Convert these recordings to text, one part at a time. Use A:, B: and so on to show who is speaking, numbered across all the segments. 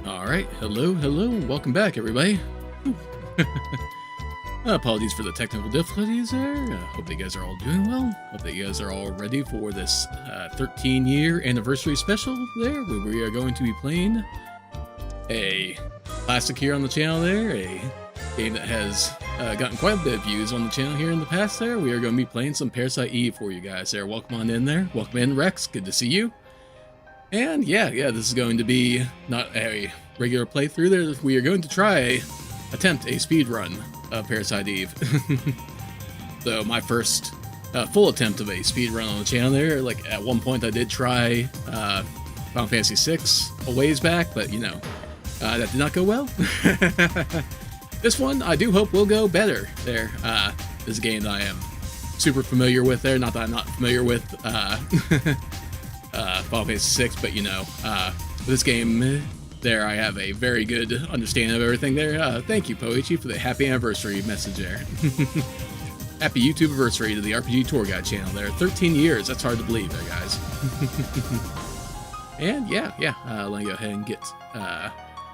A: All right, hello, welcome back, everybody. Apologies for the technical difficulties there. Hope that you guys are all doing well. Hope that you guys are all ready for this 13-year anniversary special there, where we are going to be playing a classic here on the channel there, a game that has gotten quite a bit of views on the channel here in the past there. We are going to be playing some Parasite Eve for you guys there. Welcome on in there. Welcome in, Rex. Good to see you. And yeah, this is going to be not a regular playthrough there. We are going to attempt a speed run of Parasite Eve. So my first full attempt of a speed run on the channel there. Like at one point I did try Final Fantasy VI a ways back, but you know, that did not go well. This one I do hope will go better there. This is a game that I am super familiar with there. Not that I'm not familiar with Final Fantasy VI, but you know, with this game there, I have a very good understanding of everything there. Thank you, Poichi, for the happy anniversary message there. Happy YouTube anniversary to the RPG Tour Guide channel there. 13 years, that's hard to believe there, guys. And yeah, let me go ahead and get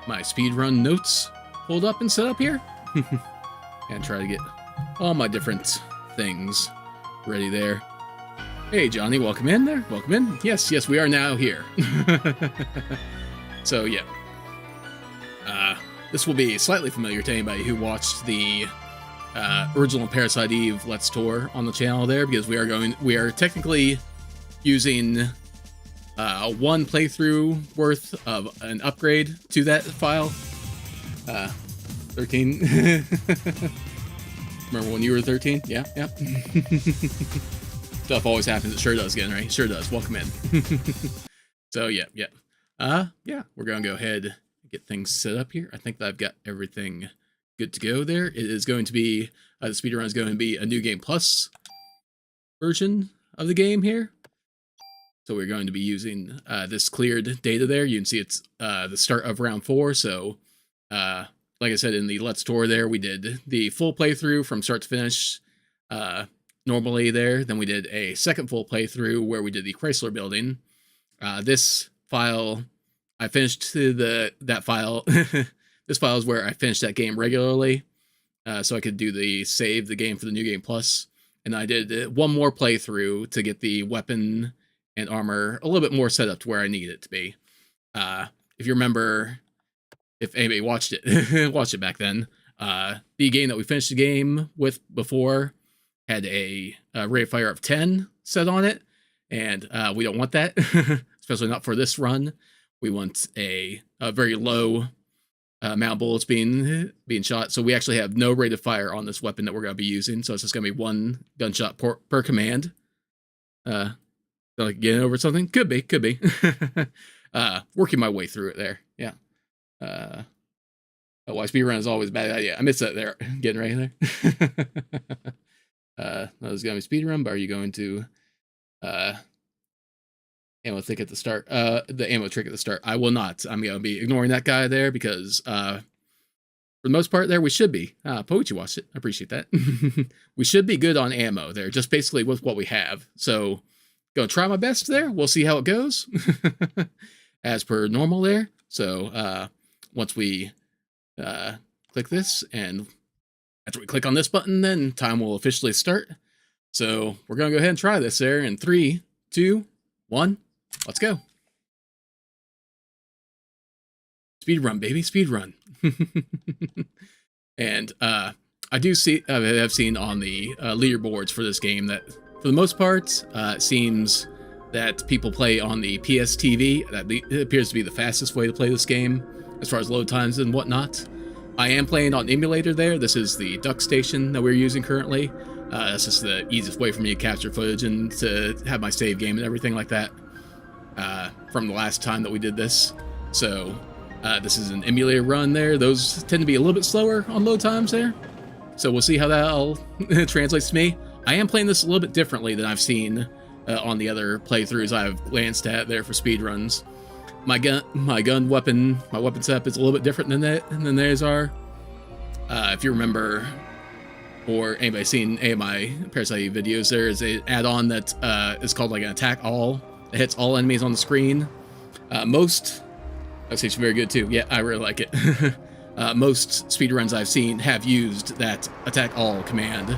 A: my speedrun notes pulled up and set up here. And try to get all my different things ready there. Hey, Johnny, welcome in there. Welcome in. Yes, we are now here. So, yeah. This will be slightly familiar to anybody who watched the original Parasite Eve Let's Tour on the channel there, because we are technically using one playthrough worth of an upgrade to that file. 13. Remember when you were 13? Yeah. Stuff always happens. It sure does, again, right? Sure does. Welcome in. So, yeah. We're going to go ahead and get things set up here. I think that I've got everything good to go there. It is going to be, the speedrun is going to be a New Game Plus version of the game here. So we're going to be using this cleared data there. You can see it's the start of round 4. So, like I said, in the Let's Tour there, we did the full playthrough from start to finish normally there. Then we did a second full playthrough where we did the Chrysler building. This file, I finished that file. This file is where I finished that game regularly, so I could save the game for the New Game Plus. And I did one more playthrough to get the weapon and armor a little bit more set up to where I need it to be. If you remember, if anybody watched it back then, the game that we finished the game with before had a rate of fire of 10 set on it, and we don't want that, especially not for this run. We want a very low amount of bullets being shot, so we actually have no rate of fire on this weapon that we're going to be using, so it's just going to be one gunshot per command. Like getting over something? Could be. Working my way through it there, yeah. Why speedrun is always a bad idea. I missed that there, getting right there. That was going to be speedrun, but are you going to ammo trick at the start? The ammo trick at the start. I will not. I'm going to be ignoring that guy there because for the most part there we should be. Poichi watched it. I appreciate that. We should be good on ammo there, just basically with what we have. So going to try my best there. We'll see how it goes. As per normal there. So once we click this, and after we click on this button, then time will officially start. So we're going to go ahead and try this there in 3, 2, 1. Let's go. Speedrun, baby, speedrun. And I do see, I've seen on the leaderboards for this game that for the most part, it seems that people play on the PSTV. That appears to be the fastest way to play this game as far as load times and whatnot. I am playing on emulator there. This is the Duck Station that we're using currently. That's just the easiest way for me to capture footage and to have my save game and everything like that from the last time that we did this. So this is an emulator run there. Those tend to be a little bit slower on load times there. So we'll see how that all translates to me. I am playing this a little bit differently than I've seen on the other playthroughs I've glanced at there for speedruns. My weapon setup is a little bit different than theirs are. If you remember, or anybody seen any of my Parasite Eve videos, there is an add-on that is called like an attack all. It hits all enemies on the screen. Most That's actually very good too. Yeah, I really like it. Most speedruns I've seen have used that attack all command,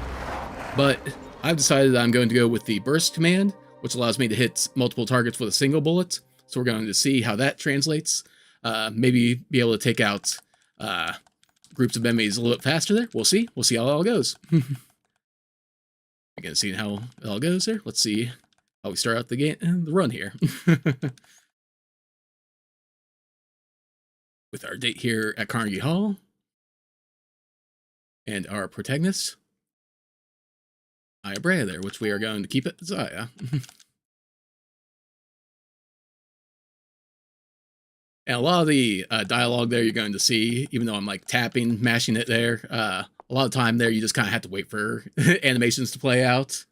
A: but I've decided I'm going to go with the burst command, which allows me to hit multiple targets with a single bullet. So we're going to see how that translates. Maybe be able to take out groups of enemies a little bit faster there. We'll see. We'll see how it all goes. Again, seeing how it all goes there. Let's see how we start out the run here. With our date here at Carnegie Hall. And our protagonist, Aya Brea there, which we are going to keep it as Aya. And a lot of the dialogue there you're going to see, even though I'm like tapping, mashing it there, a lot of time there you just kind of have to wait for animations to play out.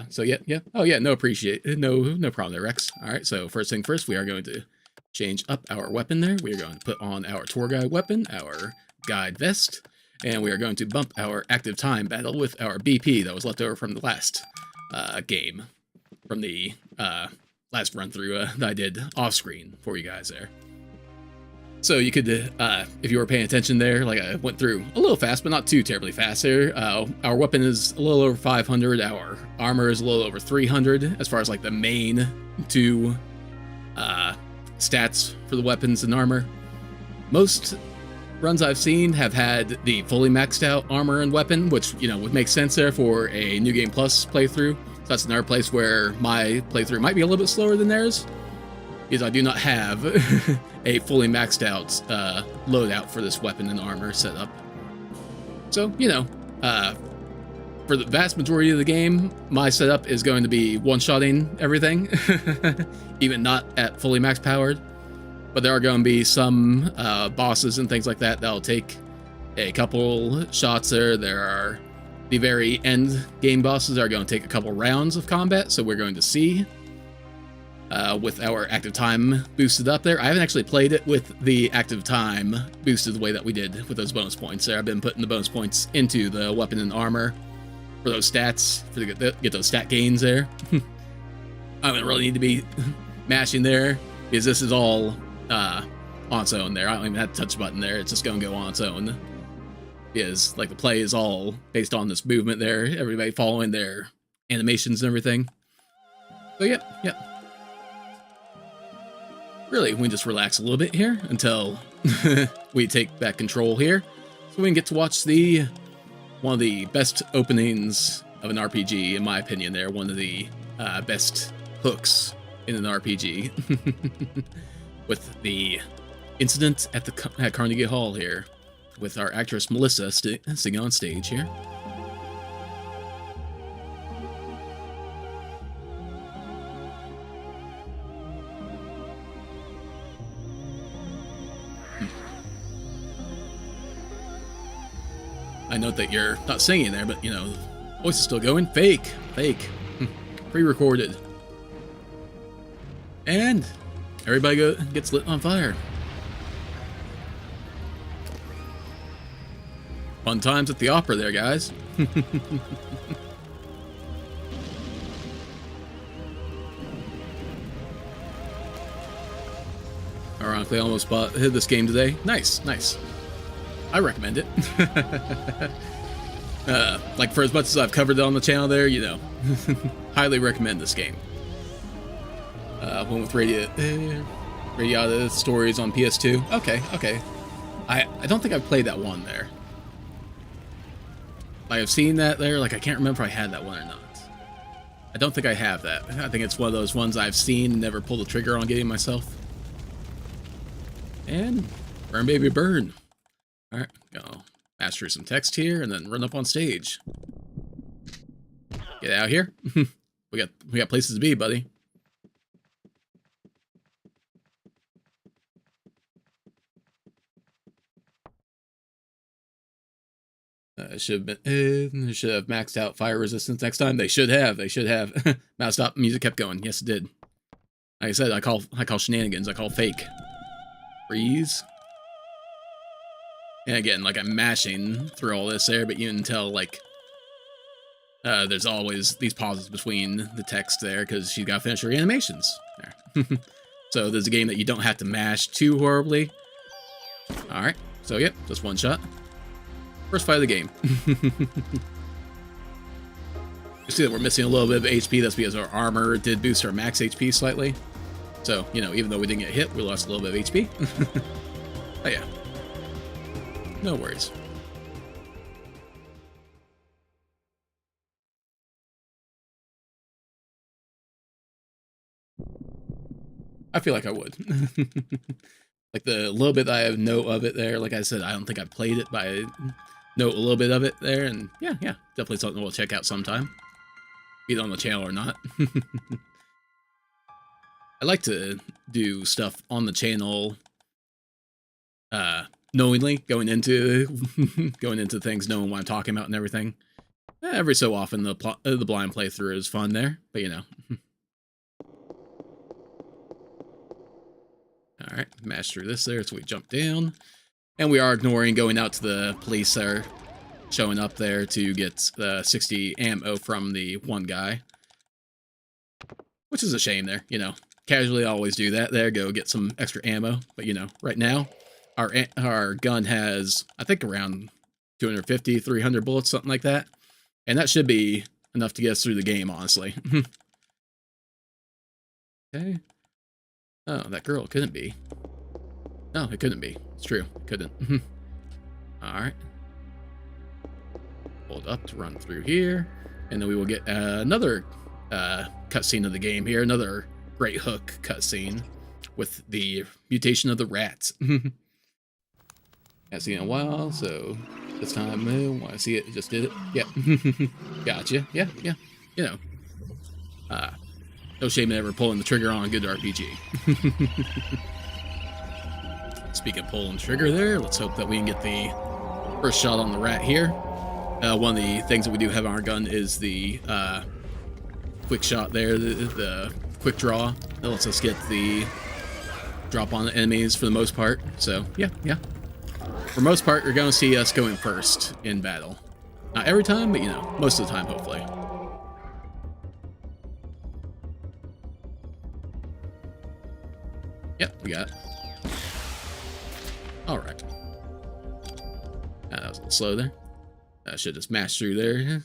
A: So yeah. Oh yeah, no problem there, Rex. All right, so first thing first, we are going to change up our weapon there. We are going to put on our tour guide weapon, our guide vest, and we are going to bump our active time battle with our BP that was left over from the last game, from the last run through that I did off screen for you guys there. So you could, if you were paying attention there, like I went through a little fast, but not too terribly fast there. Our weapon is a little over 500. Our armor is a little over 300 as far as like the main two stats for the weapons and armor. Most runs I've seen have had the fully maxed out armor and weapon, which, you know, would make sense there for a New Game Plus playthrough. So that's another place where my playthrough might be a little bit slower than theirs, because I do not have a fully maxed out loadout for this weapon and armor setup. So, you know, for the vast majority of the game, my setup is going to be one-shotting everything, even not at fully max powered. But there are going to be some bosses and things like that that'll take a couple shots there. There are the very end game bosses that are going to take a couple rounds of combat, so we're going to see with our active time boosted up there. I haven't actually played it with the active time boosted the way that we did with those bonus points there. I've been putting the bonus points into the weapon and armor for those stats, for to get those stat gains there. I don't really need to be mashing there, because this is all on its own there. I don't even have to touch the button there. It's just going to go on its own. Is like the play is all based on this movement there. Everybody following their animations and everything. So yep. Really, we can just relax a little bit here until we take back control here, so we can get to watch one of the best openings of an RPG, in my opinion. There, one of the best hooks in an RPG, with the incident at Carnegie Hall here, with our actress Melissa singing on stage here. I note that you're not singing there, but, you know, the voice is still going. Fake. Pre-recorded. And everybody gets lit on fire. Fun times at the opera there, guys. Ironically, I almost hit this game today. Nice. I recommend it. Like, for as much as I've covered it on the channel there, you know, highly recommend this game. One with Radiata Stories on PS2. Okay. I don't think I've played that one there. I have seen that there. Like, I can't remember if I had that one or not. I don't think I have that. I think it's one of those ones I've seen and never pulled the trigger on getting myself. And burn, baby, burn. All right, go master some text here and then run up on stage. Get out here. we got places to be, buddy. Should have maxed out fire resistance next time. They should have. Mouse stop. Music kept going. Yes, it did. Like I said, I call shenanigans. I call fake. Freeze. And again, like, I'm mashing through all this there, but you can tell, like, there's always these pauses between the text there, because she's got to finish her animations. There. So there's a game that you don't have to mash too horribly. Alright, so yep, just one shot. First fight of the game. You see that we're missing a little bit of HP. That's because our armor did boost our max HP slightly. So, you know, even though we didn't get hit, we lost a little bit of HP. But yeah. No worries. I feel like I would. Like the little bit that I have note of it there, like I said, I don't think I played it, but I know a little bit of it there, and yeah, definitely something we'll check out sometime. Either on the channel or not. I like to do stuff on the channel knowingly, going into things, knowing what I'm talking about and everything. Every so often the blind playthrough is fun there, but you know. Alright, mash through this there, so we jump down. And we are ignoring going out to the police that are showing up there to get 60 ammo from the one guy. Which is a shame there, you know. Casually always do that there, go get some extra ammo. But you know, right now, our gun has, I think, around 250, 300 bullets, something like that. And that should be enough to get us through the game, honestly. Okay. Oh, that girl, it couldn't be. No, it couldn't be. It's true, it couldn't. Alright. Hold up to run through here. And then we will get another cutscene of the game here. Another great hook cutscene with the mutation of the rats. Haven't seen it in a while, so this time I want to see it. Just did it. Yep. Gotcha. Yeah. You know. No shame in ever pulling the trigger on a good RPG. Speaking of pulling trigger there, let's hope that we can get the first shot on the rat here. One of the things that we do have on our gun is the quick shot there, the quick draw. That lets us get the drop on the enemies for the most part. So, yeah. For most part, you're going to see us going first in battle. Not every time, but you know, most of the time, hopefully. Yep, we got it. Alright. That was a little slow there. I should just mash through there.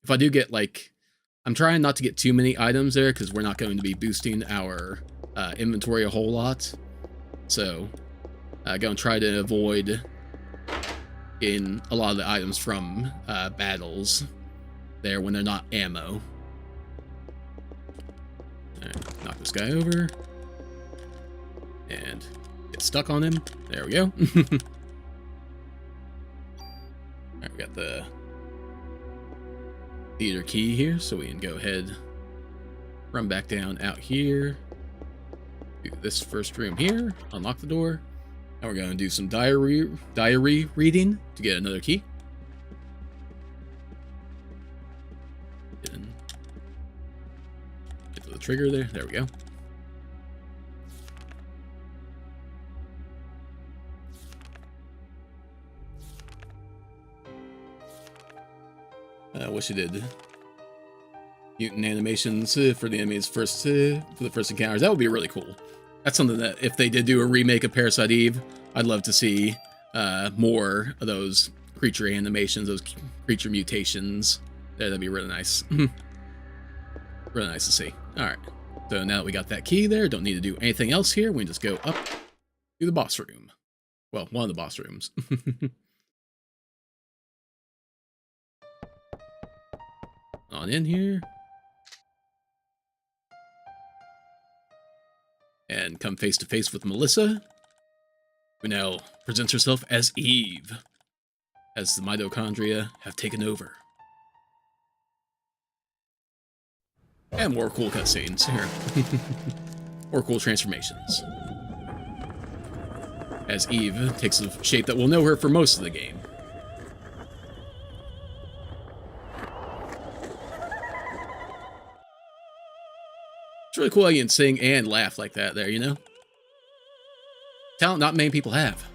A: If I do get, like... I'm trying not to get too many items there, because we're not going to be boosting our inventory a whole lot. So, I'm going to try to avoid getting a lot of the items from battles there when they're not ammo. Alright, knock this guy over. And get stuck on him. There we go. Alright, we got the theater key here, so we can go ahead, run back down out here, do this first room here, unlock the door, and we're going to do some diary reading to get another key. Get to the trigger there we go. I wish it did mutant animations for the enemies for the first encounters. That would be really cool. That's something that if they did do a remake of Parasite Eve, I'd love to see more of those creature animations, those creature mutations. That'd be really nice. Really nice to see. All right. So now that we got that key there, don't need to do anything else here. We can just go up to the boss room. Well, one of the boss rooms. On in here. And come face to face with Melissa, who now presents herself as Eve, as the mitochondria have taken over. And more cool cutscenes here. More cool transformations. As Eve takes a shape that will know her for most of the game. It's really cool how you can sing and laugh like that there, you know? Talent not many people have.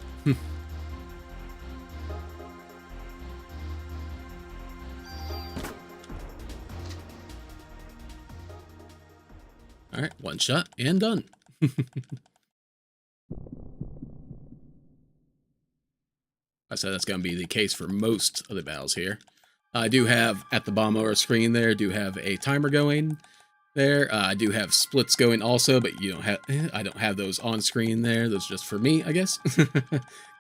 A: Alright, one shot and done. I said that's going to be the case for most of the battles here. I do have, at the bottom of our screen there, do have a timer going there. I do have splits going also, but you don't have, I don't have those on screen there. Those are just for me, I guess.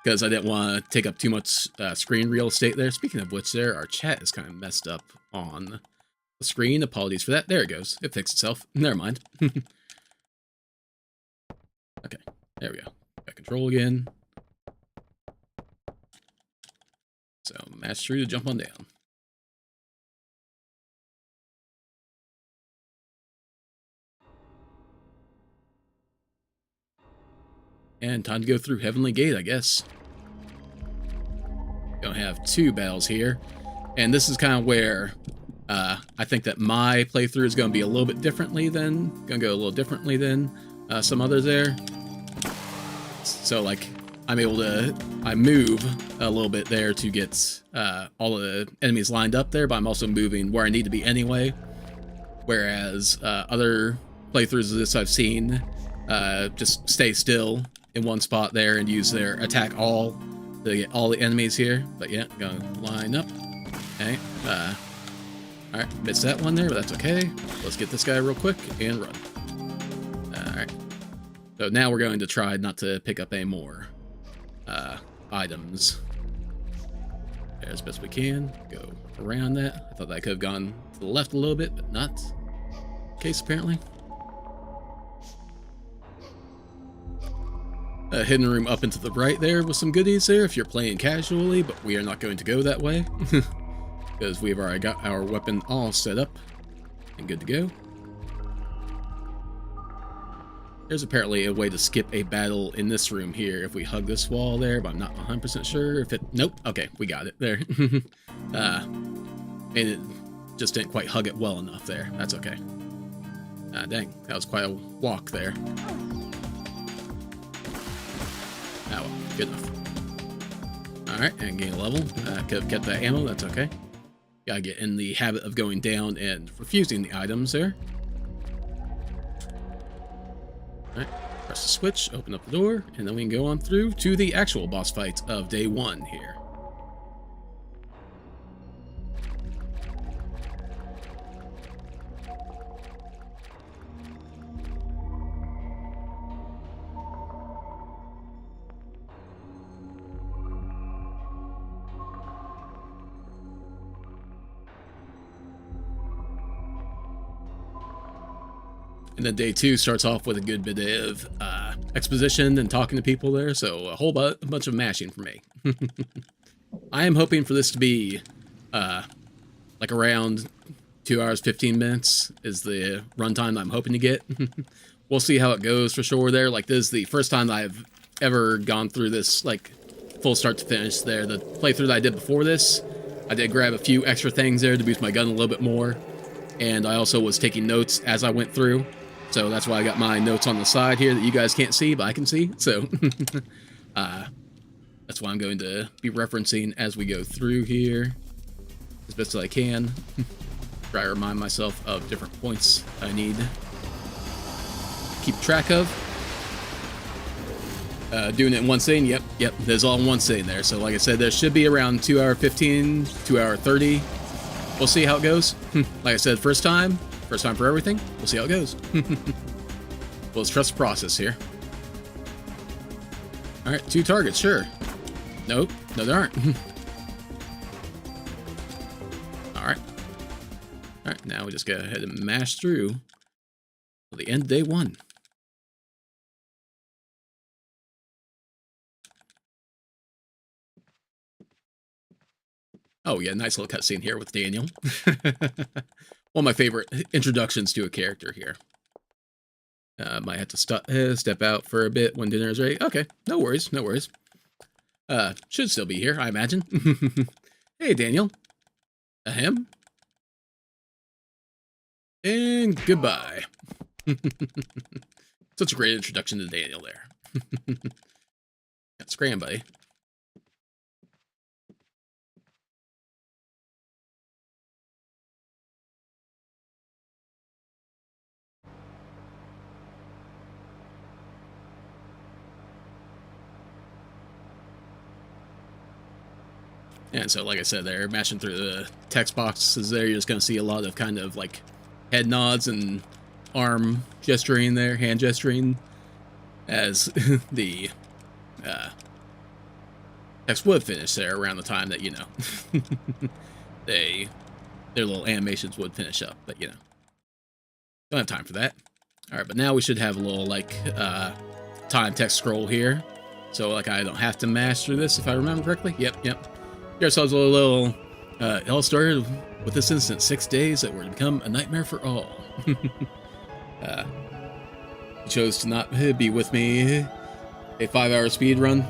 A: Because I didn't want to take up too much screen real estate there. Speaking of which there, our chat is kind of messed up on the screen. Apologies for that. There it goes. It fixed itself. Never mind. Okay, there we go. Got control again. So match through to jump on down. And time to go through Heavenly Gate, I guess. Gonna have 2 battles here. And this is kind of where I think that my playthrough is going to be a little bit differently than, going to go a little differently than some others there. So, like, I'm able to, I move a little bit there to get all of the enemies lined up there, but I'm also moving where I need to be anyway. Whereas other playthroughs of this I've seen just stay still in one spot there and use their attack all to get all the enemies here. But yeah, gonna line up. Okay. Alright, missed that one there, but that's okay. Let's get this guy real quick and run. Alright. So now we're going to try not to pick up any more items. As best we can. Go around that. I thought that could have gone to the left a little bit, but not the case apparently. A hidden room up into the right there with some goodies there if you're playing casually, but we are not going to go that way. Because we've already got our weapon all set up and good to go. There's apparently a way to skip a battle in this room here if we hug this wall there, but I'm not 100% sure if it... Nope. Okay, we got it there. And it just didn't quite hug it well enough there. That's okay. Dang, that was quite a walk there. Oh, well, good enough. Alright, and gain a level. Could have kept that ammo, that's okay. Gotta get in the habit of going down and refusing the items there. Alright, press the switch, open up the door, and then we can go on through to the actual boss fight of day 1 here. And then day 2 starts off with a good bit of exposition and talking to people there, so a whole bunch of mashing for me. I am hoping for this to be like around 2 hours 15 minutes is the runtime I'm hoping to get. We'll see how it goes for sure there. Like, this is the first time I've ever gone through this, like, full start to finish there. The playthrough that I did before this, I did grab a few extra things there to boost my gun a little bit more, and I also was taking notes as I went through. So that's why I got my notes on the side here that you guys can't see, but I can see. So that's why I'm going to be referencing as we go through here as best as I can. Try to remind myself of different points I need to keep track of. Doing it in one sitting, yep, there's all in one sitting there. So like I said, there should be around 2 hour 15, 2 hour 30. We'll see how it goes. Like I said, first time for everything. We'll see how it goes. Well, let's trust the process here. All right, 2 targets, sure. Nope, no there aren't. All right, now we just go ahead and mash through to the end of day 1. Oh yeah, nice little cutscene here with Daniel. One of my favorite introductions to a character here. Might have to step out for a bit when dinner is ready. Okay, no worries, no worries. Should still be here, I imagine. Hey, Daniel. Ahem. And goodbye. Such a great introduction to Daniel there. Scram, buddy. And so, like I said, they're mashing through the text boxes there. You're just going to see a lot of kind of like head nods and arm gesturing there, hand gesturing, as the text would finish there around the time that, you know, their little animations would finish up. But, you know, don't have time for that. All right, but now we should have a little, like, time text scroll here. So, like, I don't have to mash through this if I remember correctly. Yep. Get ourselves a little, it all started with this incident, 6 days that were to become a nightmare for all. He chose to not be with me. A 5-hour speed run.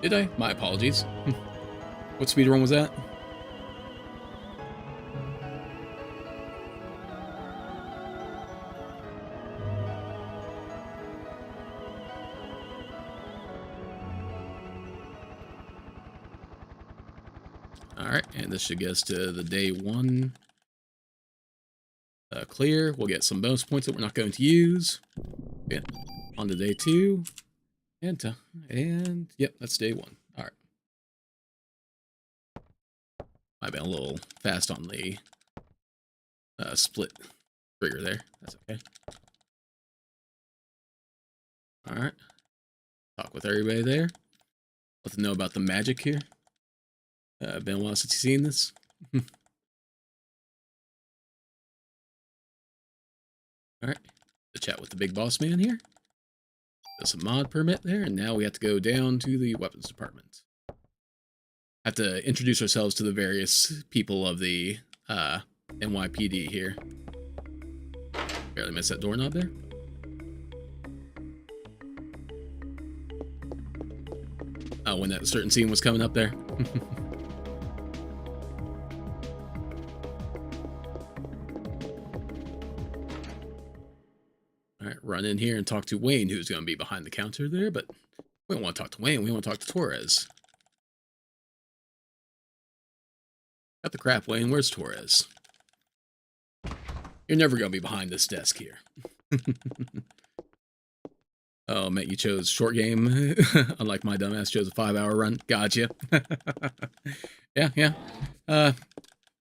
A: Did I? My apologies. What speed run was that? Alright, and this should get us to the day 1 clear. We'll get some bonus points that we're not going to use. Yeah, on to day 2. And yep, that's day 1. Alright. Might have been a little fast on the split trigger there. That's okay. Alright. Talk with everybody there. Let them know about the magic here. Been a while since you've seen this. Alright. To chat with the big boss man here. There's a mod permit there, and now we have to go down to the weapons department. Have to introduce ourselves to the various people of the NYPD here. Barely missed that doorknob there. Oh, when that certain scene was coming up there. Alright, run in here and talk to Wayne, who's going to be behind the counter there, but we don't want to talk to Wayne, we want to talk to Torres. Got the crap, Wayne, where's Torres? You're never going to be behind this desk here. Oh, Matt, you chose short game, unlike my dumbass chose a 5-hour run. Gotcha. Yeah.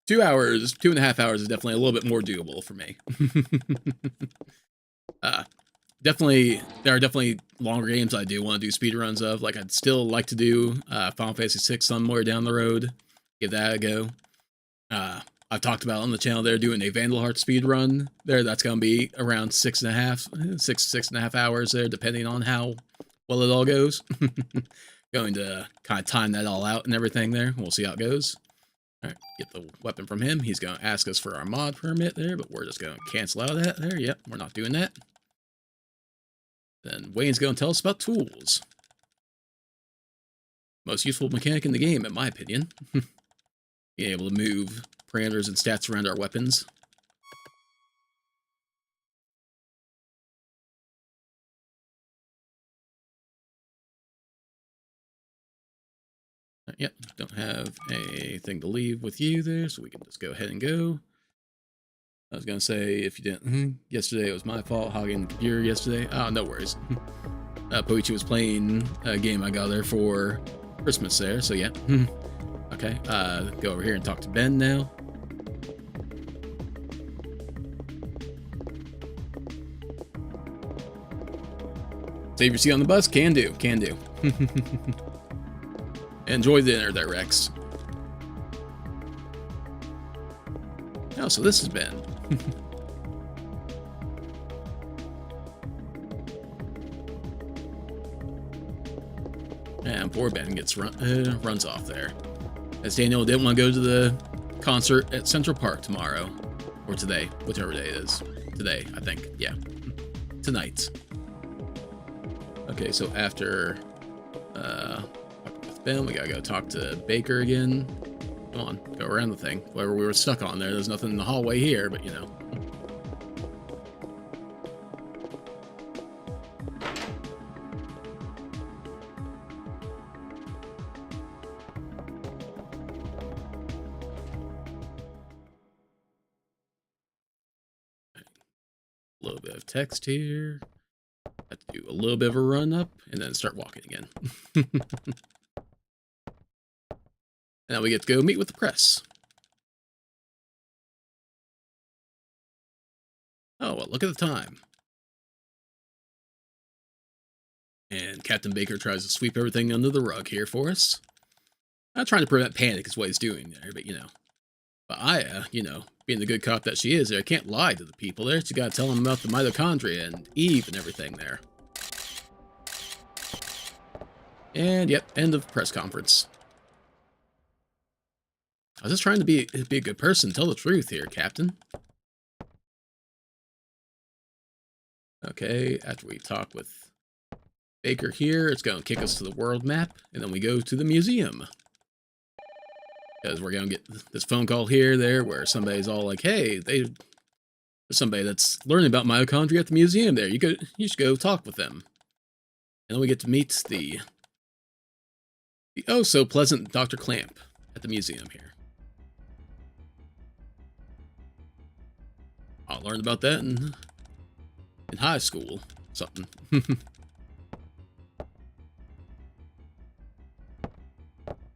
A: 2 hours, 2.5 hours is definitely a little bit more doable for me. Definitely, there are definitely longer games I do want to do speedruns of. Like, I'd still like to do Final Fantasy VI somewhere down the road. Give that a go. I've talked about on the channel there doing a Vandalheart speedrun there. That's going to be around 6.5 hours there, depending on how well it all goes. Going to kind of time that all out and everything there. We'll see how it goes. All right, get the weapon from him. He's going to ask us for our mod permit there, but we're just going to cancel out of that there. Yep, we're not doing that. Then Wayne's going to tell us about tools. Most useful mechanic in the game, in my opinion. Being able to move parameters and stats around our weapons. Yep, don't have anything to leave with you there, so we can just go ahead and go. I was going to say, if you didn't, yesterday it was my fault, hogging the computer yesterday. Oh, no worries. Poichi was playing a game I got there for Christmas there, so yeah. Okay, go over here and talk to Ben now. Save your seat on the bus? Can do. Enjoy the dinner there, Rex. Oh, so this is Ben. And poor Ben gets runs off there. As Daniel didn't want to go to the concert at Central Park tomorrow. Or today, whichever day it is. Today, I think. Yeah. Tonight. Okay, so after with Ben, we gotta go talk to Baker again. Come on, go around the thing. Whatever we were stuck on there, there's nothing in the hallway here, but you know. A little bit of text here. Have to do a little bit of a run up and then start walking again. And now we get to go meet with the press. Oh, well, look at the time. And Captain Baker tries to sweep everything under the rug here for us. Not trying to prevent panic is what he's doing there, but, you know. But Aya, you know, being the good cop that she is there, can't lie to the people there. She gotta tell them about the mitochondria and Eve and everything there. And, yep, end of press conference. I was just trying to be a good person, tell the truth here, Captain. Okay, after we talk with Baker here, it's going to kick us to the world map, and then we go to the museum. Because we're going to get this phone call here, there, where somebody's all like, hey, there's somebody that's learning about mitochondria at the museum there. You should go talk with them. And then we get to meet the oh-so-pleasant Dr. Clamp at the museum here. I'll learn about that in high school, something.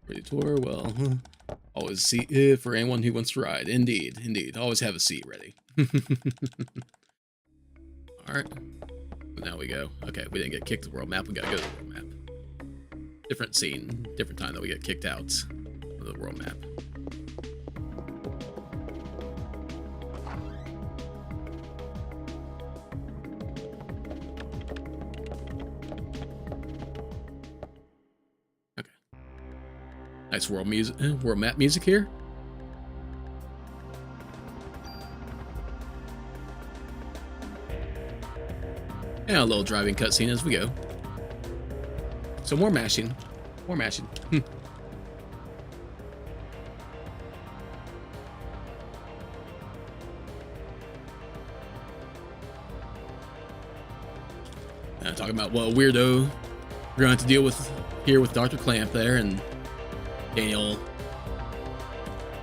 A: Ready tour, well, always seat for anyone who wants to ride. Indeed, indeed. Always have a seat ready. Alright. Now we go. Okay, we didn't get kicked to the world map. We gotta go to the world map. Different scene, different time that we get kicked out of the world map. Nice world map music here. And a little driving cutscene as we go. So more mashing. More mashing. Talking about what a weirdo we're going to have to deal with here with Dr. Clamp there, and Daniel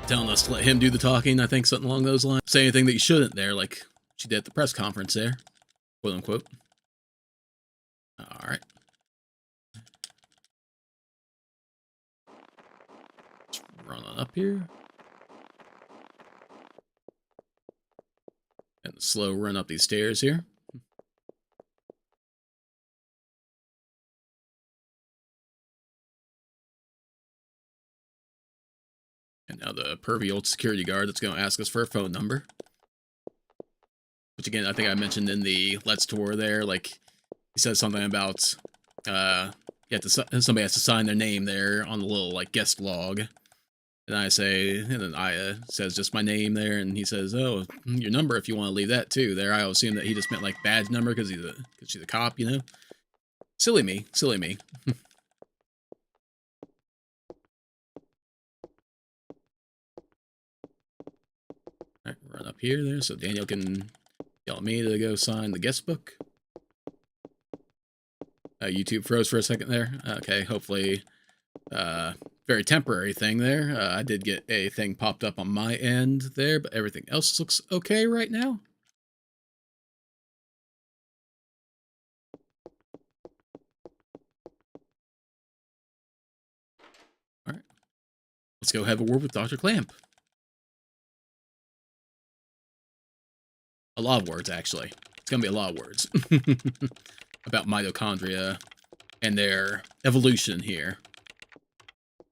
A: telling us to let him do the talking, I think, something along those lines. Say anything that you shouldn't there, like she did at the press conference there, quote unquote. Alright. Let's run on up here. And a slow run up these stairs here. And now the pervy old security guard that's going to ask us for a phone number. Which again, I think I mentioned in the Let's Tour there, like, he says something about, somebody has to sign their name there on the little, like, guest log. And I say, and then Aya says just my name there, and he says, oh, your number if you want to leave that too there. I assume that he just meant, like, badge number because she's a cop, you know? Silly me, silly me. Alright, run up here there so Daniel can yell at me to go sign the guest book. YouTube froze for a second there. Okay, hopefully, very temporary thing there. I did get a thing popped up on my end there, but everything else looks okay right now. Alright, let's go have a word with Dr. Clamp. A lot of words, actually. It's gonna be a lot of words. About mitochondria and their evolution here.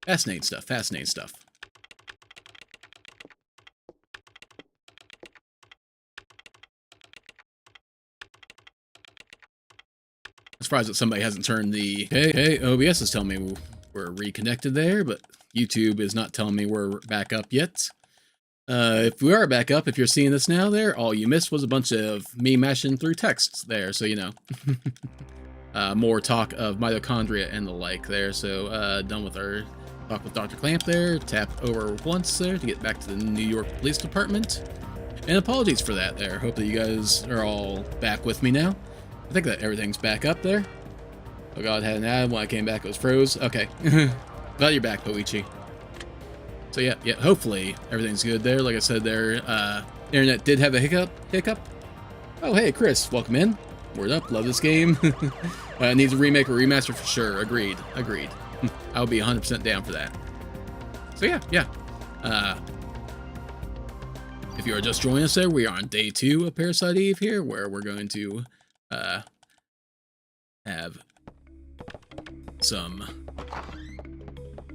A: Fascinating stuff, fascinating stuff. I'm surprised that somebody hasn't turned the... Hey, OBS is telling me we're reconnected there, but YouTube is not telling me we're back up yet. If we are back up, if you're seeing this now there, all you missed was a bunch of me mashing through texts there, so you know. More talk of mitochondria and the like there, so done with our talk with Dr. Clamp there, tap over once there to get back to the New York Police Department. And apologies for that there, hope that you guys are all back with me now. I think that everything's back up there. Oh god, had an ad, when I came back it was froze. Okay, glad you're back, Poichi. So yeah, hopefully everything's good there. Like I said there, internet did have a hiccup. Oh hey, Chris, welcome in. Word up, love this game. It needs a remake or remaster for sure. Agreed. I would be 100% down for that. So yeah. If you are just joining us there, we are on day 2 of Parasite Eve here, where we're going to have a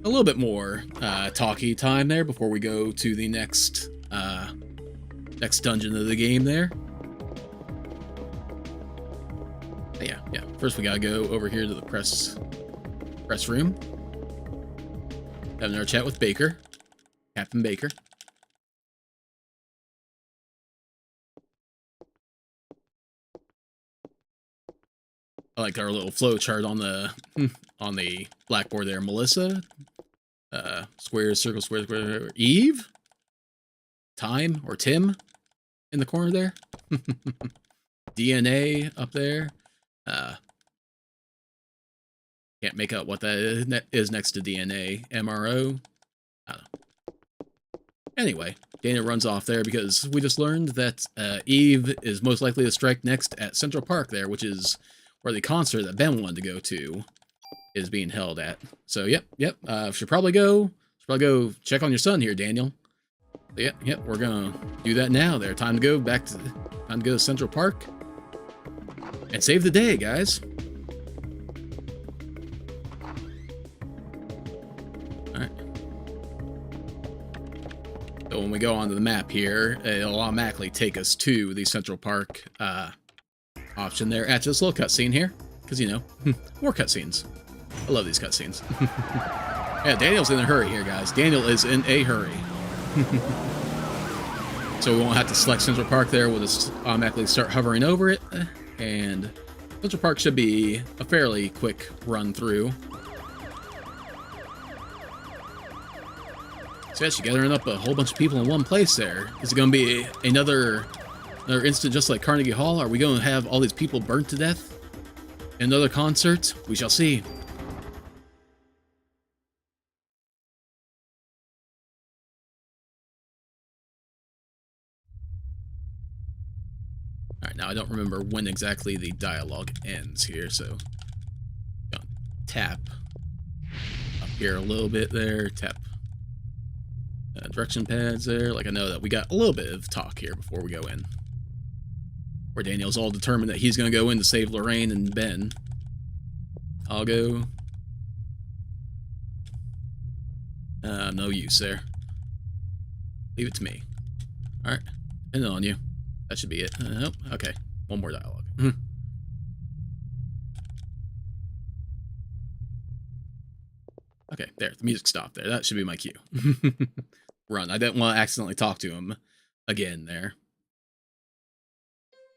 A: little bit more talky time there before we go to the next dungeon of the game there. Yeah. First, we gotta go over here to the press room. Have another chat with Baker, Captain Baker. I like our little flow chart on the blackboard there. Melissa, squares, circles, squares, square. Eve, Time or Tim in the corner there. DNA up there. Can't make out what that is next to DNA. MRO. I don't know. Anyway, Daniel runs off there because we just learned that Eve is most likely to strike next at Central Park there, which is where the concert that Ben wanted to go to is being held at. So, yep. Should probably go check on your son here, Daniel. Yep. We're gonna do that now. There, time to go to Central Park and save the day, guys. All right. So when we go onto the map here, it'll automatically take us to the Central Park option there. After this little cutscene here, because more cutscenes. I love these cutscenes. Yeah, Daniel's in a hurry here, guys. Daniel is in a hurry. So we won't have to select Central Park there. We'll just automatically start hovering over it. And Central Park should be a fairly quick run through. So yeah, she's gathering up a whole bunch of people in one place there. Is it going to be another instant just like Carnegie Hall? Are we going to have all these people burnt to death? Another concert? We shall see. Alright, now I don't remember when exactly the dialogue ends here, so tap up here a little bit there, tap direction pads there. Like, I know that we got a little bit of talk here before we go in, where Daniel's all determined that he's going to go in to save Lorraine and Ben. I'll go. No use there. Leave it to me. Alright, depending on you. That should be it. Nope. Okay. One more dialogue. Okay, there. The music stopped there. That should be my cue. Run. I didn't want to accidentally talk to him again there.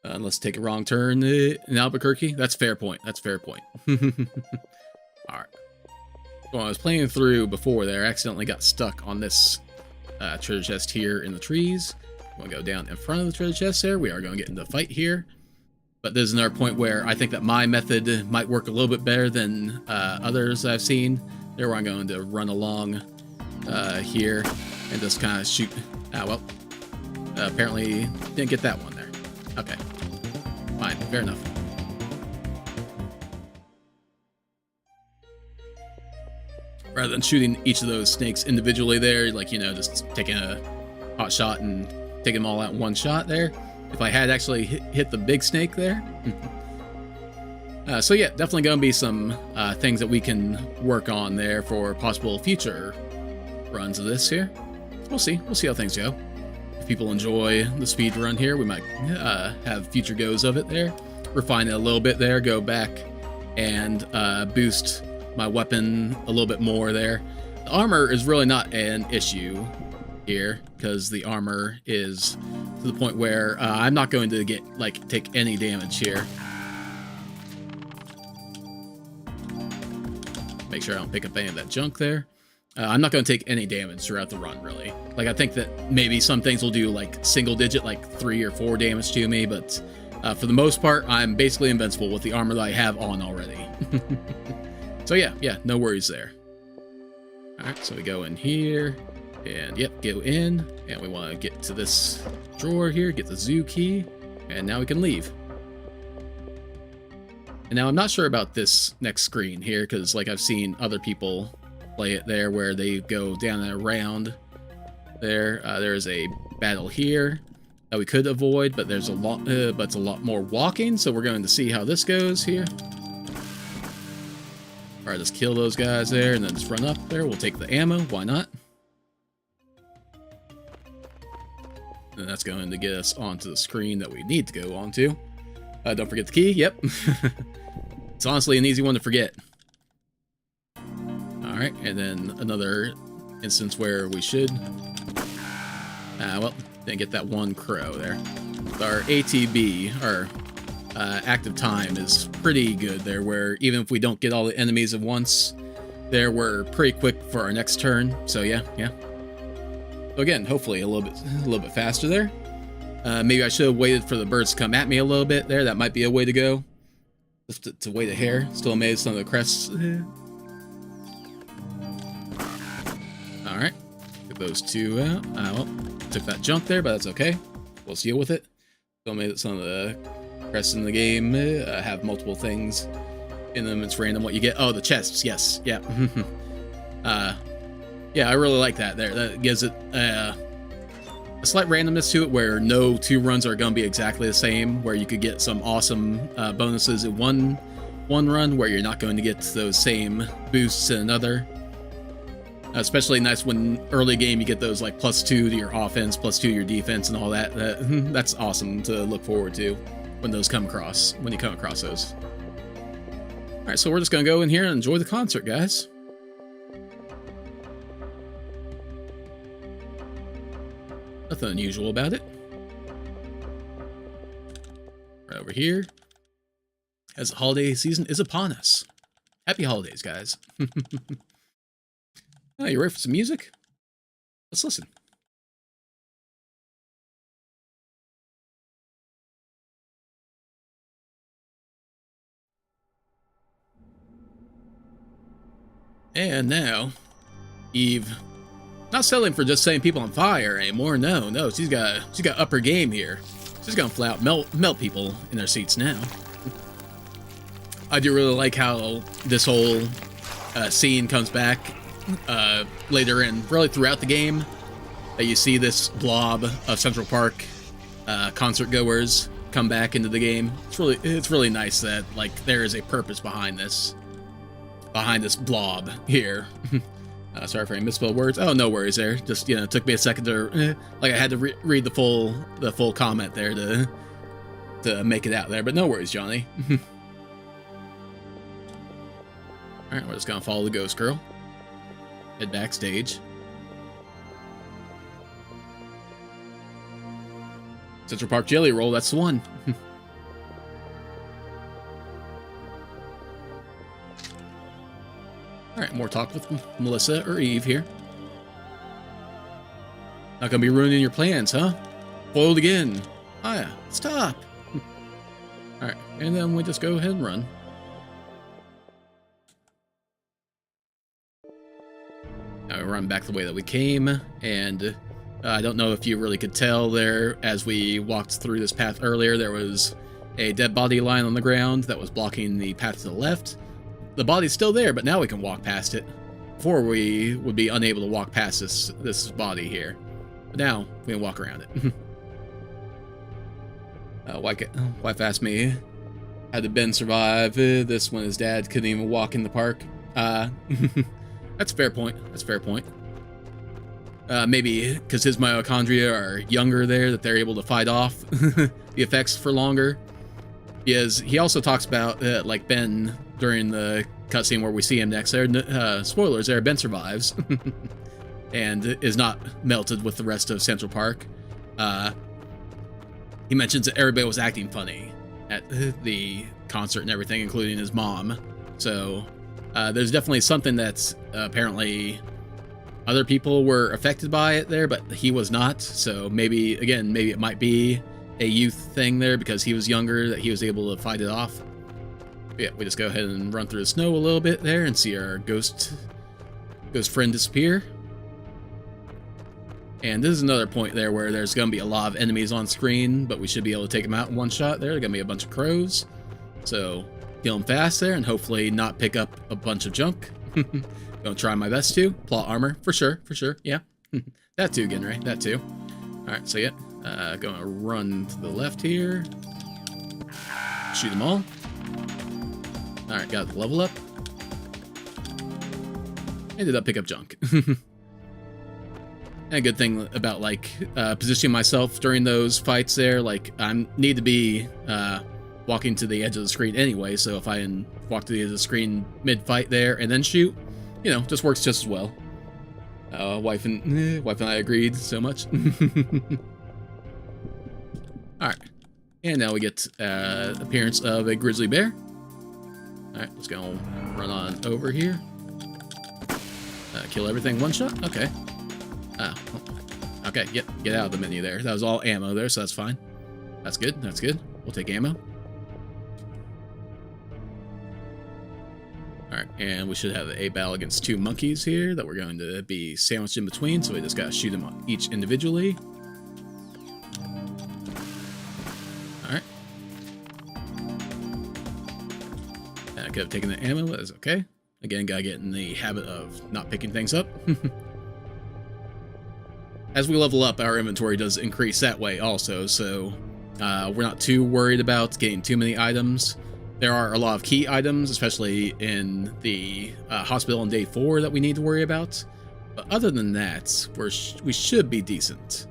A: Let's take a wrong turn in Albuquerque. That's fair point. Alright. Well, I was playing through before there. I accidentally got stuck on this treasure chest here in the trees. We'll go down in front of the treasure chest there. We are going to get into a fight here. But this is another point where I think that my method might work a little bit better than others I've seen. There, where I'm going to run along here and just kind of shoot. Well, apparently didn't get that one there. Okay, fine, fair enough. Rather than shooting each of those snakes individually there, like, just taking a hot shot and taking them all out in one shot there. If I had actually hit the big snake there. So yeah, definitely going to be some things that we can work on there for possible future runs of this here. We'll see how things go. If people enjoy the speed run here, we might have future goes of it there. Refine it a little bit there, go back and boost my weapon a little bit more there. The armor is really not an issue here, because the armor is to the point where I'm not going to take any damage here. Make sure I don't pick up any of that junk there. I'm not going to take any damage throughout the run, really. Like, I think that maybe some things will do single digit, 3 or 4 damage to me, but for the most part, I'm basically invincible with the armor that I have on already. So yeah, no worries there. Alright, so we go in here. And yep, go in, and we want to get to this drawer here, get the zoo key, and now we can leave. And now I'm not sure about this next screen here, because like I've seen other people play it there where they go down and around there. There's a battle here that we could avoid, but there's a lot, but it's a lot more walking. So we're going to see how this goes here. All right, let's kill those guys there and then just run up there. We'll take the ammo. Why not? And that's going to get us onto the screen that we need to go onto. Don't forget the key. Yep. It's honestly an easy one to forget. Alright, and then another instance where we should... well, didn't get that one crow there. Our ATB, our active time, is pretty good there, where even if we don't get all the enemies at once, there we're pretty quick for our next turn. So yeah. So again, hopefully a little bit faster there. Maybe I should have waited for the birds to come at me a little bit there. That might be a way to go. Just to wait a hair. Still amazed on the crests. Alright. Get those two out. Well, took that jump there, but that's okay. We'll deal with it. Still amazed that some of the crests in the game have multiple things in them. It's random what you get. Oh, the chests. Yes. Yeah. Yeah, I really like that there. That gives it a slight randomness to it, where no two runs are going to be exactly the same, where you could get some awesome bonuses in one run, where you're not going to get those same boosts in another. Especially nice when early game you get those like +2 to your offense, +2 to your defense, and all that. That's awesome to look forward to when those come across, when you come across those. All right, so we're just going to go in here and enjoy the concert, guys. Nothing unusual about it. Right over here, as the holiday season is upon us. Happy holidays, guys. Oh, you ready for some music? Let's listen. And now, Eve. Not settling for just setting people on fire anymore. No, she's got upper game here. She's gonna flat out melt people in their seats now. I do really like how this whole scene comes back later in, really throughout the game. That you see this blob of Central Park concert goers come back into the game. It's really nice that like there is a purpose behind this blob here. Sorry for any misspelled words. Oh, no worries there. Just, it took me a second to, like I had to read the full comment there to make it out there, but no worries, Johnny. Alright, we're just gonna follow the ghost girl. Head backstage. Central Park Jelly Roll, that's the one. Alright, more talk with Melissa or Eve here. Not gonna be ruining your plans, huh? Foiled again. Oh yeah, stop. Alright, and then we just go ahead and run. Now we run back the way that we came, and I don't know if you really could tell there, as we walked through this path earlier, there was a dead body lying on the ground that was blocking the path to the left. The body's still there, but now we can walk past it. Before we would be unable to walk past this body here. But now we can walk around it. Wife asked me, how did Ben survive this when his dad couldn't even walk in the park? That's a fair point. Maybe because his mitochondria are younger there, that they're able to fight off the effects for longer. He also talks about, like Ben, during the cutscene where we see him next there, spoilers there, Ben survives and is not melted with the rest of Central Park. He mentions that everybody was acting funny at the concert and everything, including his mom. So there's definitely something that's apparently other people were affected by it there, but he was not. So maybe it might be a youth thing there because he was younger, that he was able to fight it off. But yeah, we just go ahead and run through the snow a little bit there and see our ghost friend disappear. And this is another point there where there's going to be a lot of enemies on screen, but we should be able to take them out in one shot there. There's going to be a bunch of crows. So kill him fast there and hopefully not pick up a bunch of junk. Gonna try my best to. Plot armor, for sure, yeah. That too again, right? That too. Alright, so yeah. Gonna run to the left here. Shoot them all. Alright, got the level up. Ended up pick up junk. And a good thing about, like, positioning myself during those fights there, like, I need to be walking to the edge of the screen anyway, so if I can walk to the edge of the screen mid-fight there and then shoot, you know, just works just as well. Wife and I agreed so much. Alright. And now we get appearance of a grizzly bear. Alright, let's go run on over here. Kill everything one shot? Okay. Okay, get out of the menu there. That was all ammo there, so that's fine. That's good, that's good. We'll take ammo. Alright, and we should have a battle against 2 monkeys here that we're going to be sandwiched in between, so we just gotta shoot them each individually. Alright. I could have taken the ammo, but that's okay. Again, gotta get in the habit of not picking things up. As we level up, our inventory does increase that way also, so we're not too worried about getting too many items. There are a lot of key items, especially in the hospital on day 4 that we need to worry about. But other than that, we should be decent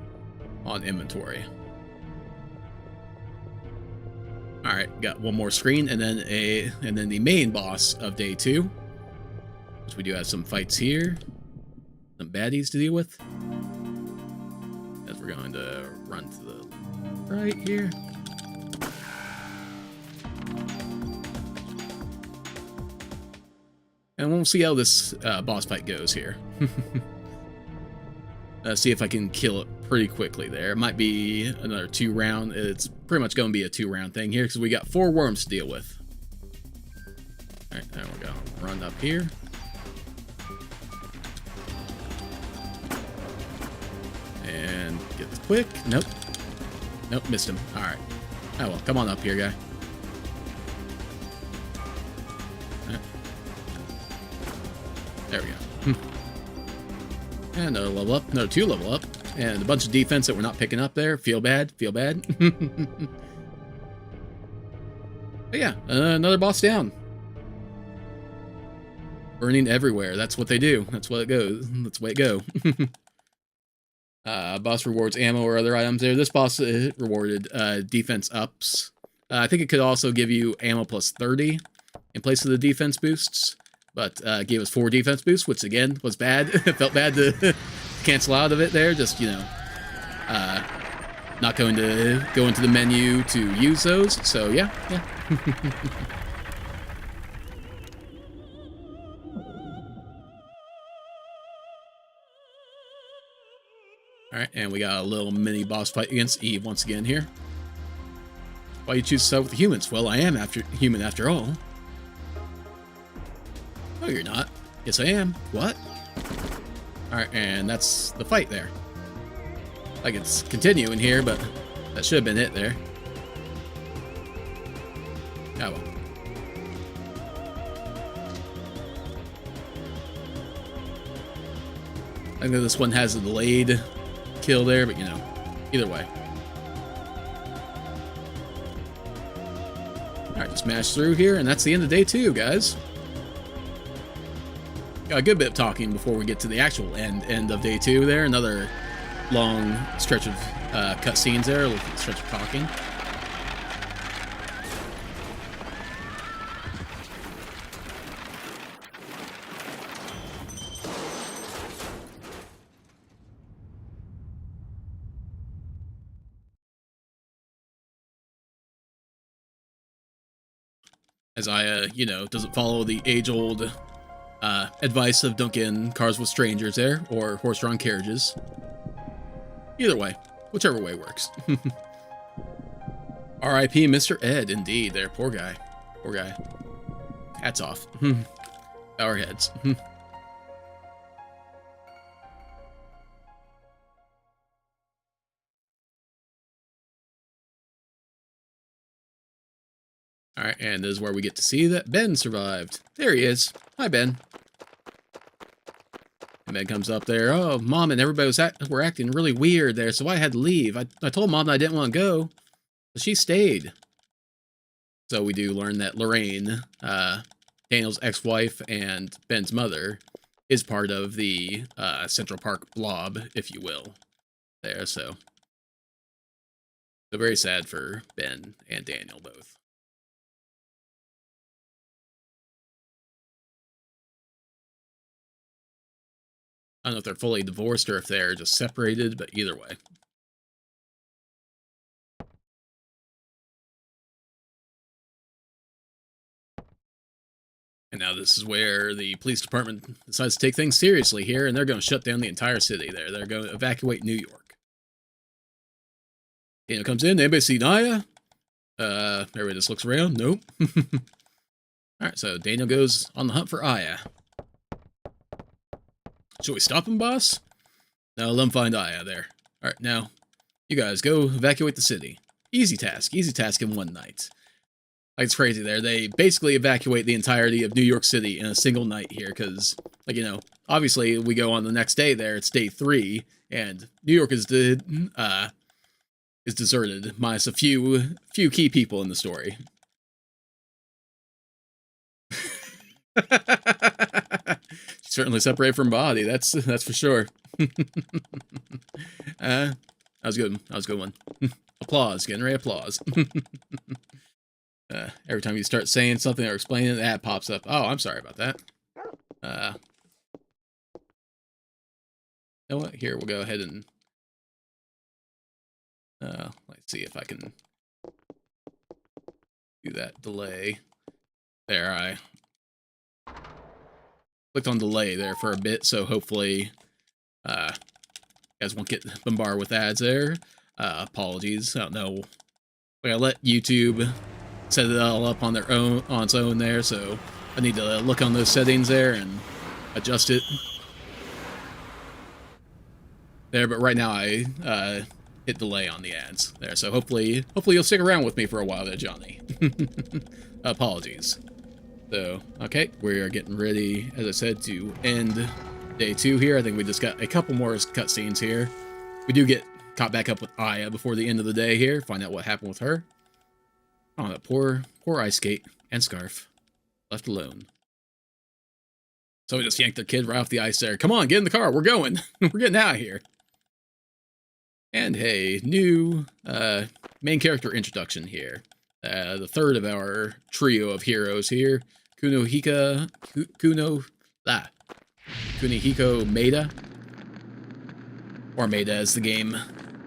A: on inventory. Alright, got one more screen, and then the main boss of day 2. Which we do have some fights here. Some baddies to deal with. As we're going to run to the right here. And we'll see how this boss fight goes here. See if I can kill it pretty quickly there. It might be another 2 round. It's pretty much going to be a 2 round thing here because we got 4 worms to deal with. Alright, there we go. Run up here. And get this quick. Nope. Nope, missed him. Alright. Oh well, come on up here, guy. Right. There we go. And another level up. Another 2 level up. And a bunch of defense that we're not picking up there. Feel bad. Feel bad. But yeah, another boss down. Burning everywhere. That's what they do. That's what it goes. That's the way it go. Boss rewards ammo or other items there. This boss rewarded defense ups. I think it could also give you ammo plus 30 in place of the defense boosts. But gave us 4 defense boosts, which again was bad. It felt bad to cancel out of it there. Just, you know, not going to go into the menu to use those. So yeah. Alright, and we got a little mini boss fight against Eve once again here. Why you choose to start with the humans? Well, I am human after all. No, you're not. Yes, I am. What? Alright, and that's the fight there. Like it's continuing here, but that should have been it there. Oh well. I think this one has a delayed kill there, but you know, either way. Alright, just smash through here, and that's the end of day 2, guys. Got a good bit of talking before we get to the actual end of day 2 there. Another long stretch of cutscenes there, a little stretch of talking. As I, you know, doesn't follow the age-old advice of don't get in cars with strangers there, or horse-drawn carriages. Either way, whichever way works. R.I.P. Mr. Ed, indeed. There, poor guy. Poor guy. Hats off. Our heads. Alright, and this is where we get to see that Ben survived. There he is. Hi, Ben. And Ben comes up there. Oh, Mom and everybody were acting really weird there, so I had to leave. I told Mom that I didn't want to go, but she stayed. So we do learn that Lorraine, Daniel's ex-wife and Ben's mother, is part of the Central Park blob, if you will. There, so very sad for Ben and Daniel both. I don't know if they're fully divorced or if they're just separated, but either way. And now this is where the police department decides to take things seriously here, and they're going to shut down the entire city there. They're going to evacuate New York. Daniel comes in. Anybody see Naya? Everybody just looks around. Nope. Alright, so Daniel goes on the hunt for Aya. Should we stop him, boss? No, let him find Aya there. Alright, now, you guys go evacuate the city. Easy task in one night. Like, it's crazy there. They basically evacuate the entirety of New York City in a single night here, because, like, you know, obviously we go on the next day there, it's day 3, and New York is deserted, minus a few key people in the story. She's certainly separated from body, that's for sure. That was good. That was a good one. Applause, getting ready, applause. Every time you start saying something or explaining, that pops up. Oh, I'm sorry about that. You know what? Here, we'll go ahead and let's see if I can do that delay. There, I clicked on delay there for a bit, so hopefully you guys won't get bombarded with ads there. Apologies. I don't know. I let YouTube set it all up on its own there, so I need to look on those settings there and adjust it there. But right now I hit delay on the ads there, so hopefully you'll stick around with me for a while there, Johnny. Apologies. So okay, we are getting ready, as I said, to end day 2 here. I think we just got a couple more cutscenes here. We do get caught back up with Aya before the end of the day here. Find out what happened with her. Oh, that poor ice skate and scarf. Left alone. So we just yanked the kid right off the ice there. Come on, get in the car. We're going. We're getting out of here. And hey, new main character introduction here. The third of our trio of heroes here. Kunihiko Maeda. Or Maeda as the game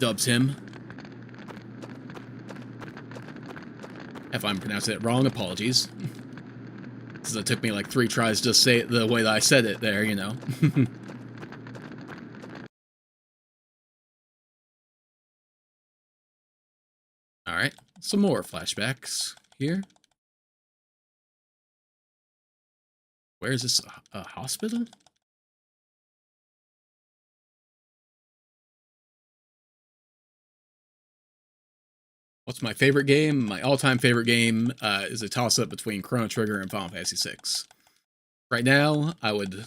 A: dubs him. If I'm pronouncing it wrong, apologies. Because it took me like 3 tries to say it the way that I said it there, you know. Alright, some more flashbacks here. Where is this? A hospital? What's my favorite game? My all-time favorite game is a toss-up between Chrono Trigger and Final Fantasy VI. Right now, I would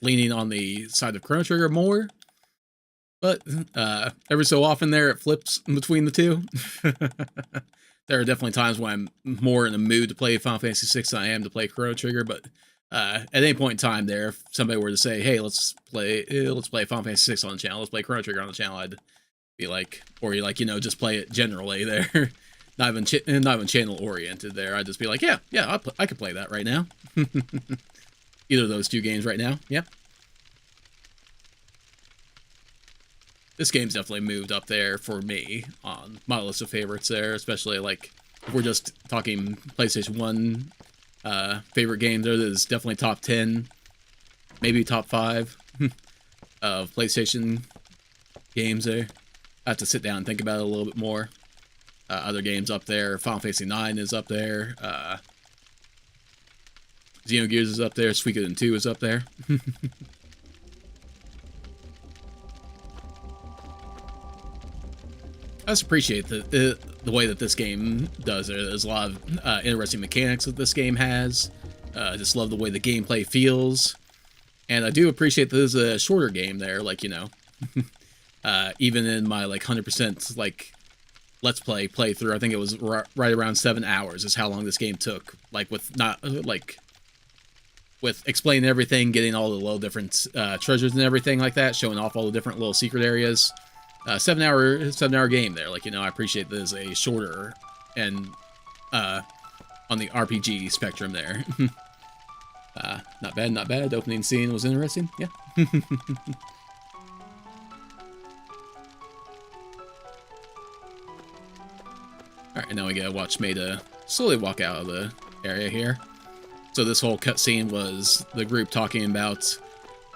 A: leaning on the side of Chrono Trigger more, but every so often there it flips between the two. There are definitely times when I'm more in the mood to play Final Fantasy VI than I am to play Chrono Trigger, but at any point in time there, if somebody were to say, hey, let's play Final Fantasy VI on the channel, let's play Chrono Trigger on the channel, I'd be like, or you like, you know, just play it generally there. not even channel oriented there. I'd just be like, yeah, I could play that right now. Either of those 2 games right now. Yep. This game's definitely moved up there for me on my list of favorites there, especially like if we're just talking PlayStation 1 favorite games. There is definitely top 10, maybe top 5 of PlayStation games there. I have to sit down and think about it a little bit more. Other games up there, Final Fantasy 9 is up there. Xenogears is up there. Suikoden 2 is up there. I just appreciate the the way that this game does it. There's a lot of interesting mechanics that this game has. I just love the way the gameplay feels. And I do appreciate that this is a shorter game there, like, you know. Even in my, like, 100%, like, Let's Play playthrough, I think it was right around 7 hours is how long this game took. Like, with not, like, with explaining everything, getting all the little different treasures and everything like that, showing off all the different little secret areas. 7 hour game there. Like, you know, I appreciate this a shorter and on the RPG spectrum there. Not bad, not bad. Opening scene was interesting. Yeah. Alright, and now we gotta watch Maida slowly walk out of the area here. So this whole cutscene was the group talking about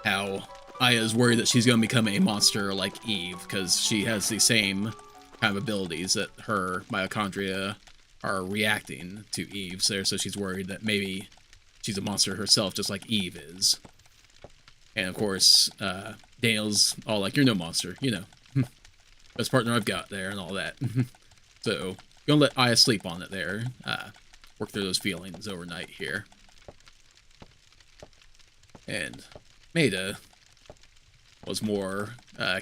A: how Aya is worried that she's going to become a monster like Eve, because she has the same kind of abilities that her mitochondria are reacting to Eve's there, so she's worried that maybe she's a monster herself, just like Eve is. And of course, Daniel's all like, "You're no monster, you know. Best partner I've got there," and all that. So, gonna let Aya sleep on it there. Work through those feelings overnight here. And Maida was more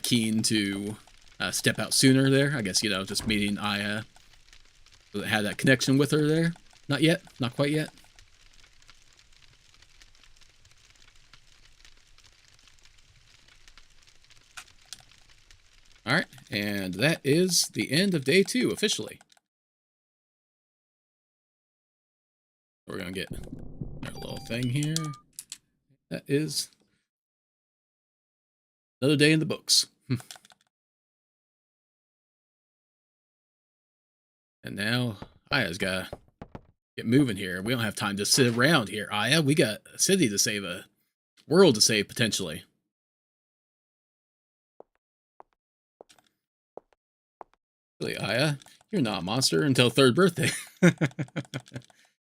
A: keen to step out sooner there. I guess, you know, just meeting Aya. Had that connection with her there. Not yet. Not quite yet. Alright, and that is the end of day 2, officially. We're gonna get our little thing here. That is another day in the books. And now Aya's gotta get moving here. We don't have time to sit around here, Aya. We got a city to save, a world to save, potentially. Really, Aya, you're not a monster until 3rd birthday.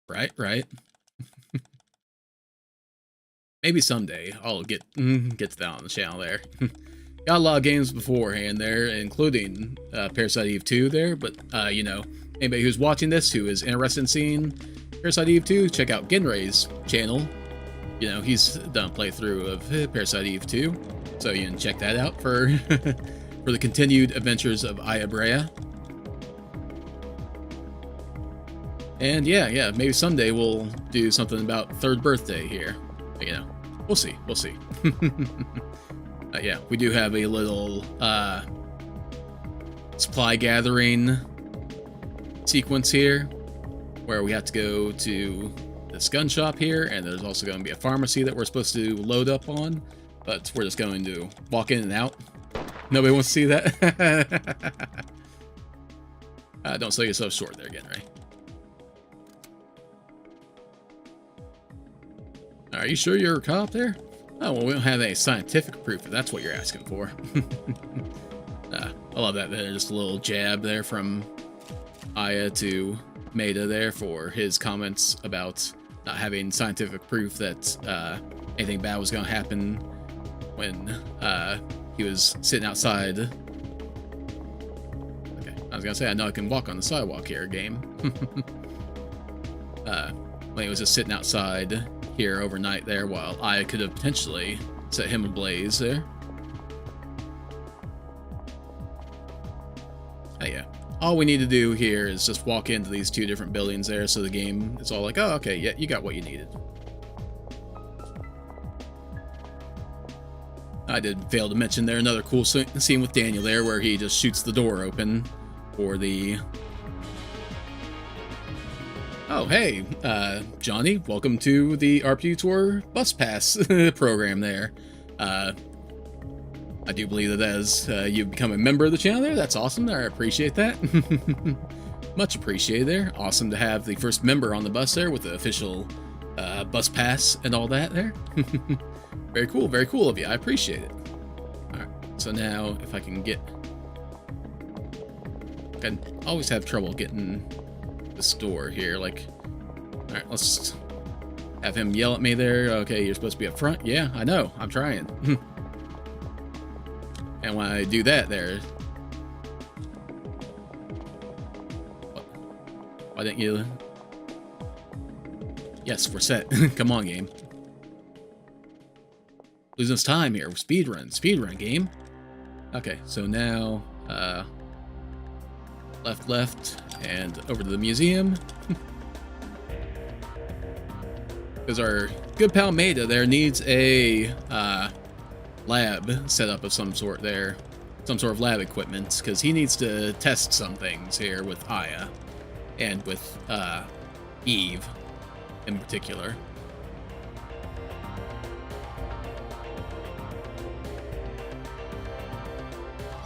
A: Right, right. Maybe someday I'll get to that on the channel there. Got a lot of games beforehand there, including Parasite Eve 2 there, but, you know, anybody who's watching this who is interested in seeing Parasite Eve 2, check out Genray's channel. You know, he's done a playthrough of Parasite Eve 2, so you can check that out for, for the continued adventures of Aya Brea. And yeah, maybe someday we'll do something about 3rd birthday here. But, you know, we'll see, we'll see. Yeah, we do have a little supply gathering sequence here where we have to go to this gun shop here, and there's also going to be a pharmacy that we're supposed to load up on, but we're just going to walk in and out. Nobody wants to see that? Don't sell yourself short there again, right? Are you sure you're a cop there? Oh, well, we don't have any scientific proof if that's what you're asking for. I love that there. Just a little jab there from Aya to Maida there for his comments about not having scientific proof that anything bad was going to happen when he was sitting outside. Okay, I was going to say, I know I can walk on the sidewalk here, game. When he was just sitting outside here overnight there, while Aya could have potentially set him ablaze there. Oh yeah, all we need to do here is just walk into these 2 different buildings there, so the game is all like, oh, okay, yeah, you got what you needed. I did fail to mention there another cool scene with Daniel there, where he just shoots the door open for the... Oh, hey, Johnny, welcome to the RPG Tour Bus Pass program there. I do believe that as you become a member of the channel there, that's awesome. I appreciate that. Much appreciated there. Awesome to have the first member on the bus there with the official bus pass and all that there. Very cool of you. I appreciate it. Alright, so now if I can get... I always have trouble getting this door here, like... Alright, let's have him yell at me there. Okay, you're supposed to be up front. Yeah, I know. I'm trying. And when I do that there... Why didn't you? Yes, we're set. Come on, game. Losing us time here. Speedrun game. Okay, so now, left, and over to the museum. Because our good pal Maida there needs a, lab setup of some sort there. Some sort of lab equipment, because he needs to test some things here with Aya. And with, Eve, in particular.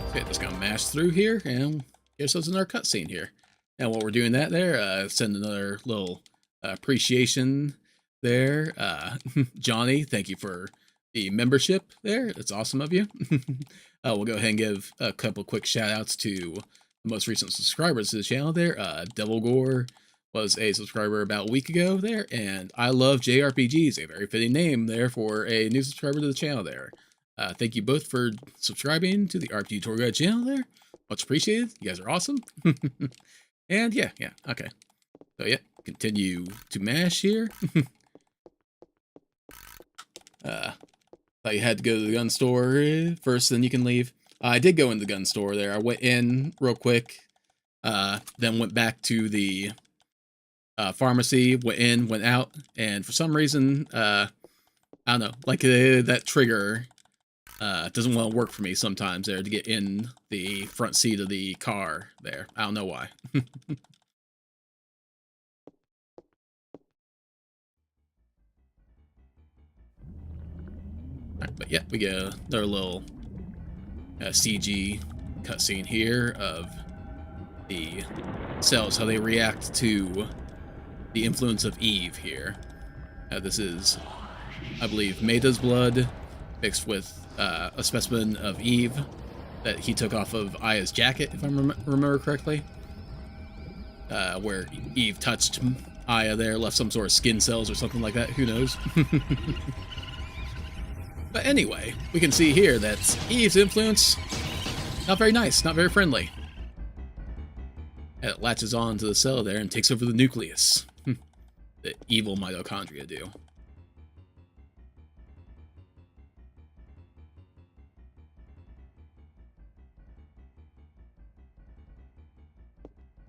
A: Okay, just gonna mash through here and get ourselves in our cutscene here. And while we're doing that there, send another little appreciation there. Johnny, thank you for the membership there. That's awesome of you. We'll go ahead and give a couple quick shout outs to the most recent subscribers to the channel there. Devil Gore was a subscriber about a week ago there, and I Love JRPGs, a very fitting name there for a new subscriber to the channel there. Thank you both for subscribing to the RPG Tour Guide channel there. Much appreciated. You guys are awesome. And yeah, okay. So yeah, continue to mash here. Thought you had to go to the gun store first, then you can leave. I did go in the gun store there. I went in real quick, then went back to the pharmacy, went in, went out, and for some reason, I don't know, like that trigger doesn't want to work for me sometimes there to get in the front seat of the car there. I don't know why. Right, but yeah, we get another little CG cutscene here of the cells, how they react to the influence of Eve here. This is, I believe, Maida's blood mixed with a specimen of Eve that he took off of Aya's jacket, if I remember correctly. Where Eve touched Aya there, left some sort of skin cells or something like that, who knows. But anyway, we can see here that Eve's influence, not very nice, not very friendly. And it latches on to the cell there and takes over the nucleus. The evil mitochondria do.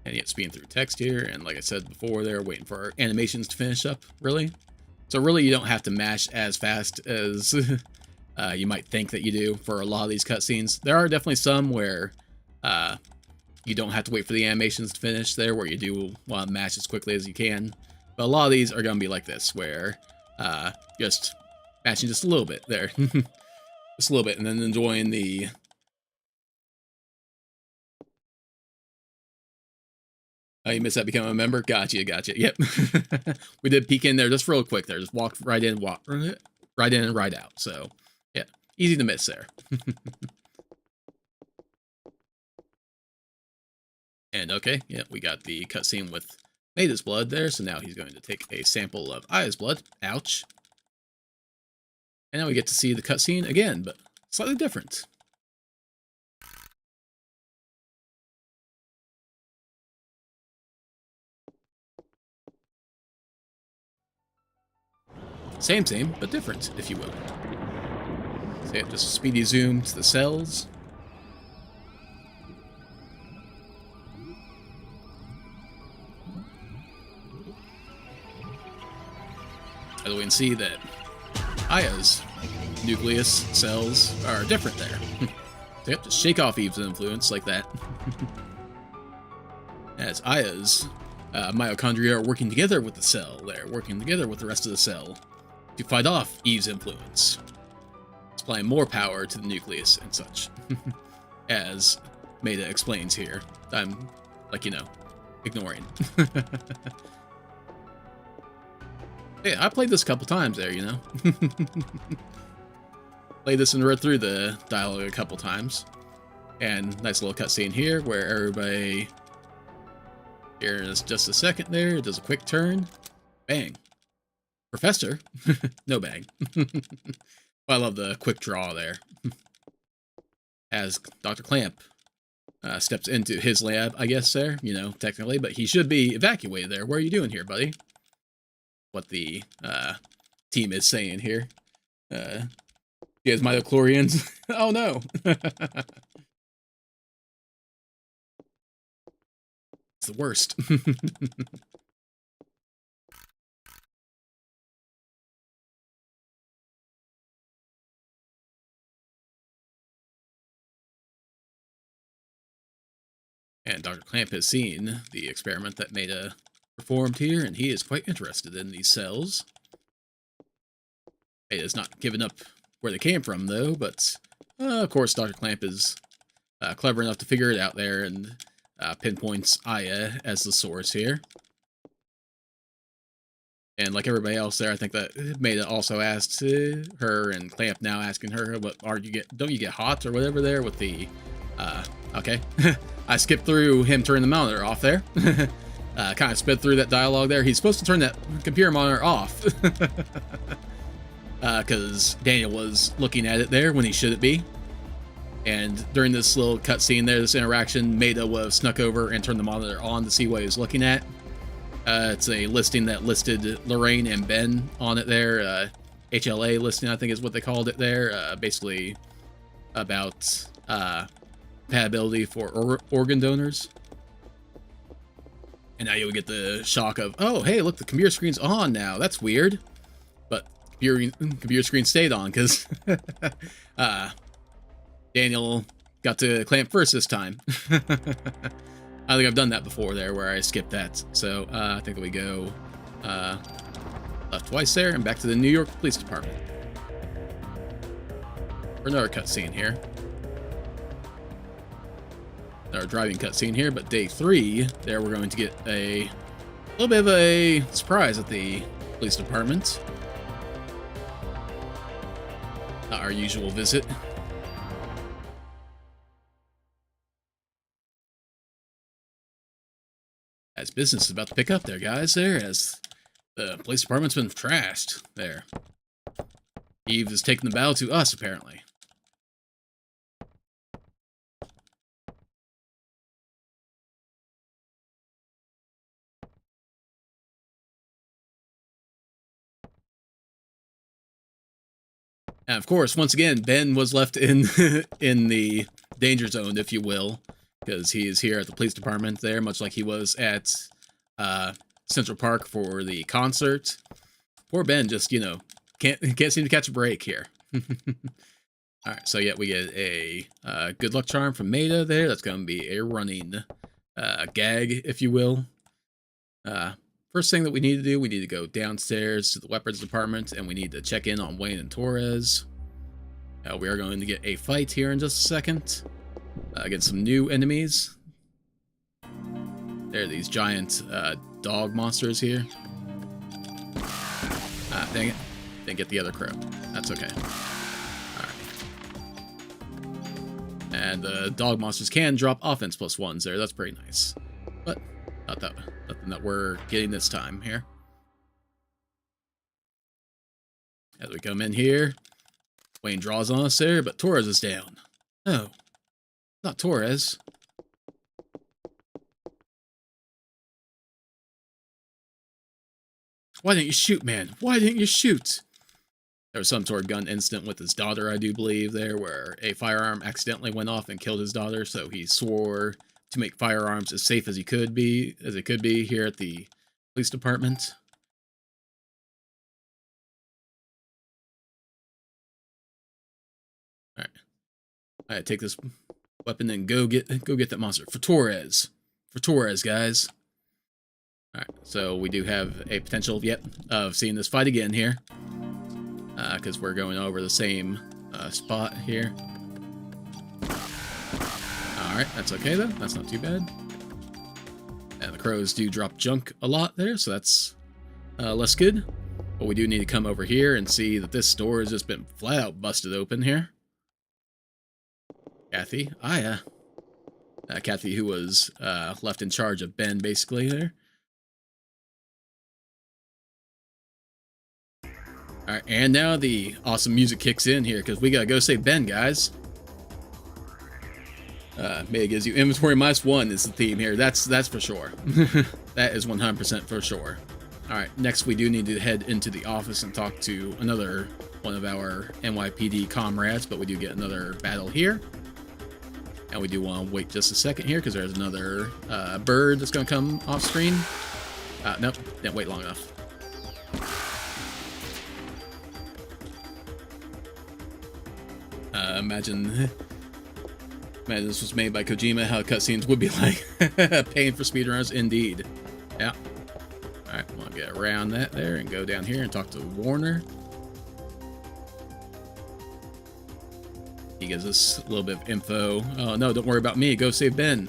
A: And yet speeding through text here, and like I said before there, waiting for our animations to finish up, really. So really you don't have to mash as fast as you might think that you do for a lot of these cutscenes. There are definitely some where you don't have to wait for the animations to finish there, where you do want to mash as quickly as you can. But a lot of these are going to be like this, where just mashing just a little bit there. Just a little bit, and then enjoying the... Oh, you missed that becoming a member? Gotcha. Yep. We did peek in there just real quick there. Just walk right in, right in and right out. So, yeah, easy to miss there. And okay, yeah, we got the cutscene with Maida's blood there. So now he's going to take a sample of Aya's blood. Ouch. And now we get to see the cutscene again, but slightly different. Same, but different, if you will. So yeah, just speedy zoom to the cells. As we can see that Aya's nucleus cells are different there. So yep, just shake off Eve's influence like that. As Aya's mitochondria are working together with the cell there, working together with the rest of the cell to fight off Eve's influence, supplying more power to the nucleus and such. As Maida explains here. I'm, like, you know, ignoring. Hey, I played this a couple times there, you know. Played this and read through the dialogue a couple times. And nice little cutscene here where everybody... Here in just a second there, does a quick turn. Bang. Professor? No bang. I love the quick draw there. As Dr. Clamp steps into his lab, I guess, there, you know, technically, but he should be evacuated there. What are you doing here, buddy? What the team is saying here. He has midichlorians. Oh, no. It's the worst. And Dr. Clamp has seen the experiment that Maida performed here, and he is quite interested in these cells. Maida's not given up where they came from, though, but of course Dr. Clamp is clever enough to figure it out there and pinpoints Aya as the source here. And like everybody else there, I think that Maida also asked her, and Clamp now asking her, "What don't you get hot or whatever there with the?" Okay, I skipped through him turning the monitor off there. Kind of sped through that dialogue there. He's supposed to turn that computer monitor off because Daniel was looking at it there when he shouldn't be. And during this little cutscene there, this interaction, Maida was snuck over and turned the monitor on to see what he was looking at. It's a listing that listed Lorraine and Ben on it there. HLA listing, I think is what they called it there. Basically about compatibility for organ donors. And now you'll get the shock of, oh, hey, look, the computer screen's on now. That's weird. But computer screen stayed on because Daniel got to Clamp first this time. I think I've done that before there where I skipped that. So I think we go left twice there and back to the New York Police Department. For another cutscene here. Our driving cutscene here, but day 3, there we're going to get a little bit of a surprise at the police department. Not our usual visit. As business is about to pick up there, guys, there, as the police department's been trashed there. Eve is taking the battle to us, apparently. And of course, once again, Ben was left in in the danger zone, if you will, because he is here at the police department there, much like he was at Central Park for the concert. Poor Ben just, you know, can't seem to catch a break here. All right, so yeah, we get a good luck charm from Maida there. That's going to be a running gag, if you will. First thing that we need to do, we need to go downstairs to the weapons department, and we need to check in on Wayne and Torres. We are going to get a fight here in just a second. Against some new enemies. There are these giant dog monsters here. Dang it. Didn't get the other crow. That's okay. Alright. And the dog monsters can drop offense +1s there. That's pretty nice. But nothing that we're getting this time here. As we come in here, Wayne draws on us there, but Torres is down. No, not Torres. Why didn't you shoot, man? Why didn't you shoot? There was some sort of gun incident with his daughter, I do believe, there, where a firearm accidentally went off and killed his daughter, so he swore to make firearms as safe as it could be here at the police department. Alright. Alright, take this weapon and go get that monster. For Torres. For Torres, guys. Alright, so we do have a potential, yet of seeing this fight again here. Because we're going over the same spot here. Alright, that's okay though. That's not too bad. And the crows do drop junk a lot there, so that's less good. But we do need to come over here and see that this door has just been flat out busted open here. Kathy. Kathy, who was left in charge of Ben, basically, there. Alright, and now the awesome music kicks in here, because we gotta go save Ben, guys. Maybe it gives you inventory -1 is the theme here. That's for sure. That is 100% for sure. All right, next we do need to head into the office and talk to another one of our NYPD comrades, but we do get another battle here. And we do want to wait just a second here because there's another bird that's going to come off screen. Nope, didn't wait long enough. Imagine this was made by Kojima, how cutscenes would be like. Paying for speedrunners, indeed. Yeah. Alright, we'll get around that there and go down here and talk to Warner. He gives us a little bit of info. Oh no, don't worry about me, go save Ben.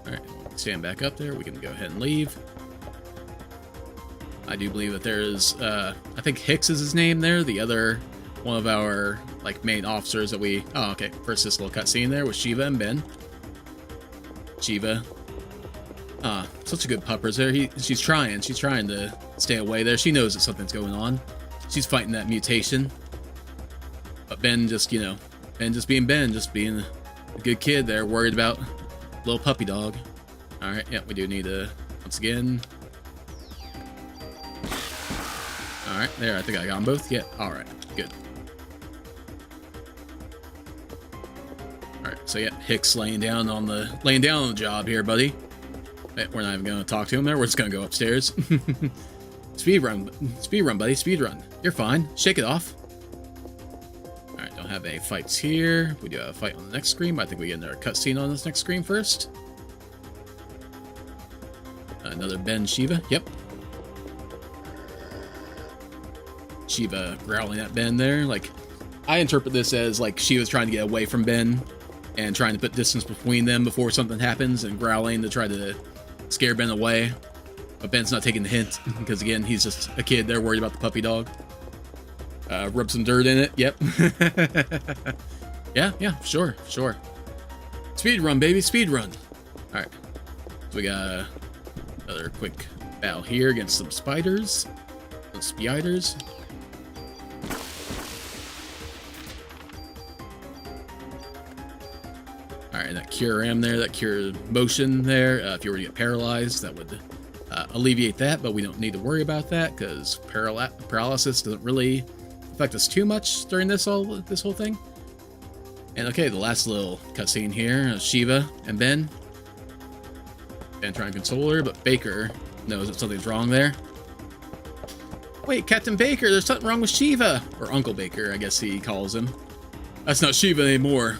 A: Alright, stand back up there, we can go ahead and leave. I do believe that there's, I think Hicks is his name there, the other one of our like main officers that we... Oh, okay. First, this little cutscene there with Shiva and Ben. Shiva. Such a good puppers there. She's trying to stay away there. She knows that something's going on. She's fighting that mutation. But Ben just, you know, Ben just being a good kid there, worried about little puppy dog. All right, yeah, we do need to, once again. All right, there, I think I got them both. Yeah, all right, good. So yeah, Hicks laying down on the job here, buddy. We're not even gonna talk to him there. We're just gonna go upstairs. Speedrun, buddy, speedrun. You're fine. Shake it off. All right, don't have any fights here. We do have a fight on the next screen, but I think we get another cutscene on this next screen first. Another Ben Shiva. Yep. Shiva growling at Ben there. Like, I interpret this as like she was trying to get away from Ben and trying to put distance between them before something happens, and growling to try to scare Ben away. But Ben's not taking the hint, because again, he's just a kid there worried about the puppy dog. Rub some dirt in it, yep. yeah, sure. Speedrun, baby, speedrun. Alright, so we got another quick battle here against some spiders. Some spiders. Alright, that cure M there, that cure motion there, if you were to get paralyzed, that would alleviate that, but we don't need to worry about that, because paralysis doesn't really affect us too much during this whole thing. And okay, the last little cutscene here, Shiva and Ben. Ben trying to console her, but Baker knows that something's wrong there. Wait, Captain Baker, there's something wrong with Shiva! Or Uncle Baker, I guess he calls him. That's not Shiva anymore.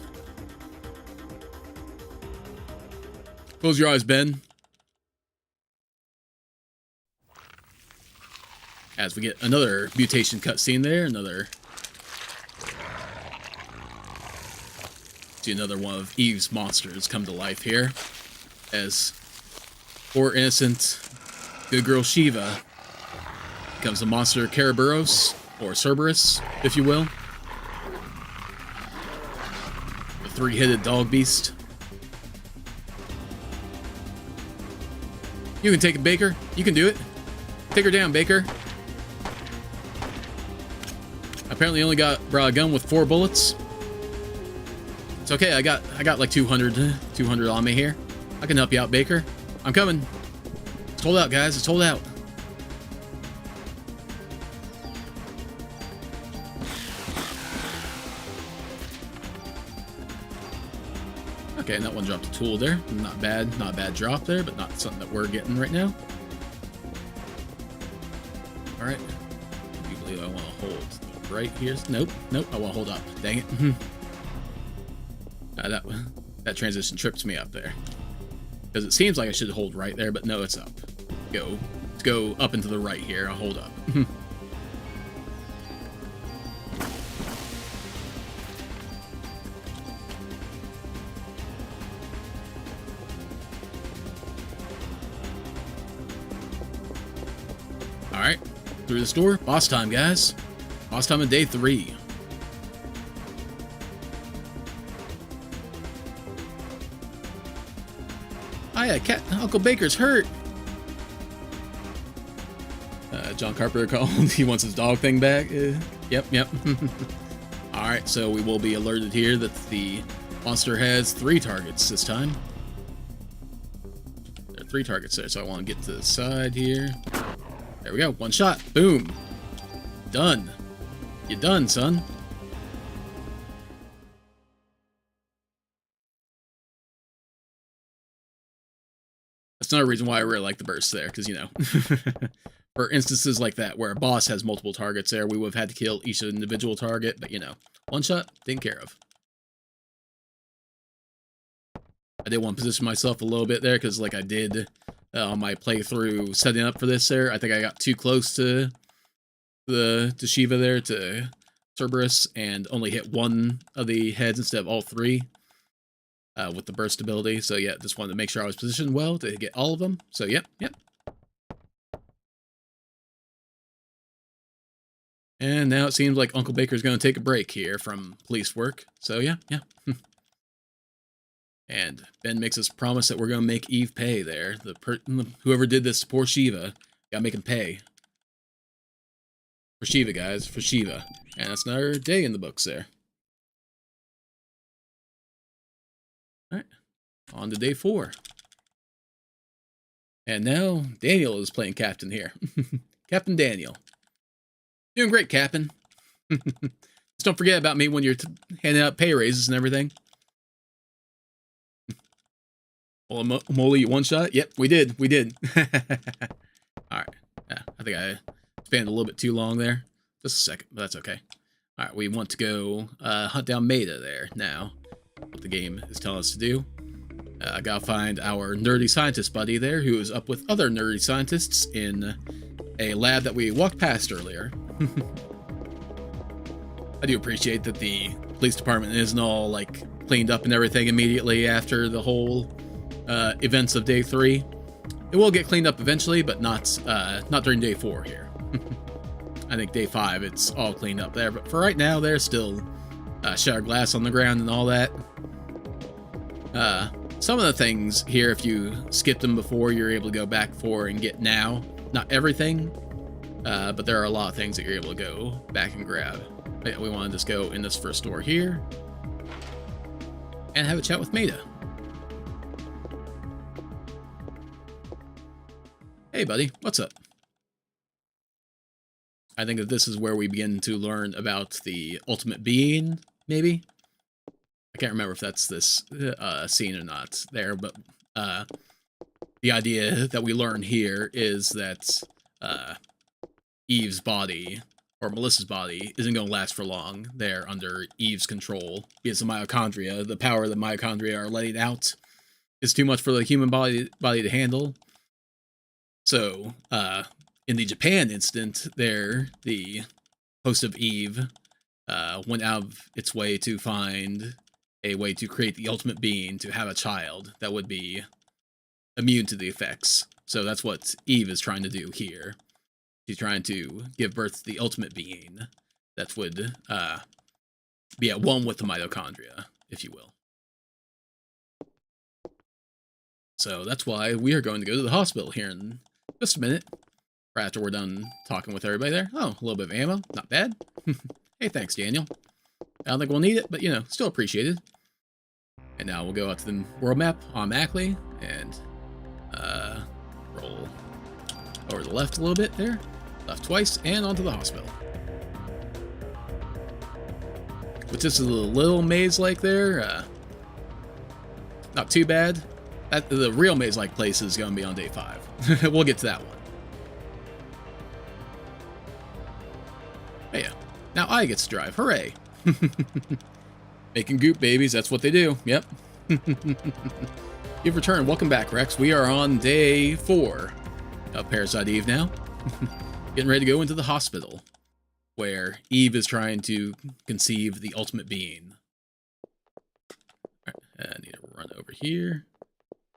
A: Close your eyes, Ben. As we get another mutation cutscene there, see another one of Eve's monsters come to life here, as poor innocent good girl Shiva becomes a monster Kerberos, or Cerberus, if you will. The three-headed dog beast. You can take it, Baker. You can do it. Take her down, Baker. Apparently only brought a gun with 4 bullets. It's okay, I got like 200 on me here. I can help you out, Baker. I'm coming. It's hold out, guys. It's hold out. Okay, and that one dropped a tool there. Not bad drop there, but not something that we're getting right now. All right. I do believe I want to hold right here. Nope, I want to hold up. Dang it. That transition trips me up there. Because it seems like I should hold right there, but no, it's up. Let's go up into the right here. I'll hold up. Alright, through this door. Boss time, guys. Boss time of day 3. Hiya, Uncle Baker's hurt. John Carpenter called. He wants his dog thing back. Yep. Alright, so we will be alerted here that the Monster has 3 targets this time. There are 3 targets there, so I want to get to the side here. There we go. 1 shot. Boom. Done. You're done, son. That's another reason why I really like the burst there, because, you know, for instances like that where a boss has multiple targets there, we would have had to kill each individual target, but, you know, 1 shot, taken care of. I did want to position myself a little bit there, because like I did on my playthrough setting up for this there, I think I got too close to Shiva there, to Cerberus, and only hit 1 of the heads instead of all 3 with the burst ability. So yeah, just wanted to make sure I was positioned well to get all of them. So yep. And now it seems like Uncle Baker's going to take a break here from police work. So yeah. And Ben makes us promise that we're going to make Eve pay there. Whoever did this to poor Shiva, gotta make him pay. For Shiva, guys. For Shiva. And that's another day in the books there. Alright. On to day 4. And now, Daniel is playing Captain here. Captain Daniel. Doing great, Captain. Just don't forget about me when you're handing out pay raises and everything. Well, Molly, 1 shot? Yep, we did. Alright. Yeah, I think I spanned a little bit too long there. Just a second, but that's okay. Alright, we want to go hunt down Maida there now. What the game is telling us to do. I gotta find our nerdy scientist buddy there, who is up with other nerdy scientists in a lab that we walked past earlier. I do appreciate that the police department isn't all, like, cleaned up and everything immediately after the whole events of day 3. It will get cleaned up eventually, but not during day 4 here. I think day 5 it's all cleaned up there, but for right now there's still shattered glass on the ground and all that. Some of the things here, if you skipped them before, you're able to go back for and get now. Not everything, but there are a lot of things that you're able to go back and grab. But yeah, we want to just go in this first door here and have a chat with Maida. Hey buddy, what's up? I think that this is where we begin to learn about the ultimate being, maybe? I can't remember if that's this scene or not there, but the idea that we learn here is that Eve's body, or Melissa's body, isn't going to last for long there under Eve's control, because the mitochondria, the power the mitochondria are letting out, is too much for the human body to handle. So, in the Japan incident, there, the host of Eve went out of its way to find a way to create the ultimate being to have a child that would be immune to the effects. So that's what Eve is trying to do here. She's trying to give birth to the ultimate being that would be at one with the mitochondria, if you will. So that's why we are going to go to the hospital here in just a minute. Right after we're done talking with everybody there. Oh, a little bit of ammo. Not bad. Hey, thanks, Daniel. I don't think we'll need it, but, you know, still appreciated. And now we'll go out to the world map on Mackley and roll over to the left a little bit there. Left twice, and onto the hospital. Which this is a little maze-like there. Not too bad. The real maze-like place is going to be on day 5. We'll get to that one. Hey, now I get to drive. Hooray! Making goop babies, that's what they do. Yep. You've returned. Welcome back, Rex. We are on day 4 of Parasite Eve now. Getting ready to go into the hospital, where Eve is trying to conceive the ultimate being. Alright, I need to run over here,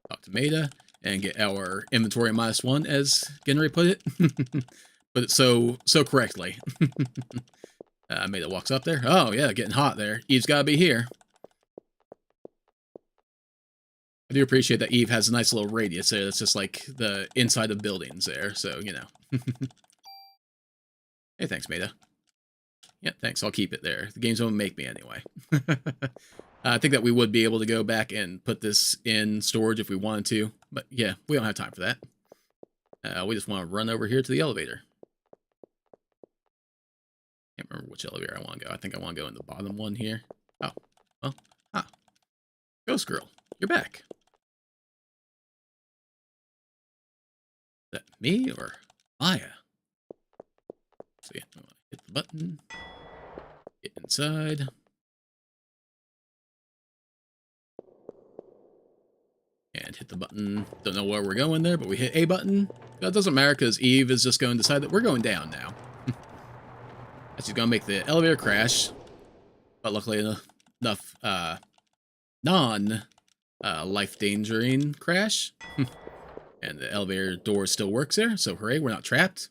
A: talk to Maida, and get our inventory -1, as Genry put it. Put it so correctly. Maida walks up there. Oh, yeah, getting hot there. Eve's gotta be here. I do appreciate that Eve has a nice little radius there. That's just like the inside of buildings there, so, you know. Hey, thanks, Maida. Yeah, thanks. I'll keep it there. The game's gonna make me anyway. I think that we would be able to go back and put this in storage if we wanted to. But yeah, we don't have time for that. We just want to run over here to the elevator. Can't remember which elevator I want to go. I think I want to go in the bottom one here. Oh, well, Ghost Girl, you're back. Is that me or Maya? So yeah, I want to hit the button, get inside. And hit the button. Don't know where we're going there, but we hit A button. That doesn't matter because Eve is just going to decide that we're going down now. She's going to make the elevator crash. But luckily enough, non-life-endangering crash. And the elevator door still works there, so hooray, we're not trapped.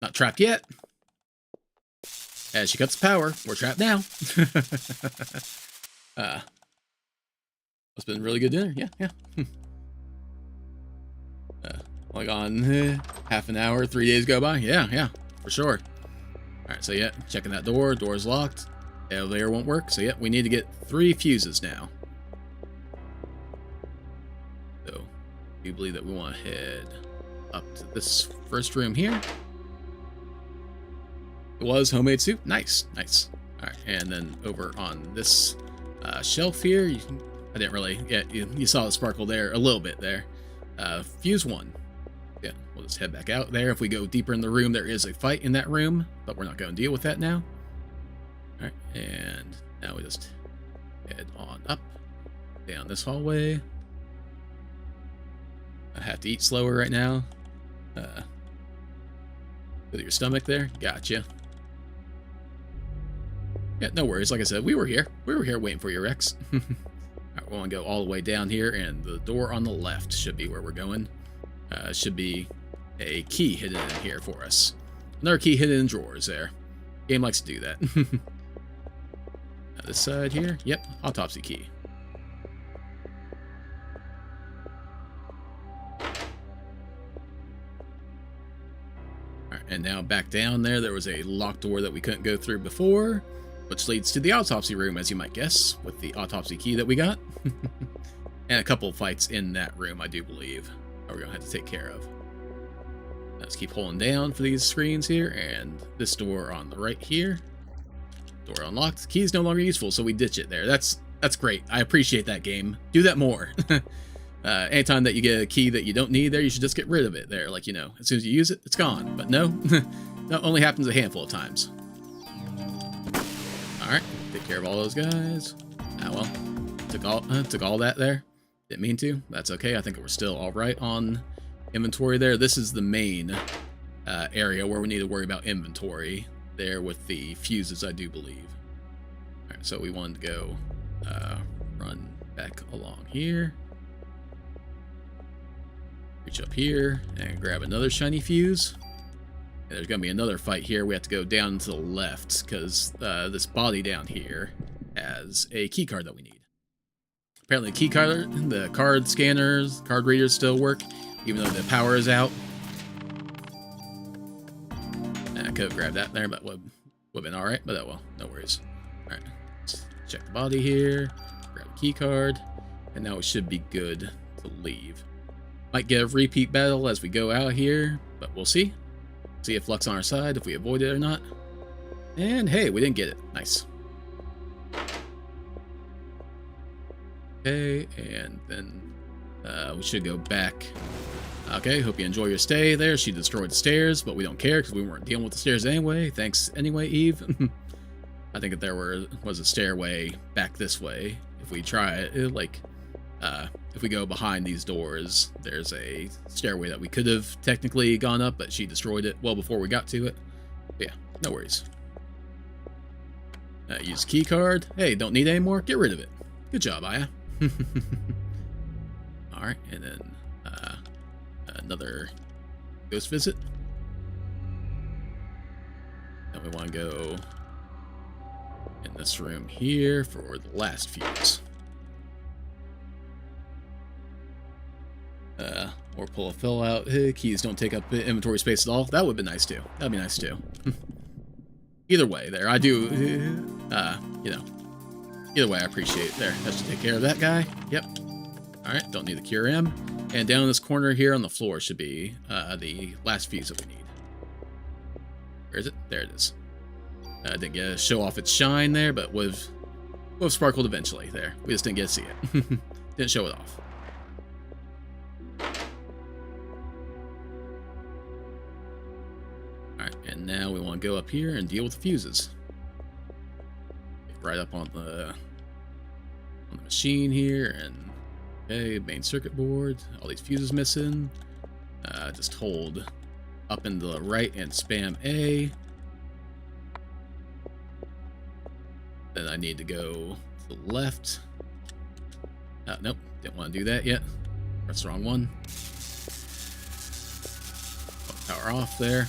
A: Not trapped yet. As she cuts power, we're trapped now. It's been really good dinner. Yeah. Like on half an hour, 3 days go by. Yeah, for sure. Alright, so yeah, checking that door. Door's locked. Elevator won't work. So yeah, we need to get 3 fuses now. So, we believe that we want to head up to this first room here. It was homemade soup. Nice. Alright, and then over on this shelf here, I didn't really, yeah, you saw the sparkle there a little bit there. Fuse 1. Yeah, we'll just head back out there. If we go deeper in the room, there is a fight in that room, but we're not going to deal with that now. Alright, and now we just head on up, down this hallway. I have to eat slower right now. With your stomach there, gotcha. Yeah, no worries. Like I said, we were here. We were here waiting for you, Rex. Alright, we want to go all the way down here, and the door on the left should be where we're going. Should be a key hidden in here for us. Another key hidden in drawers there. Game likes to do that. This side here, yep, autopsy key. Alright, and now back down there was a locked door that we couldn't go through before, which leads to the autopsy room, as you might guess, with the autopsy key that we got. And a couple of fights in that room, I do believe, that we're going to have to take care of. Let's keep holding down for these screens here, and this door on the right here. Door unlocked. Key is no longer useful, so we ditch it there. That's great. I appreciate that, game. Do that more. Anytime that you get a key that you don't need there, you should just get rid of it there. Like, you know, as soon as you use it, it's gone. But no, that only happens a handful of times. Alright, take care of all those guys. Ah, well, took all that there. Didn't mean to. That's okay. I think we're still alright on inventory there. This is the main area where we need to worry about inventory there with the fuses, I do believe. Alright, so we wanted to go run back along here. Reach up here and grab another shiny fuse. And there's going to be another fight here. We have to go down to the left because this body down here has a key card that we need. Apparently the card scanners, card readers still work, even though the power is out. And I could have grabbed that there, but would have been alright, but oh well, no worries. Alright, let's check the body here, grab a key card, and now we should be good to leave. Might get a repeat battle as we go out here, but we'll see. See if luck's on our side, if we avoid it or not. And hey, we didn't get it. Nice. Okay, and then we should go back. Okay, hope you enjoy your stay there. She destroyed the stairs, but we don't care because we weren't dealing with the stairs anyway. Thanks anyway, Eve. I think that there was a stairway back this way. If we try it, like, if we go behind these doors, there's a stairway that we could have technically gone up, but she destroyed it well before we got to it. But yeah, no worries. Use key card. Hey, don't need any more? Get rid of it. Good job, Aya. Alright, and then another ghost visit. Then we want to go in this room here for the last fuse. Or pull a fill out. Keys don't take up inventory space at all. That would be nice too. That'd be nice too. Either way, there. I do, you know, Either way, I appreciate it. There, that should take care of that guy. Yep. Alright, don't need to cure him. And down in this corner here on the floor should be the last fuse that we need. Where is it? There it is. Didn't get to show off its shine there, but would have sparkled eventually. There. We just didn't get to see it. Didn't show it off. Alright, and now we want to go up here and deal with the fuses. Get right up on the machine here, and okay, main circuit board. All these fuses missing. Just hold up and to the right and spam A. Then I need to go to the left. Nope, didn't want to do that yet. That's the wrong one. Power off there.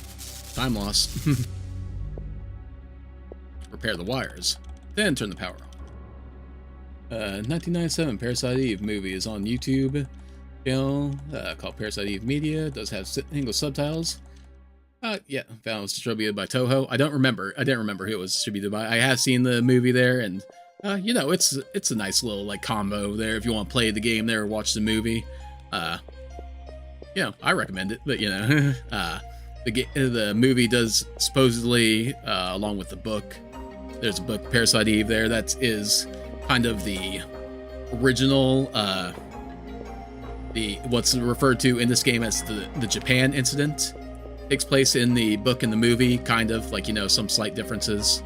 A: Time loss. Repair the wires. Then turn the power on. 1997 Parasite Eve movie is on YouTube channel called Parasite Eve Media. It does have English subtitles. Yeah, found it was distributed by Toho. I didn't remember who it was distributed by. I have seen the movie there, and you know, it's a nice little like combo there if you want to play the game there or watch the movie. You know, I recommend it, but you know, the movie does supposedly, along with the book, there's a book Parasite Eve there that is kind of the original, what's referred to in this game as the Japan incident. Takes place in the book and the movie, kind of, like, you know, some slight differences.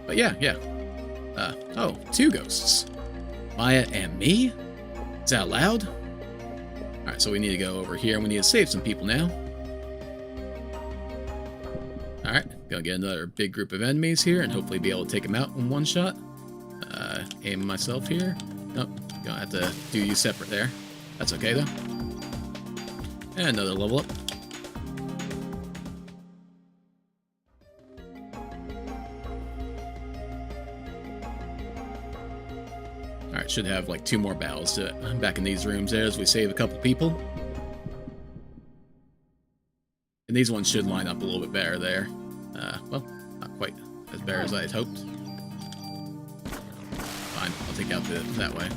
A: But yeah. Oh, 2 ghosts. Maya and me? Is that allowed? Alright, so we need to go over here, and we need to save some people now. Alright, gonna get another big group of enemies here, and hopefully be able to take them out in one shot. Aim myself here. Nope, gonna have to do you separate there. That's okay, though. And another level up. Alright, should have like 2 more battles back in these rooms there as we save a couple people. And these ones should line up a little bit better there. Well, not quite as better as I had hoped. Fine, I'll take out that way.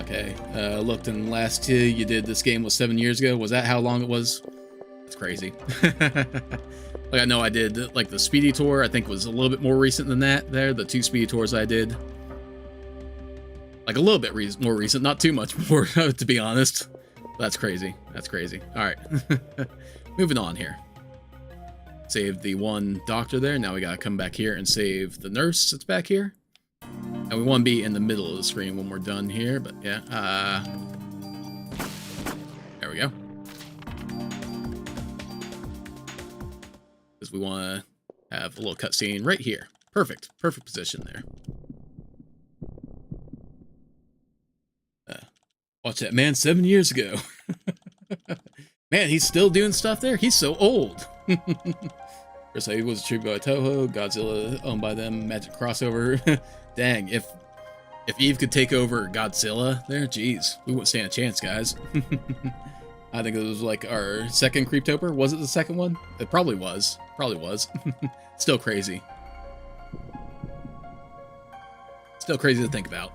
A: Okay, looked and last you did this game was 7 years ago. Was that how long it was? That's crazy. Like, I know I did, like, the Speedy tour, I think was a little bit more recent than that there. The 2 Speedy tours I did. Like, a little bit more recent, not too much more, to be honest. That's crazy. That's crazy. Alright. Moving on here. Save the one doctor there. Now we gotta come back here and save the nurse that's back here. And we want to be in the middle of the screen when we're done here, but yeah. There we go. Because we want to have a little cutscene right here. Perfect. Perfect position there. Watch that man 7 years ago. Man, he's still doing stuff there? He's so old. Parasite Eve was attributed by Toho. Godzilla owned by them. Magic crossover. Dang, if Eve could take over Godzilla there, geez, we wouldn't stand a chance, guys. I think it was like our second Creeptober. Was it the second one? It probably was. Probably was. Still crazy. Still crazy to think about.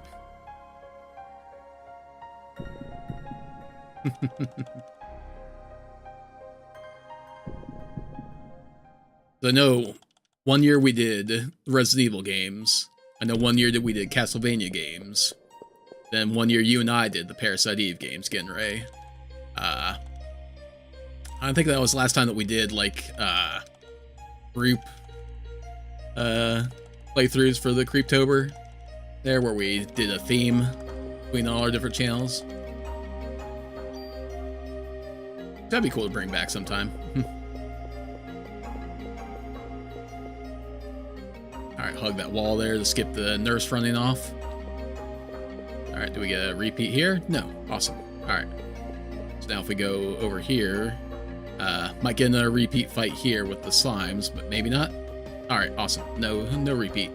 A: I know 1 year we did Resident Evil games. I know 1 year that we did Castlevania games. Then 1 year you and I did the Parasite Eve games, Genray. I think that was the last time that we did, like, group playthroughs for the Creeptober. There, where we did a theme between all our different channels. That'd be cool to bring back sometime. Alright, hug that wall there to skip the nurse running off. Alright, do we get a repeat here? No. Awesome. Alright. So now if we go over here, might get another repeat fight here with the slimes, but maybe not. Alright, awesome. No repeat.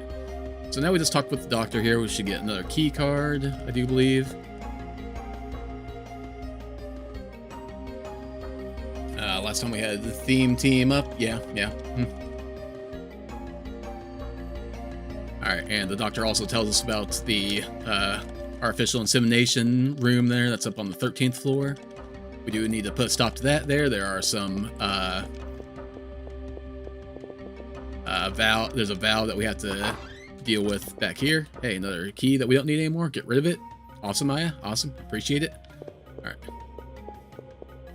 A: So now we just talked with the doctor here. We should get another key card, I do believe. last time we had the theme team up. Yeah. Alright, and the doctor also tells us about the artificial insemination room there. That's up on the 13th floor. We do need to put a stop to that there. There are some there's a valve that we have to deal with back here. Hey, another key that we don't need anymore. Get rid of it. Awesome, Maya. Awesome. Appreciate it. Alright.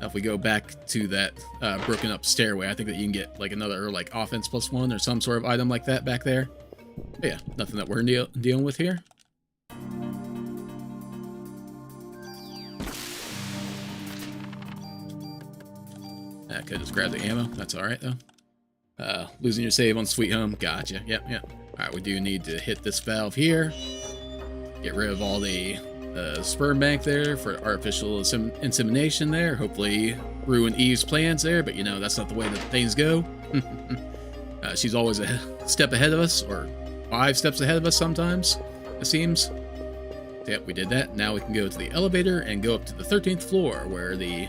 A: Now if we go back to that broken up stairway, I think that you can get like another like offense +1 or some sort of item like that back there. But yeah, nothing that we're dealing with here. I could just grab the ammo. That's alright though. Losing your save on Sweet Home. Gotcha. Yep. Alright, we do need to hit this valve here. Get rid of all the sperm bank there for artificial insemination there. Hopefully ruin Eve's plans there, but you know, that's not the way that things go. She's always a step ahead of us, or 5 steps ahead of us sometimes, it seems. So, yep, we did that. Now we can go to the elevator and go up to the 13th floor where the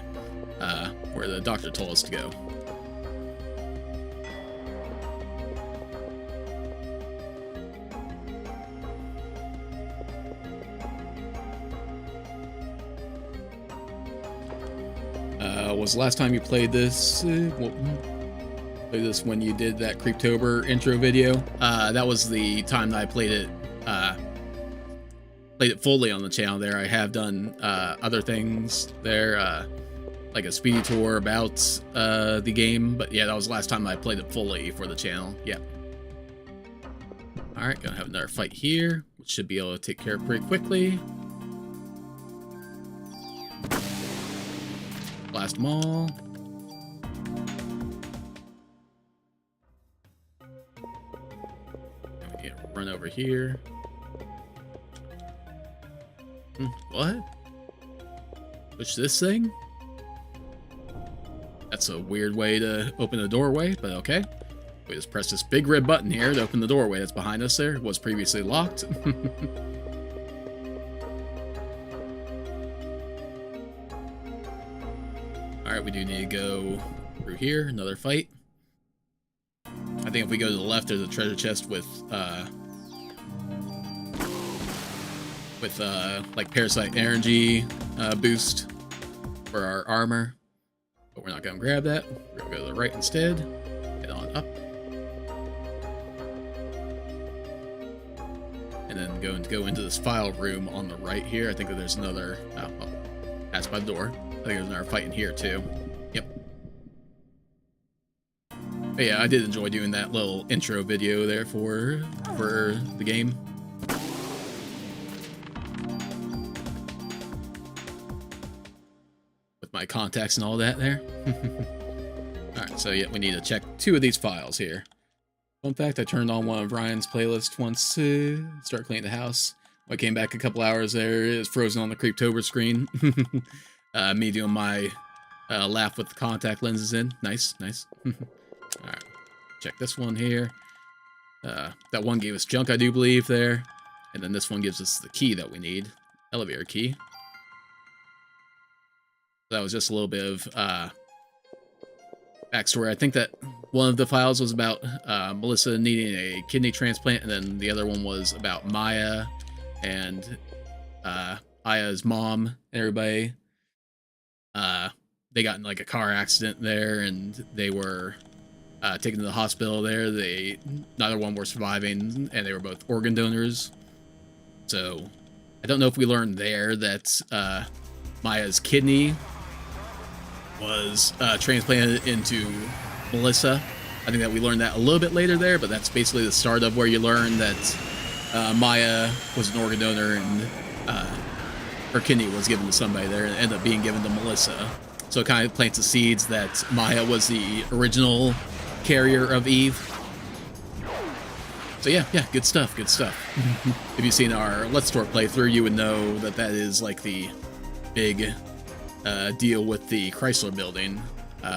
A: doctor told us to go. Was the last time you played this? Played this when you did that Creeptober intro video. That was the time that I played it fully on the channel there. I have done other things there, like a speedy tour about the game, but yeah, that was the last time I played it fully for the channel. Yeah. Alright, gonna have another fight here, which should be able to take care of pretty quickly. Blast them all. Run over here. What? Push this thing? That's a weird way to open a doorway, but okay. We just press this big red button here to open the doorway that's behind us there. It was previously locked. Alright, we do need to go through here. Another fight. I think if we go to the left, there's a treasure chest with like Parasite energy boost for our armor. But we're not going to grab that. We're going to go to the right instead. Head on up. And then go into this file room on the right here. I think that there's another... pass by the door. I think there's another fight in here too. Yep. But yeah, I did enjoy doing that little intro video there for the game. With my contacts and all that there. Alright, so yeah, we need to check 2 of these files here. Fun fact, I turned on one of Ryan's playlists once to start cleaning the house. When I came back a couple hours there, it was frozen on the Creeptober screen. Me doing my laugh with the contact lenses in. Nice. Alright, check this one here. That one gave us junk, I do believe, there. And then this one gives us the key that we need. Elevator key. That was just a little bit of backstory. I think that one of the files was about Melissa needing a kidney transplant, and then the other one was about Maya and Aya's mom and everybody. They got in like a car accident there, and they were taken to the hospital there. Neither one were surviving, and they were both organ donors. So I don't know if we learned there that Maya's kidney was transplanted into Melissa. I think that we learned that a little bit later there, but that's basically the start of where you learn that Maya was an organ donor, and her kidney was given to somebody there and ended up being given to Melissa. So it kind of plants the seeds that Maya was the original carrier of Eve. So yeah, good stuff. If you've seen our Let's Tour playthrough, you would know that that is like the big deal with the Chrysler building,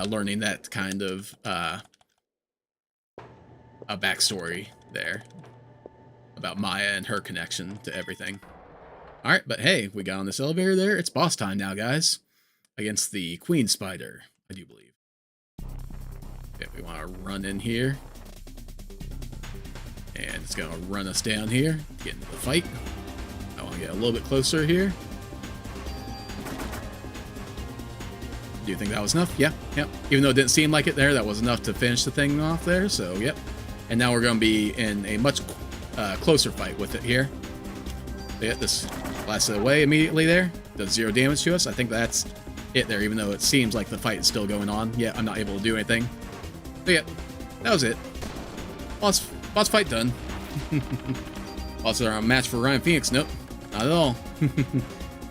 A: learning that kind of a backstory there about Maya and her connection to everything. Alright, but hey, we got on this elevator there. It's boss time now, guys. Against the Queen Spider, I do believe. Okay, we want to run in here. And it's going to run us down here, get into the fight. I want to get a little bit closer here. Do you think that was enough? Yeah, yep. Even though it didn't seem like it there, that was enough to finish the thing off there, so yep. And now we're going to be in a much closer fight with it here. Yeah, this blasted away immediately there. Does 0 damage to us. I think that's it there, even though it seems like the fight is still going on. Yeah, I'm not able to do anything. But yeah, that was it. Boss fight done. Also, our match for Ryan Phoenix. Nope, not at all.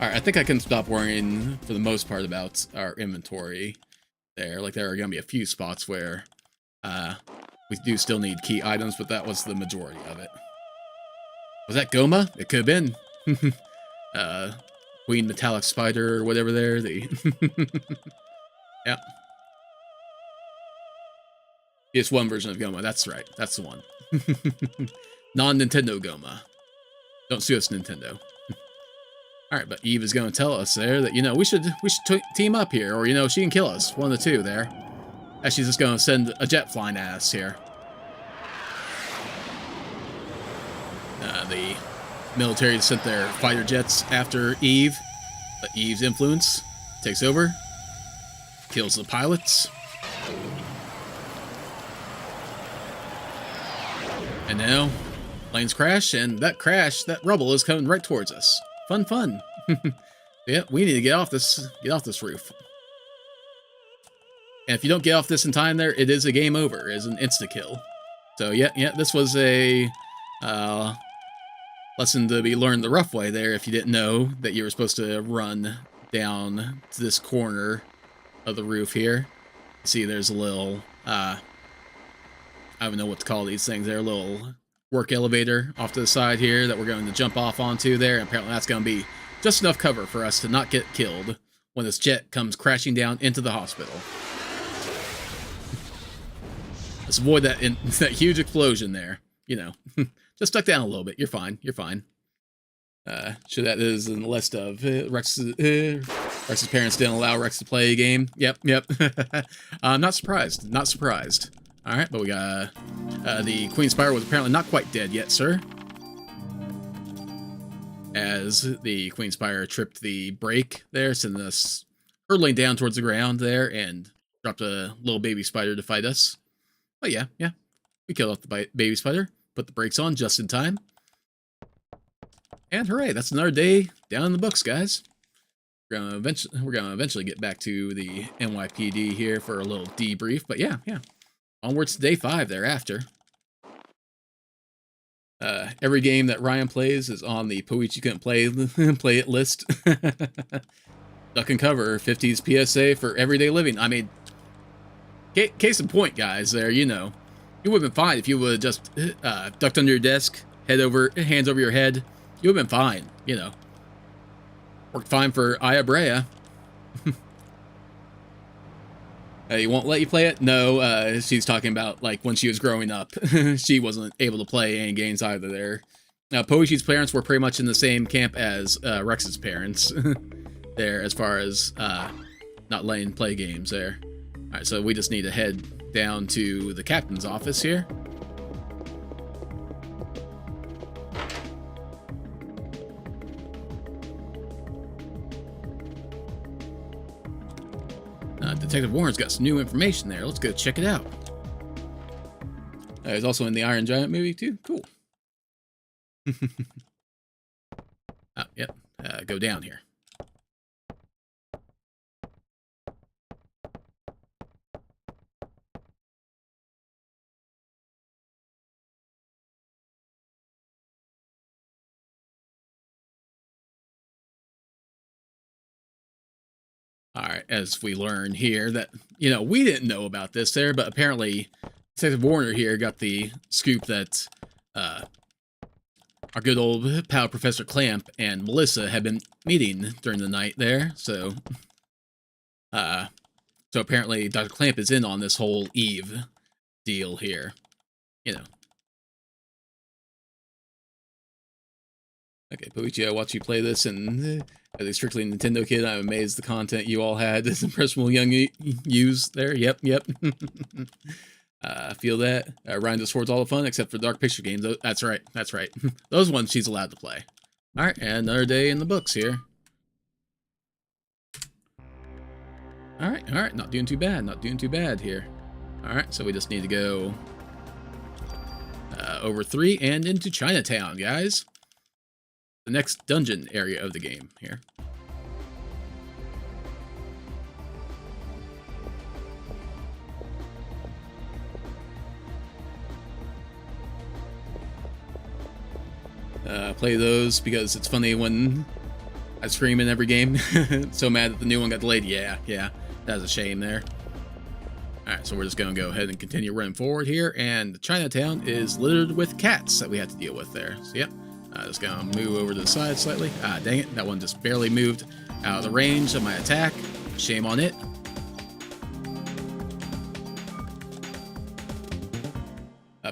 A: Alright, I think I can stop worrying for the most part about our inventory there. Like, there are going to be a few spots where we do still need key items, but that was the majority of it. Was that Goma? It could have been. Queen Metallic Spider or whatever there. Yeah. It's one version of Goma. That's right. That's the one. Non-Nintendo Goma. Don't sue us, Nintendo. Alright, but Eve is going to tell us there that, you know, we should team up here, or, you know, she can kill us. One of the two there. As she's just going to send a jet flying at us here. The military sent their fighter jets after Eve, but Eve's influence takes over, kills the pilots. And now, planes crash, and that rubble is coming right towards us. Fun. Yeah, we need to get off this roof. And if you don't get off this in time there, it is a game over. It is an insta-kill. So yeah, this was a lesson to be learned the rough way there if you didn't know that you were supposed to run down to this corner of the roof here. See, there's a little, I don't know what to call these things. They're a little work elevator off to the side here that we're going to jump off onto there. And apparently that's going to be just enough cover for us to not get killed when this jet comes crashing down into the hospital. Let's avoid that huge explosion there. You know, just duck down a little bit. You're fine. Sure that is in the list of Rex's parents didn't allow Rex to play a game. Yep. Not surprised. All right, but we got the Queen Spire was apparently not quite dead yet, sir. As the Queen Spire tripped the brake there, sending us hurtling down towards the ground there, and dropped a little baby spider to fight us. But yeah, we killed off the baby spider, put the brakes on just in time. And hooray, that's another day down in the books, guys. We're gonna eventually get back to the NYPD here for a little debrief, but yeah. Onwards to day 5 thereafter. Every game that Ryan plays is on the Poichi couldn't play it list. Duck and cover, 50s PSA for everyday living. I mean, case in point, guys, there, you know. You would have been fine if you would have just ducked under your desk, hands over your head. You would have been fine, you know. Worked fine for Aya Brea. He won't let you play it? No, she's talking about, like, when she was growing up. She wasn't able to play any games either there. Poichi's parents were pretty much in the same camp as Rex's parents there, as far as not letting play games there. Alright, so we just need to head down to the captain's office here. Detective Warren's got some new information there. Let's go check it out. He's also in the Iron Giant movie, too. Cool. Oh, yep. Go down here. Alright, as we learn here that, you know, we didn't know about this there, but apparently Detective Warner here got the scoop that our good old pal Professor Clamp and Melissa had been meeting during the night there, so apparently Dr. Clamp is in on this whole Eve deal here, you know. Okay, Poichi, I'll watch you play this and As a strictly Nintendo kid, I'm amazed the content you all had is impressionable young yous there. Yep, yep. Feel that. Ryan just hoards all the fun except for Dark Picture games. That's right, that's right. Those ones she's allowed to play. Alright, and another day in the books here. Alright, not doing too bad, not doing too bad here. Alright, so we just need to go over 3 and into Chinatown, guys. The next dungeon area of the game here. Play those because it's funny when I scream in every game. So mad that the new one got delayed. Yeah, that's a shame there. Alright, so we're just going to go ahead and continue running forward here, and Chinatown is littered with cats that we have to deal with there. So yep, just going to move over to the side slightly. Ah, dang it, that one just barely moved out of the range of my attack. Shame on it.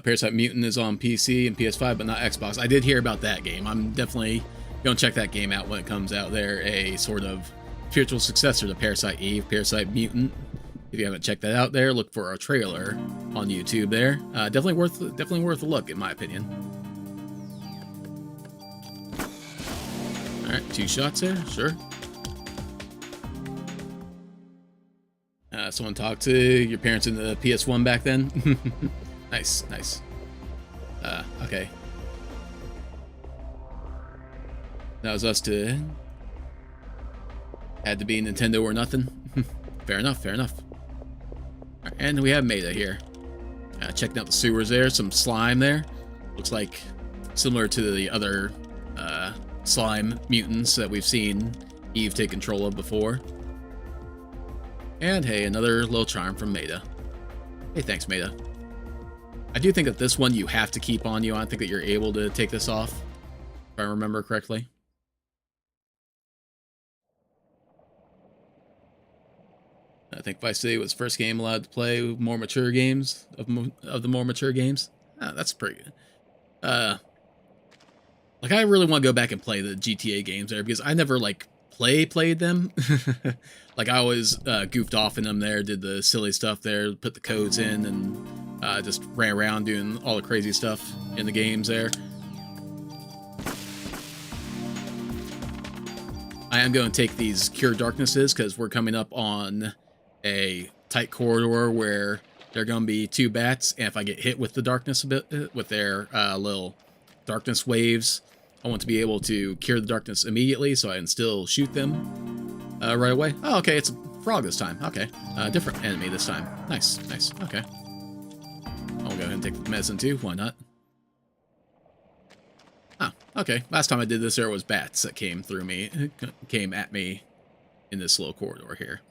A: Parasite Mutant is on PC and PS5, but not Xbox. I did hear about that game. I'm definitely going to check that game out when it comes out there. A sort of spiritual successor to Parasite Eve, Parasite Mutant. If you haven't checked that out there, look for a trailer on YouTube there. Definitely worth a look, in my opinion. Alright, 2 shots there, sure. Someone talked to your parents in the PS1 back then. Nice, nice. Okay. That was us to... Had to be Nintendo or nothing. Fair enough, fair enough. Right, and we have Maida here. Checking out the sewers there, some slime there. Looks like similar to the other slime mutants that we've seen Eve take control of before. And hey, another little charm from Maida. Hey, thanks, Maida. I do think that this one you have to keep on you. I don't think that you're able to take this off, if I remember correctly. I think Vice City was the first game allowed to play more mature games, of the more mature games. That's pretty good. Like, I really want to go back and play the GTA games there, because I never, like, played them. Like, I always goofed off in them there, did the silly stuff there, put the codes in, and just ran around doing all the crazy stuff in the games there. I am going to take these Cure Darknesses, because we're coming up on a tight corridor where there are going to be 2 bats, and if I get hit with the darkness a bit, with their little darkness waves, I want to be able to cure the darkness immediately, so I can still shoot them right away. Oh, okay, it's a frog this time. Okay, different enemy this time. Nice, nice, okay. I'll go ahead and take the medicine too, why not? Oh, okay, last time I did this, there was bats that came at me in this little corridor here.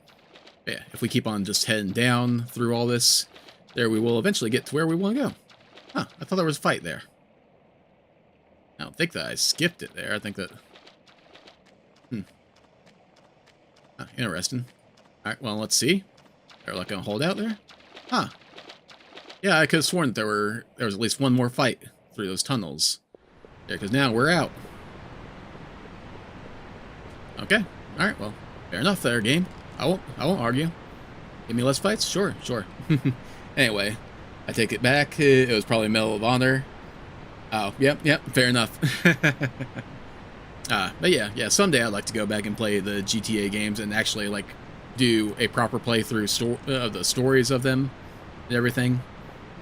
A: But yeah, if we keep on just heading down through all this, there we will eventually get to where we want to go. Huh, I thought there was a fight there. I don't think that I skipped it there. I think that... interesting. Alright, well, let's see. They're like going to hold out there? Huh. Yeah, I could have sworn that there was at least one more fight through those tunnels. Yeah, because now we're out. Okay. Alright, well, fair enough there, game. I won't argue. Give me less fights? Sure, sure. Anyway, I take it back. It was probably Medal of Honor. Oh, yep, fair enough. But yeah, someday I'd like to go back and play the GTA games and actually, like, do a proper playthrough of the stories of them and everything.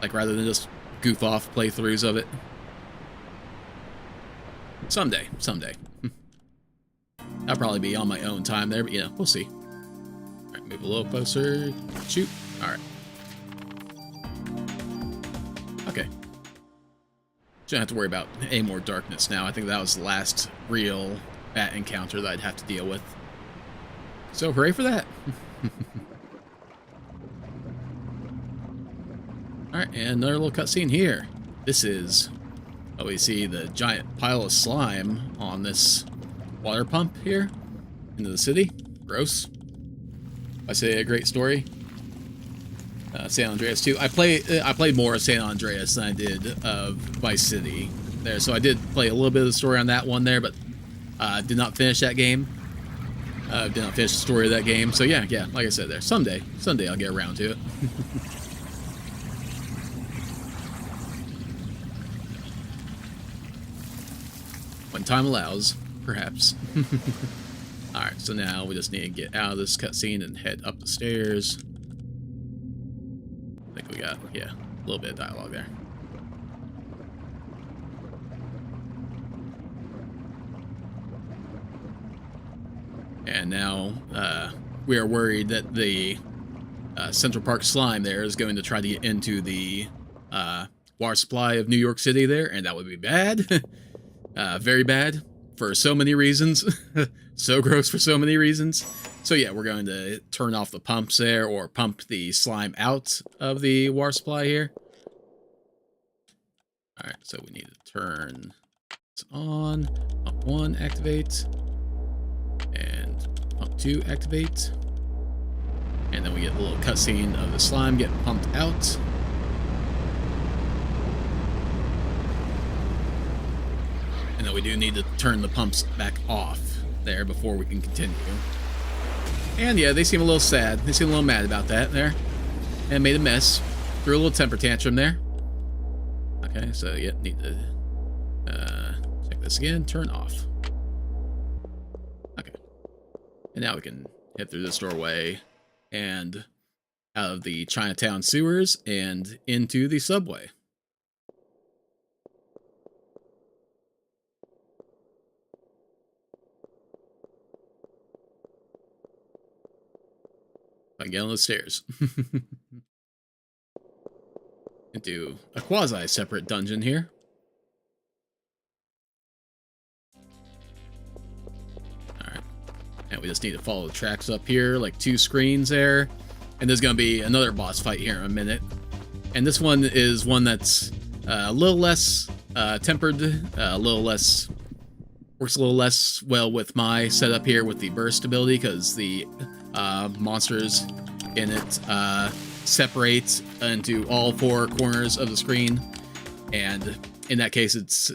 A: Like, rather than just goof off playthroughs of it. Someday. I'll probably be on my own time there, but, you know, we'll see. Alright, move a little closer. Shoot. Alright. Okay. Don't have to worry about any more darkness now. I think that was the last real bat encounter that I'd have to deal with. So, hooray for that. Alright, and another little cutscene here. This is... Oh, we see the giant pile of slime on this water pump here into the city. Gross. I say a great story. San Andreas 2. I played more of San Andreas than I did of Vice City there, so I did play a little bit of the story on that one there, but did not finish that game. Did not finish the story of that game. So yeah, like I said there, someday I'll get around to it. When time allows, perhaps. Alright, so now we just need to get out of this cutscene and head up the stairs. I think we got, yeah, a little bit of dialogue there. And now we are worried that the Central Park slime there is going to try to get into the water supply of New York City there, and that would be bad. Very bad for so many reasons. So gross for so many reasons. So yeah, we're going to turn off the pumps there, or pump the slime out of the water supply here. Alright, so we need to turn this on. Pump 1, activate. And pump 2, activate. And then we get a little cutscene of the slime getting pumped out. And then we do need to turn the pumps back off there before we can continue. And yeah, they seem a little sad. They seem a little mad about that there. And made a mess. Threw a little temper tantrum there. Okay, so yeah, need to check this again. Turn off. Okay. And now we can head through this doorway and out of the Chinatown sewers and into the subway. I can get on the stairs. Into a quasi-separate dungeon here. Alright. And we just need to follow the tracks up here, like 2 screens there. And there's going to be another boss fight here in a minute. And this one is one that's a little less tempered, a little less... works a little less well with my setup here with the burst ability, because the monsters in it separate into all 4 corners of the screen, and in that case it's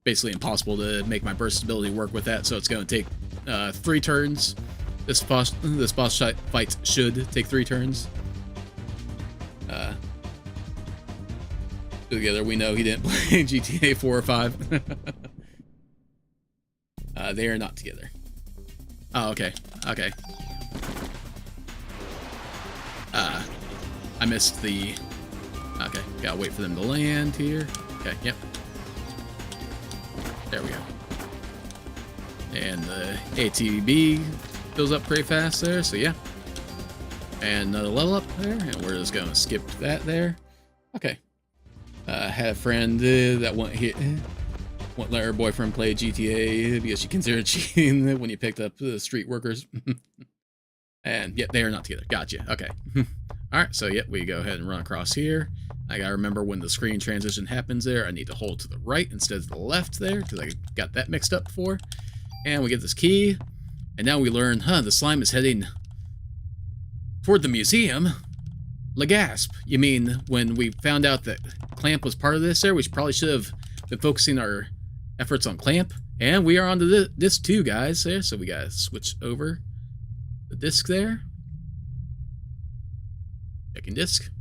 A: basically impossible to make my burst ability work with that, so it's going to take 3 turns. This boss fight should take 3 turns. Together we know he didn't play GTA 4 or 5. They are not together. Oh, okay. Okay. I missed the... Okay, gotta wait for them to land here. Okay, yep. There we go. And the ATB fills up pretty fast there, so yeah. And another level up there, and we're just gonna skip that there. Okay. Had a friend that wouldn't let her boyfriend play GTA because she considered cheating when he picked up the street workers. And yep, they are not together. Gotcha. Okay. Alright, so yep, we go ahead and run across here. I gotta remember when the screen transition happens there, I need to hold to the right instead of the left there, because I got that mixed up before. And we get this key, and now we learn, the slime is heading toward the museum. Legasp. You mean when we found out that Clamp was part of this there, we probably should have been focusing our efforts on Clamp. And we are on to disc 2, guys, there, so we gotta switch over the disc there. Checking disc.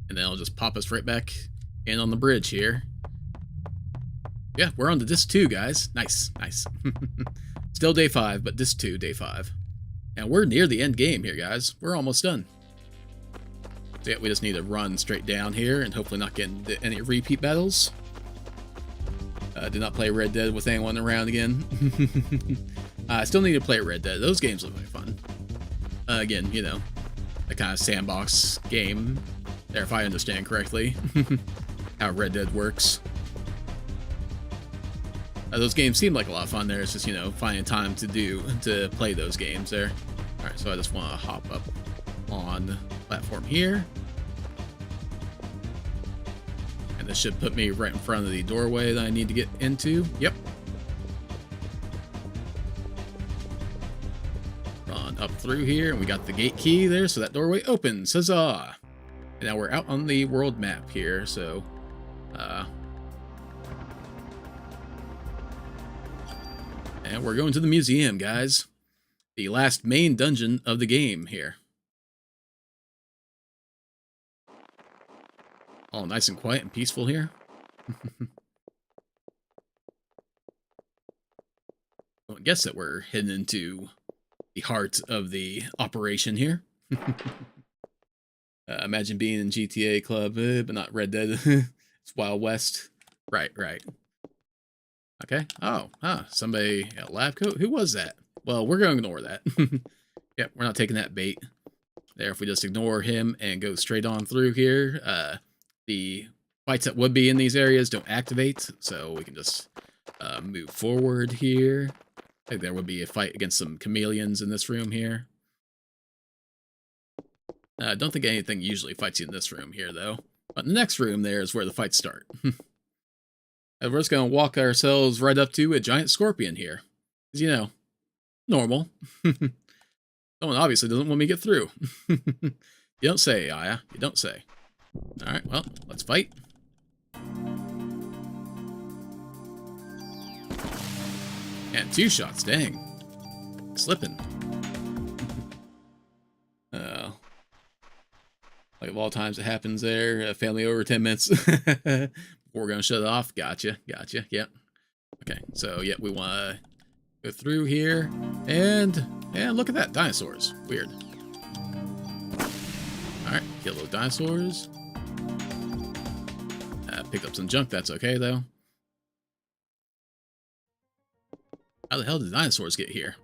A: And then I'll just pop us right back in on the bridge here. Yeah, we're on to disc 2, guys. Nice, nice. Still day 5, but disc 2, day 5. And we're near the end game here, guys. We're almost done. So yeah, we just need to run straight down here and hopefully not get into any repeat battles. Did not play Red Dead with anyone around again. I still need to play Red Dead. Those games look like fun. Again, you know, the kind of sandbox game there, if I understand correctly, how Red Dead works. Those games seem like a lot of fun there. It's just, you know, finding time to play those games there. Alright, so I just want to hop up on the platform here. And this should put me right in front of the doorway that I need to get into. Yep. Run up through here, and we got the gate key there, so that doorway opens. Huzzah! And now we're out on the world map here, so... And we're going to the museum, guys. The last main dungeon of the game here. All nice and quiet and peaceful here. I guess that we're heading into the heart of the operation here. Imagine being in GTA Club, but not Red Dead. It's Wild West. Right. Okay. Oh, somebody got a lab coat. Who was that? Well, we're going to ignore that. Yep, we're not taking that bait. There, if we just ignore him and go straight on through here, the fights that would be in these areas don't activate, so we can just move forward here. I think there would be a fight against some chameleons in this room here. I don't think anything usually fights you in this room here, though. But in the next room there is where the fights start. And we're just going to walk ourselves right up to a giant scorpion here. Because, you know, normal. Someone obviously doesn't want me to get through. You don't say, Aya. You don't say. Alright, well, let's fight. And 2 shots, dang. Slipping. Like of all times it happens there. Family over 10 minutes. We're going to shut it off. Gotcha. Yep. Okay, so, yeah, we want to go through here. And look at that. Dinosaurs. Weird. Alright, kill those dinosaurs. Picked up some junk. That's okay, though. How the hell did the dinosaurs get here?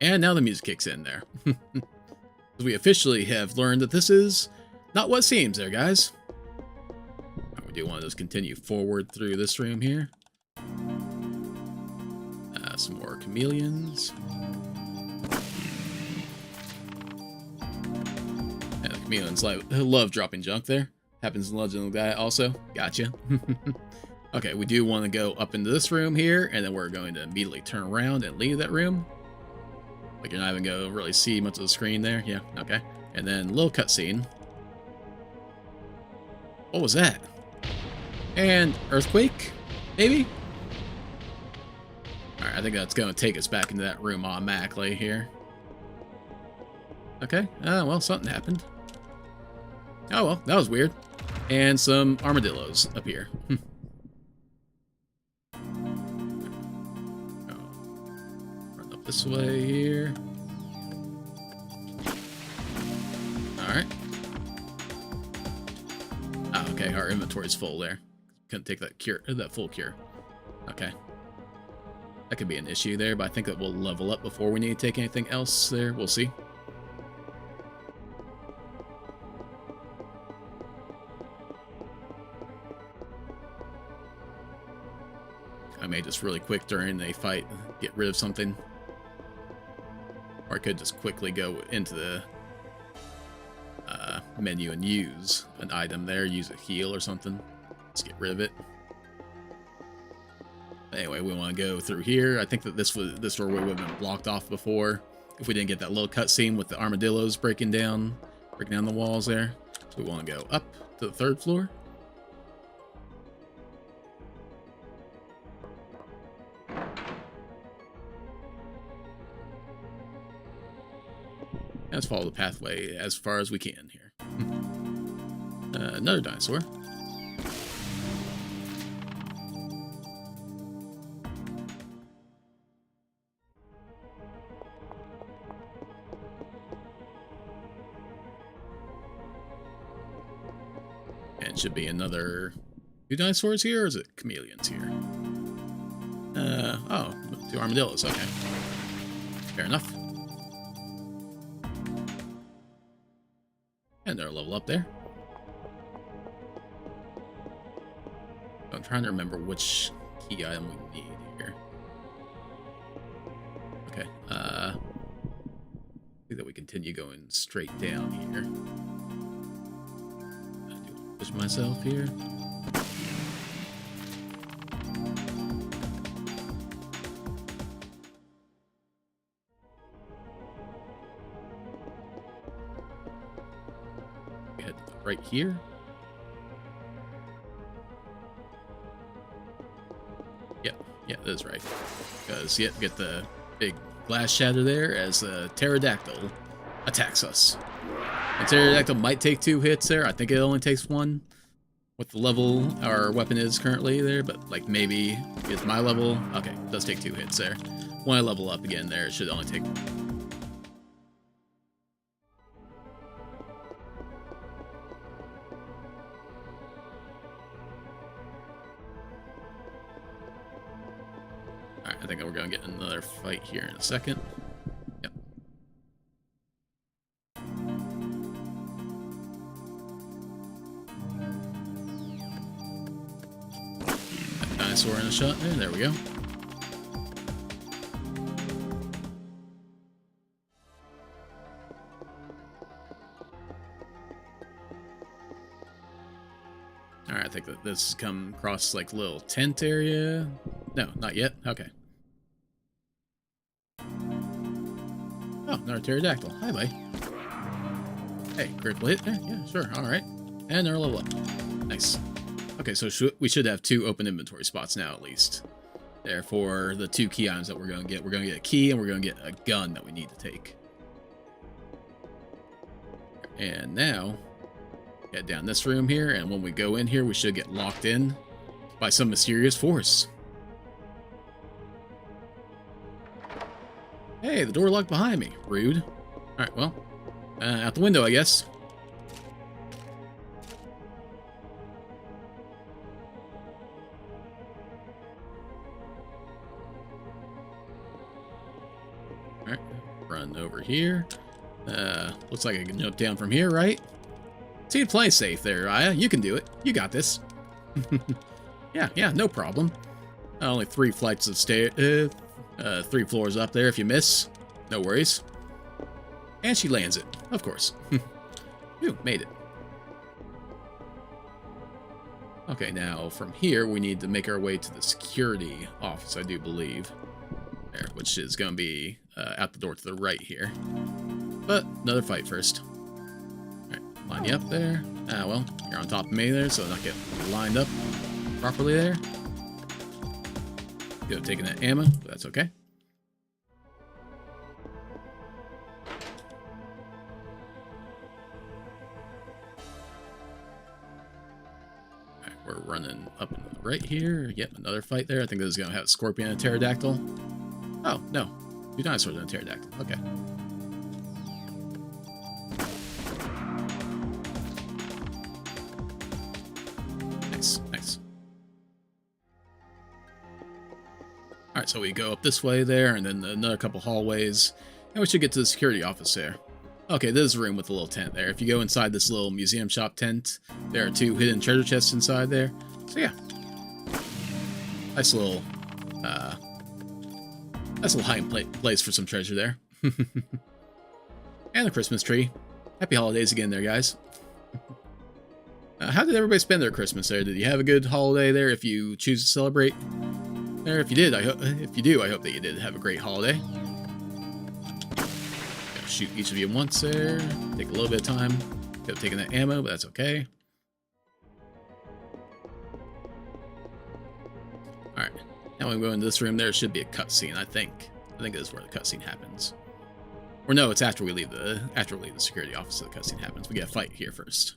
A: And now the music kicks in there. We officially have learned that this is not what seems there, guys. We do want to just continue forward through this room here. Some more chameleons. And the chameleons love dropping junk there. Happens in Legend of the Guy also. Gotcha. Okay, we do want to go up into this room here, and then we're going to immediately turn around and leave that room. Like you're not even going to really see much of the screen there. Yeah, okay. And then a little cutscene. What was that? And earthquake? Maybe? Alright, I think that's going to take us back into that room automatically here. Okay, well, something happened. Oh, well, that was weird. And some armadillos up here. Run up this way here. Alright. Oh, okay, our inventory's full there. Couldn't take that full cure. Okay. That could be an issue there, but I think that we'll level up before we need to take anything else there. We'll see. I may just really quick during a fight get rid of something. Or I could just quickly go into the menu and use an item there, use a heal or something. Let's get rid of it. Anyway, we want to go through here. I think that this doorway would have been blocked off before if we didn't get that little cutscene with the armadillos breaking down the walls there. So we want to go up to the 3rd floor. Let's follow the pathway as far as we can here. Another dinosaur. And should be another 2 dinosaurs here, or is it chameleons here? Oh, 2 armadillos, okay. Fair enough. And they're a level up there. I'm trying to remember which key item we need here. Okay, I think that we continue going straight down here. I do want to push myself here. Head right here. Yep, Yeah, that is right. Because, yep, get the big glass shatter there as the pterodactyl attacks us. The pterodactyl might take 2 hits there. I think it only takes 1 with the level our weapon is currently there, but like maybe it's my level. Okay, it does take 2 hits there. When I level up again there, it should only take... Alright, I think we're going to get another fight here in a second. Yep. That dinosaur in a shot there. There we go. Alright, I think that this has come across like a little tent area. No, not yet. Okay. Oh, another pterodactyl. Hi, buddy. Hey, critical hit there? Yeah, sure. Alright. And another level up. Nice. Okay, so we should have 2 open inventory spots now, at least. There for the 2 key items that we're going to get. We're going to get a key, and we're going to get a gun that we need to take. And now, head down this room here, and when we go in here, we should get locked in by some mysterious force. Hey, the door locked behind me. Rude. Alright, well, out the window, I guess. Alright, run over here. Looks like I can jump down from here, right? See, play safe there, Aya. You can do it. You got this. Yeah, no problem. Only 3 flights of stairs. 3 floors up there if you miss. No worries. And she lands it, of course. Phew, made it. Okay, now from here we need to make our way to the security office, I do believe. There, which is going to be out the door to the right here. But another fight first. Alright, line you up there. Well, you're on top of me there, so not get lined up properly there. Could have taken that ammo, but that's okay. Alright, we're running up and right here. Yep, another fight there. I think this is going to have a scorpion and a pterodactyl. Oh, no. 2 dinosaurs and a pterodactyl. Okay. Nice. Alright, so we go up this way there, and then another couple hallways, and we should get to the security office there. Okay, this is a room with a little tent there. If you go inside this little museum shop tent, there are 2 hidden treasure chests inside there. So yeah. Nice little hiding place for some treasure there. And the Christmas tree. Happy holidays again there, guys. How did everybody spend their Christmas there? Did you have a good holiday there if you choose to celebrate? There, if you did, I hope that you did have a great holiday. Gonna shoot each of you once there. Take a little bit of time. Could have taken that ammo, but that's okay. Alright. Now when we go into this room, there should be a cutscene, I think. I think this is where the cutscene happens. Or no, it's after we leave the security office that the cutscene happens. We get a fight here first.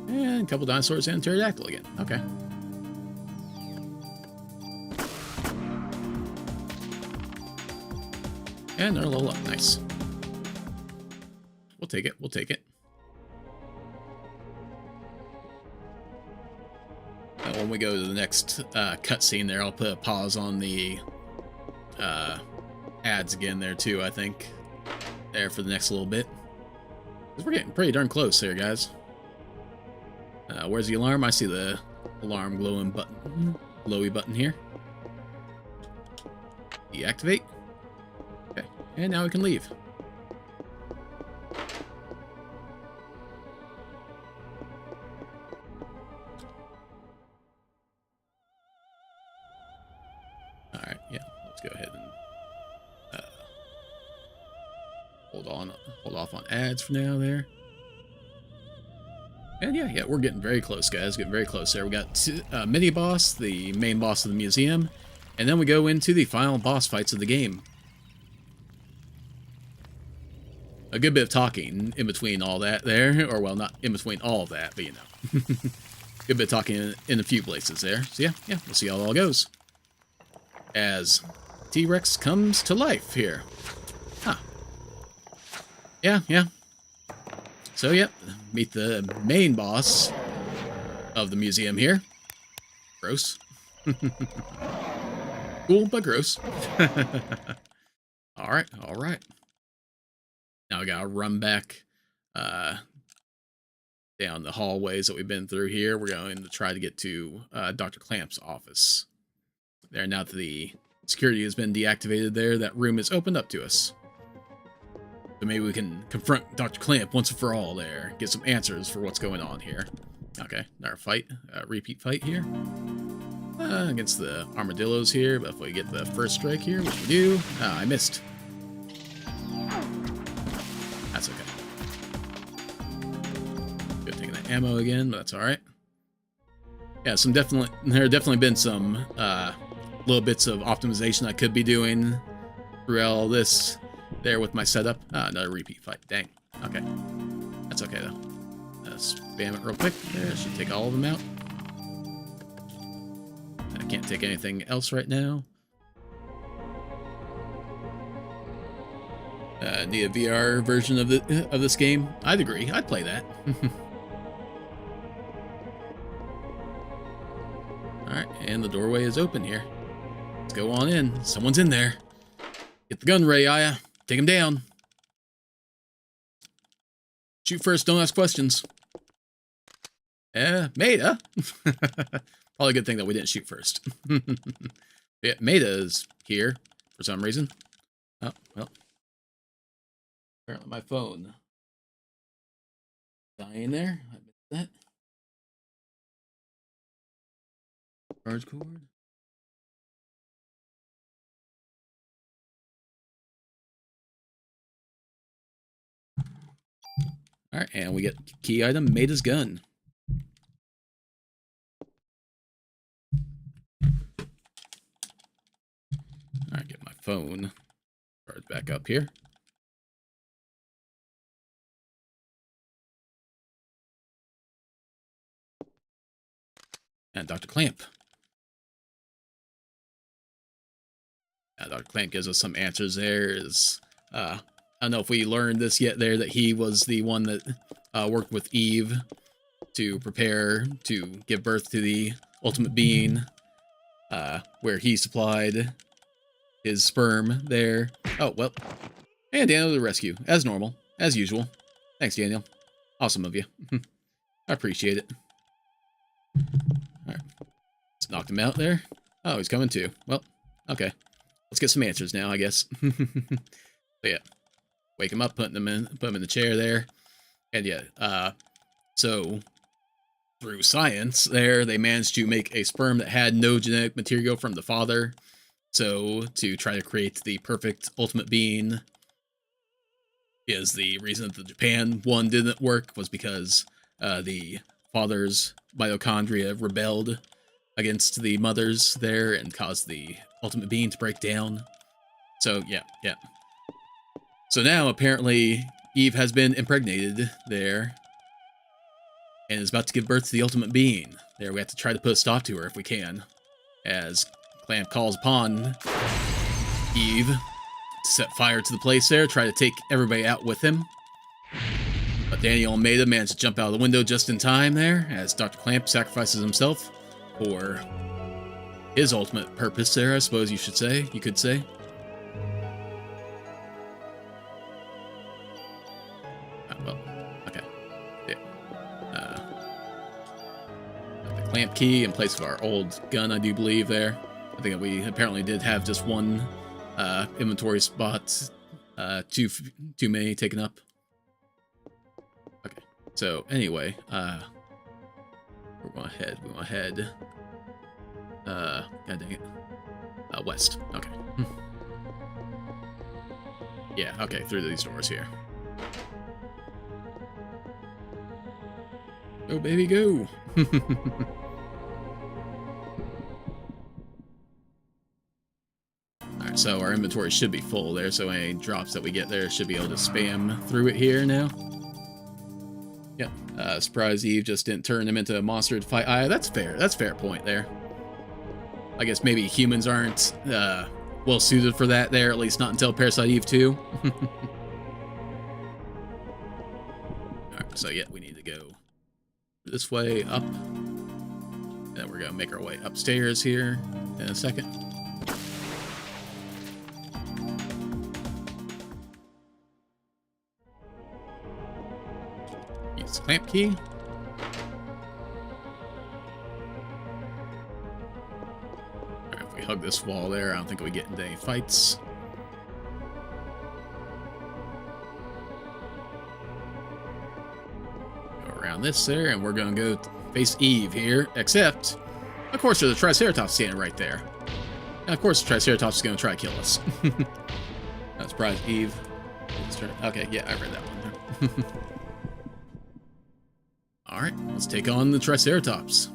A: And a couple dinosaurs and a pterodactyl again. Okay. And they're a level up. Nice. We'll take it. We'll take it. When we go to the next cutscene there, I'll put a pause on the ads again there too, I think. There for the next little bit. We're getting pretty darn close here, guys. Where's the alarm? I see the alarm glowy button here. Deactivate. Okay, and now we can leave. Alright, yeah, let's go ahead and hold off on ads for now there. And yeah, we're getting very close, guys. Getting very close there. We got mini boss, the main boss of the museum, and then we go into the final boss fights of the game. A good bit of talking in between all that there, or well, not in between all of that, but you know. Good bit of talking in a few places there. So yeah, we'll see how it all goes. As T-Rex comes to life here. Huh. Yeah. So, yep, meet the main boss of the museum here. Gross. Cool, but gross. Alright. Now we gotta run back down the hallways that we've been through here. We're going to try to get to Dr. Clamp's office. There, now that the security has been deactivated there, that room is opened up to us. So maybe we can confront Dr. Clamp once and for all there. Get some answers for what's going on here. Okay, another fight. Repeat fight here. Against the armadillos here, but if we get the first strike here, which we do. I missed. That's okay. Good taking the ammo again, but that's alright. Yeah, there have definitely been some little bits of optimization I could be doing throughout all this there with my setup. Another repeat fight. Dang. Okay. That's okay, though. Spam it real quick. There, should take all of them out. I can't take anything else right now. Need a VR version of this game? I'd agree. I'd play that. Alright, and the doorway is open here. Let's go on in. Someone's in there. Get the gun ready, Aya. Take him down. Shoot first, don't ask questions. Maida? Probably a good thing that we didn't shoot first. Yeah, Maida is here for some reason. Oh, well. Apparently my phone dying there. I missed that. Charge cord. Alright, and we get key item, Maida's gun. Alright, get my phone. Charge back up here. And Dr. Clamp. Dr. Clamp gives us some answers there. I don't know if we learned this yet there, that he was the one that worked with Eve to prepare to give birth to the ultimate being, where he supplied his sperm there. Oh, well. And Daniel to the rescue, as normal, as usual. Thanks, Daniel. Awesome of you. I appreciate it. Alright. Let's knock him out there. Oh, he's coming too. Well, okay. Let's get some answers now, I guess. So yeah. Wake him up, put him in the chair there. And yeah, so through science there, they managed to make a sperm that had no genetic material from the father. So to try to create the perfect ultimate being is the reason that the Japan one didn't work, was because the father's mitochondria rebelled against the mother's there and caused the ultimate being to break down. So yeah. So now apparently Eve has been impregnated there and is about to give birth to the ultimate being. There, we have to try to put a stop to her if we can, as Clamp calls upon Eve to set fire to the place there, try to take everybody out with him. But Daniel and Maida manage to jump out of the window just in time there, as Dr. Clamp sacrifices himself for his ultimate purpose there, I suppose you could say. Well, okay. Yeah. The clamp key in place of our old gun, I do believe there. I think that we apparently did have just one inventory spot, too many taken up. Okay. So anyway, we're going to head. God dang it. West. Okay. Yeah, okay, through these doors here. Go, baby, go. Alright, so our inventory should be full there, so any drops that we get there should be able to spam through it here now. Yep. Surprise Eve just didn't turn him into a monster to fight. That's fair. That's a fair point there. I guess maybe humans aren't well suited for that there, at least not until Parasite Eve 2. Alright, so yeah, we need to go this way up. Then we're gonna make our way upstairs here in a second. Use the clamp key. Alright, if we hug this wall there, I don't think we get into any fights. Around this there, and we're gonna go face Eve here, except, of course, there's a Triceratops standing right there. And of course, the Triceratops is gonna try to kill us. Surprise Eve. Okay, yeah, I read that one. Alright, let's take on the Triceratops.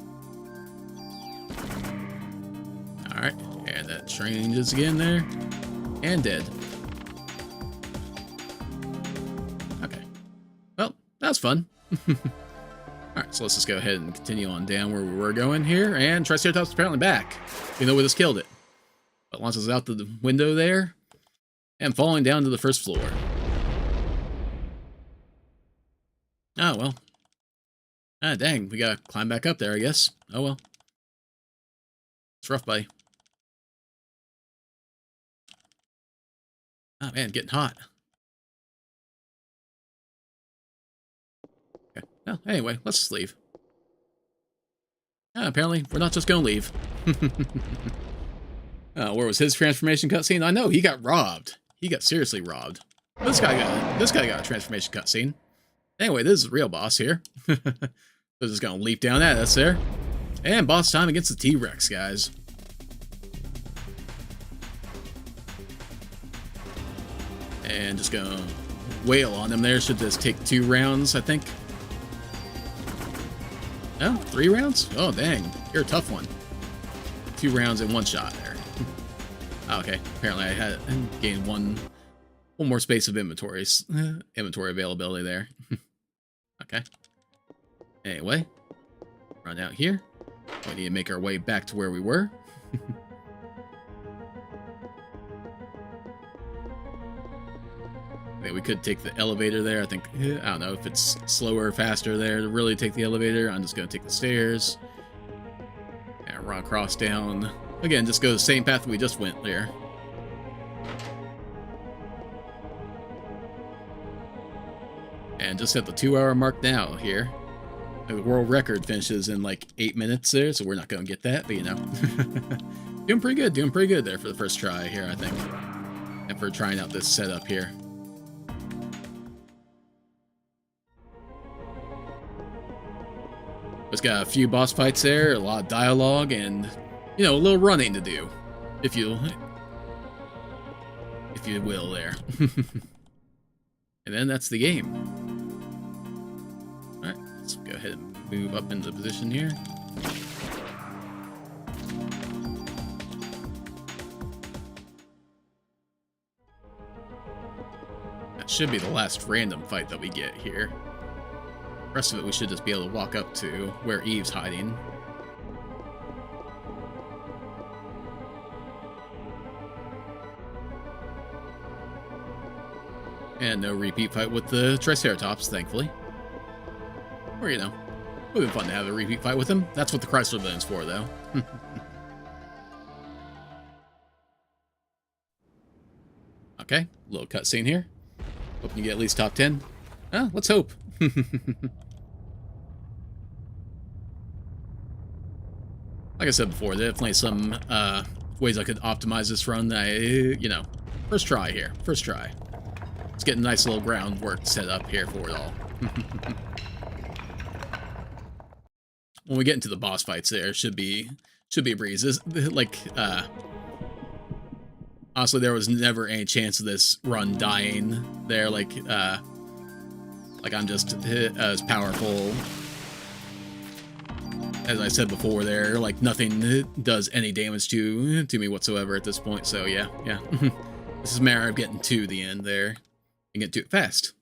A: Alright, and that changes again there. And dead. Okay. Well, that was fun. Alright, so let's just go ahead and continue on down where we were going here, and Triceratops is apparently back, even though we just killed it. But launches out the window there, and falling down to the first floor. Oh, well. Ah, dang, we gotta climb back up there, I guess. Oh, well. It's rough, buddy. Oh, man, getting hot. Well, anyway, let's just leave. Apparently, we're not just gonna leave. Where was his transformation cutscene? I know, he got robbed. He got seriously robbed. This guy got a transformation cutscene. Anyway, this is the real boss here. So just gonna leap down that. That's there. And boss time against the T-Rex, guys. And just gonna wail on them there. Should just take 2 rounds, I think. No, 3 rounds? Oh, dang. You're a tough one. 2 rounds in 1 shot there. Okay, apparently I had gained one more space of inventory availability there. Okay. Anyway, run out here. We need to make our way back to where we were. I think we could take the elevator there. I think, I don't know if it's slower or faster there to really take the elevator. I'm just going to take the stairs. And run across down. Again, just go the same path we just went there. And just at the 2-hour mark now here. The world record finishes in like 8 minutes there, so we're not going to get that, but you know. Doing pretty good there for the first try here, I think. And for trying out this setup here. It's got a few boss fights there, a lot of dialogue, and, you know, a little running to do, if you will there. And then that's the game. Alright, let's go ahead and move up into position here. That should be the last random fight that we get here. The rest of it we should just be able to walk up to where Eve's hiding. And no repeat fight with the Triceratops, thankfully. Or, you know, it would have been fun to have a repeat fight with him. That's what the Chrysler Building's for, though. Okay, little cutscene here. Hoping you get at least top 10. Well, let's hope. Like I said before, there are definitely some ways I could optimize this run. You know, first try here. First try. Let's get a nice little groundwork set up here for it all. When we get into the boss fights there, should be a breeze. This, like, honestly, there was never any chance of this run dying there. Like I'm just as powerful as I said before there, like nothing does any damage to me whatsoever at this point. So yeah. This is a matter of getting to the end there and get to it fast.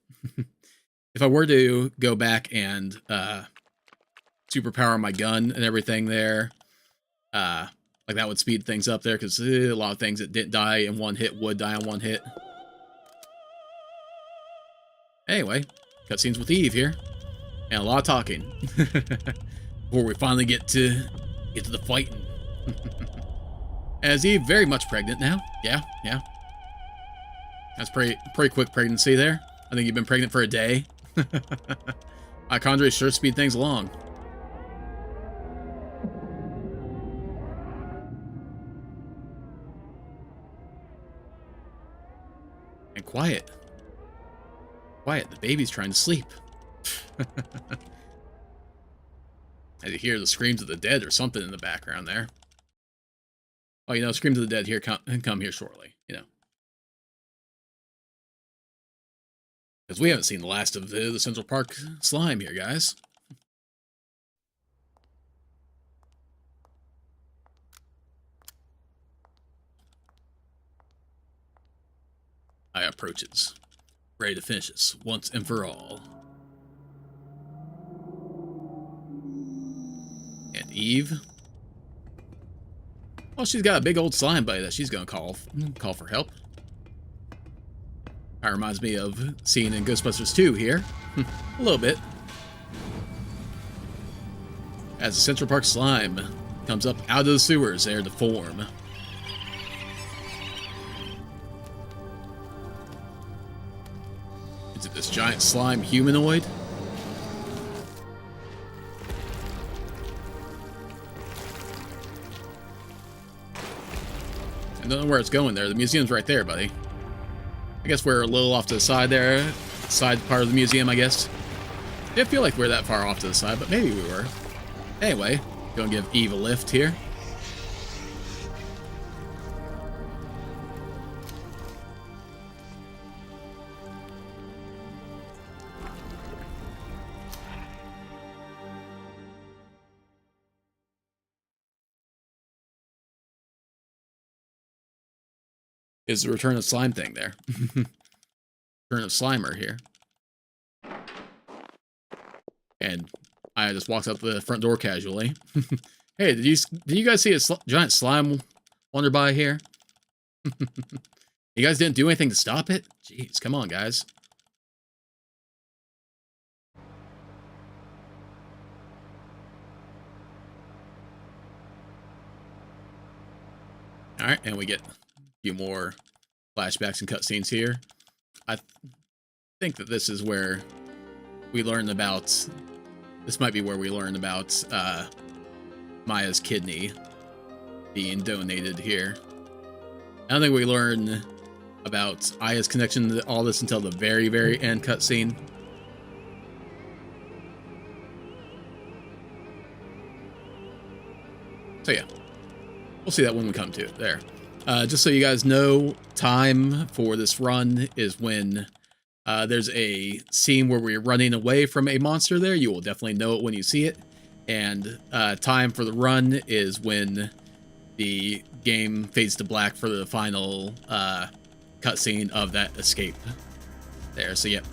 A: If I were to go back and superpower my gun and everything there, like that would speed things up there, because a lot of things that didn't die in one hit would die in one hit. Anyway, cutscenes with Eve here, and a lot of talking before we finally get to the fighting. As Eve very much pregnant now. Yeah. That's pretty quick pregnancy there. I think you've been pregnant for a day. Mitochondria sure speed things along. And quiet. Quiet, the baby's trying to sleep. As you hear the screams of the dead or something in the background there. Oh, you know, screams of the dead here come here shortly, you know. Because we haven't seen the last of the Central Park slime here, guys. I approaches, ready to finish this once and for all. And Eve, well, she's got a big old slime buddy that she's gonna call for help. That reminds me of seeing in Ghostbusters 2 here, a little bit. As the Central Park slime comes up out of the sewers there to form. Is it this giant slime humanoid? I don't know where it's going there. The museum's right there, buddy. I guess we're a little off to the side there. Side part of the museum, I guess. Didn't feel like we're that far off to the side, but maybe we were. Anyway, gonna give Eve a lift here. Is the Return of Slime thing there. Return of Slimer here. And I just walked out the front door casually. Hey, did you guys see a giant slime wander by here? You guys didn't do anything to stop it? Jeez, come on, guys. Alright, and we get few more flashbacks and cutscenes here. I think that this is where we learn about... This might be where we learn about Maya's kidney being donated here. I don't think we learn about Aya's connection to all this until the very, very end cutscene. So yeah, we'll see that when we come to it there. Just so you guys know, time for this run is when there's a scene where we're running away from a monster there. You will definitely know it when you see it. And time for the run is when the game fades to black for the final cutscene of that escape there. So yep.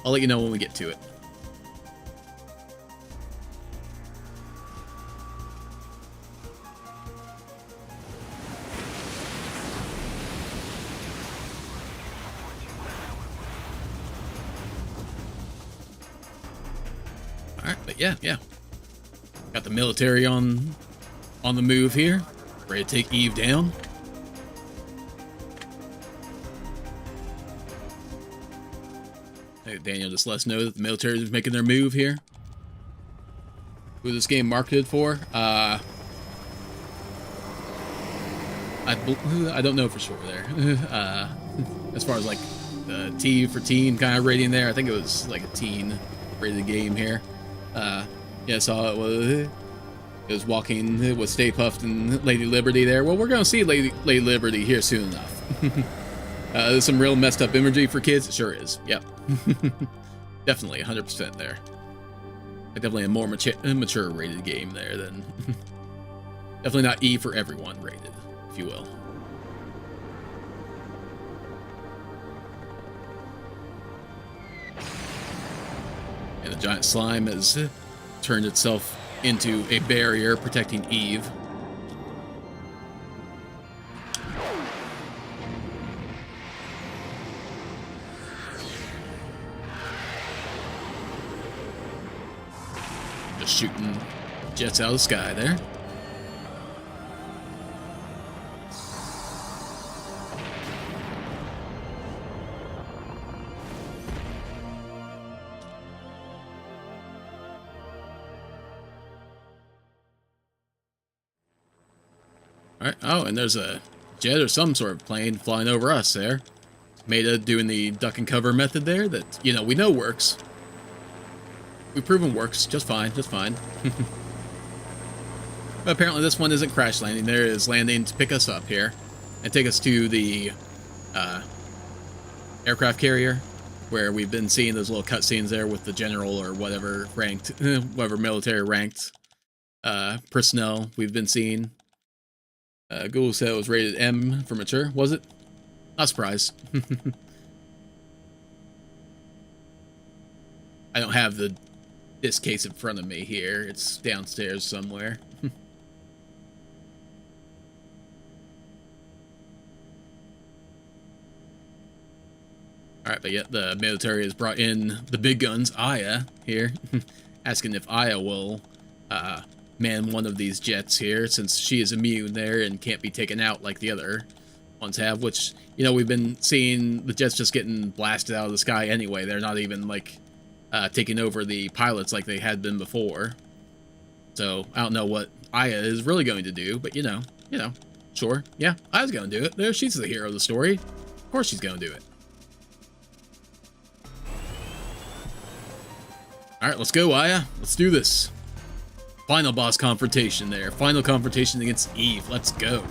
A: I'll let you know when we get to it. Alright, but yeah. Got the military on the move here. Ready to take Eve down. Hey, Daniel just let us know that the military is making their move here. Who this game marketed for? I don't know for sure there. As far as like the T for teen kind of rating there, I think it was like a teen rated game here. Yeah, saw it was walking with Stay Puft and Lady Liberty there. Well, we're gonna see Lady Liberty here soon enough. There's some real messed up imagery for kids. It sure is. Yep. Definitely 100% there. definitely a more mature rated game there than... Definitely not E for everyone rated, if you will. And the giant slime has turned itself into a barrier protecting Eve. Just shooting jets out of the sky there. Alright, oh, and there's a jet or some sort of plane flying over us there. Meta doing the duck and cover method there that, you know, we know works. We've proven works just fine, just fine. But apparently this one isn't crash landing. There is landing to pick us up here and take us to the aircraft carrier, where we've been seeing those little cutscenes there with the general or whatever ranked, whatever military ranked personnel we've been seeing. Google said it was rated M for mature. Was it? Not surprised. I don't have this case in front of me here. It's downstairs somewhere. Alright, but yet the military has brought in the big guns, Aya, here. Asking if Aya will man one of these jets here, since she is immune there and can't be taken out like the other ones have, which, you know, we've been seeing the jets just getting blasted out of the sky anyway. They're not even, like, taking over the pilots like they had been before. So, I don't know what Aya is really going to do, but, you know, sure. Yeah, Aya's going to do it. There, she's the hero of the story. Of course she's going to do it. Alright, let's go, Aya. Let's do this. Final boss confrontation there. Final confrontation against Eve. Let's go.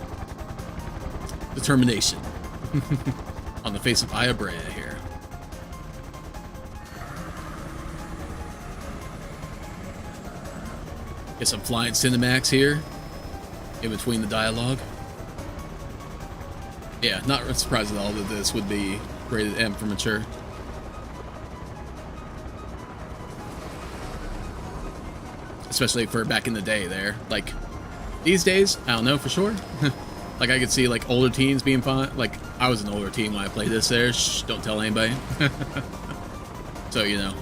A: Determination. On the face of Aya Brea here. Get some flying Cinemax here. In between the dialogue. Yeah, not surprised at all that this would be rated M for mature. Especially for back in the day there. Like, these days, I don't know for sure. Like, I could see, like, older teens being fine. Like, I was an older teen when I played this there. Shh, don't tell anybody. So, you know.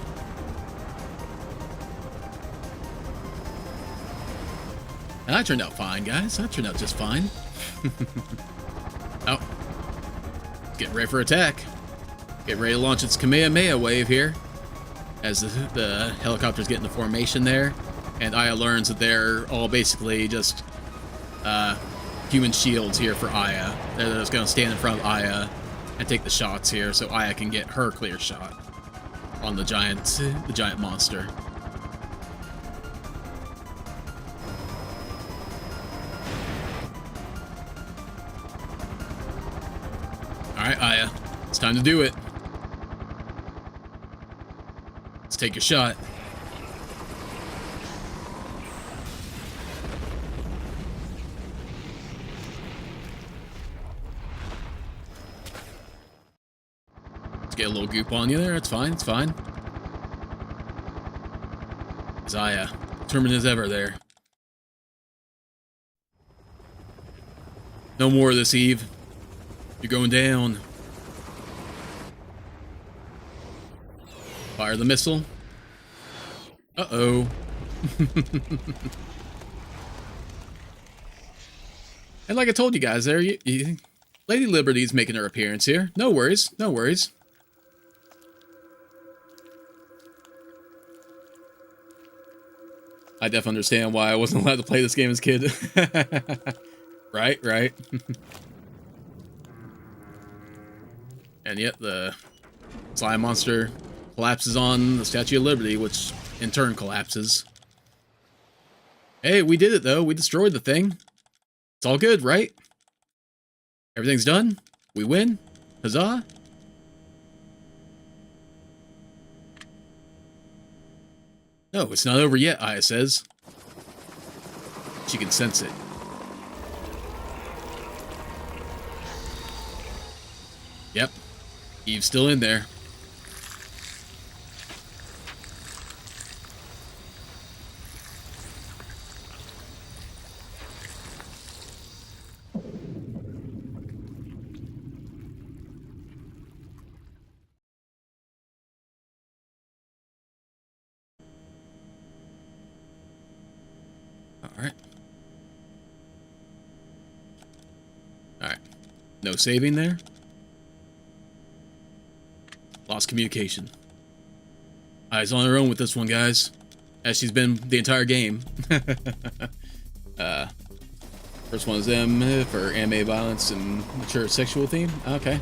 A: And I turned out fine, guys. I turned out just fine. Oh. Get ready for attack. Get ready to launch its Kamehameha wave here. As the helicopters get into formation there. And Aya learns that they're all basically just human shields here for Aya. They're just going to stand in front of Aya and take the shots here so Aya can get her clear shot on the giant monster. Alright, Aya. It's time to do it. Let's take your shot. Get a little goop on you there. It's fine. It's fine. Aya, determined as ever there. No more of this, Eve. You're going down. Fire the missile. Uh-oh. And like I told you guys there, Lady Liberty's making her appearance here. No worries. No worries. I definitely understand why I wasn't allowed to play this game as a kid. Right, right. And yet the slime monster collapses on the Statue of Liberty, which in turn collapses. Hey, we did it though. We destroyed the thing. It's all good, right? Everything's done. We win. Huzzah. No, it's not over yet, Aya says. She can sense it. Yep. Eve's still in there. Alright. Alright. No saving there. Lost communication. Eyes on her own with this one, guys. As she's been the entire game. First one is M for anime violence and mature sexual theme. Okay,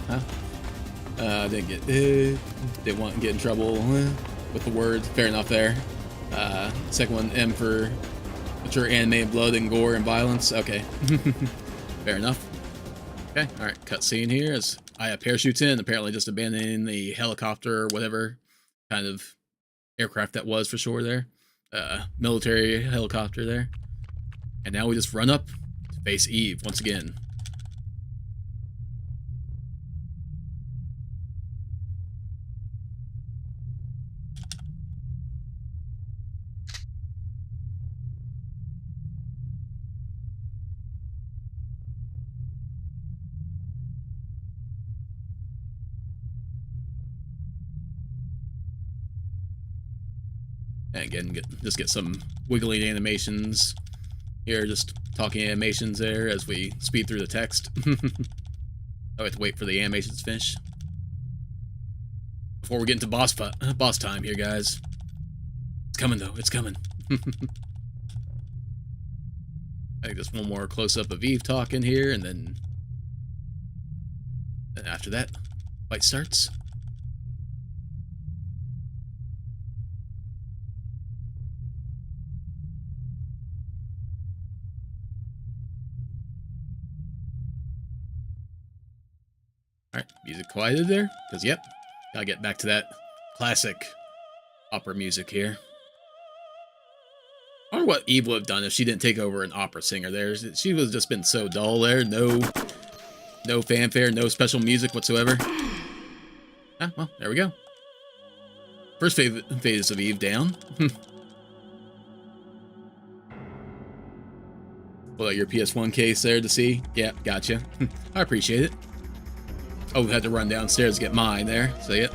A: didn't want to get in trouble with the word. Fair enough there. Second one, M for mature anime blood and gore and violence. Okay. Fair enough. Okay, alright, cutscene here as Aya parachutes in, apparently just abandoning the helicopter or whatever kind of aircraft that was for sure there. Military helicopter there. And now we just run up to face Eve once again. And again, just get some wiggling animations here, just talking animations there as we speed through the text. I have to wait for the animations to finish before we get into boss time here, guys. It's coming though, it's coming. I think just one more close-up of Eve talking here, and then after that, fight starts. Alright, music quieted there, because yep, gotta get back to that classic opera music here. I wonder what Eve would have done if she didn't take over an opera singer there. She was just been so dull there, no fanfare, no special music whatsoever. Ah, well, there we go. First phase of Eve down. Pull out your PS1 case there to see. Yeah, gotcha. I appreciate it. Oh, we had to run downstairs to get mine there. So, yeah.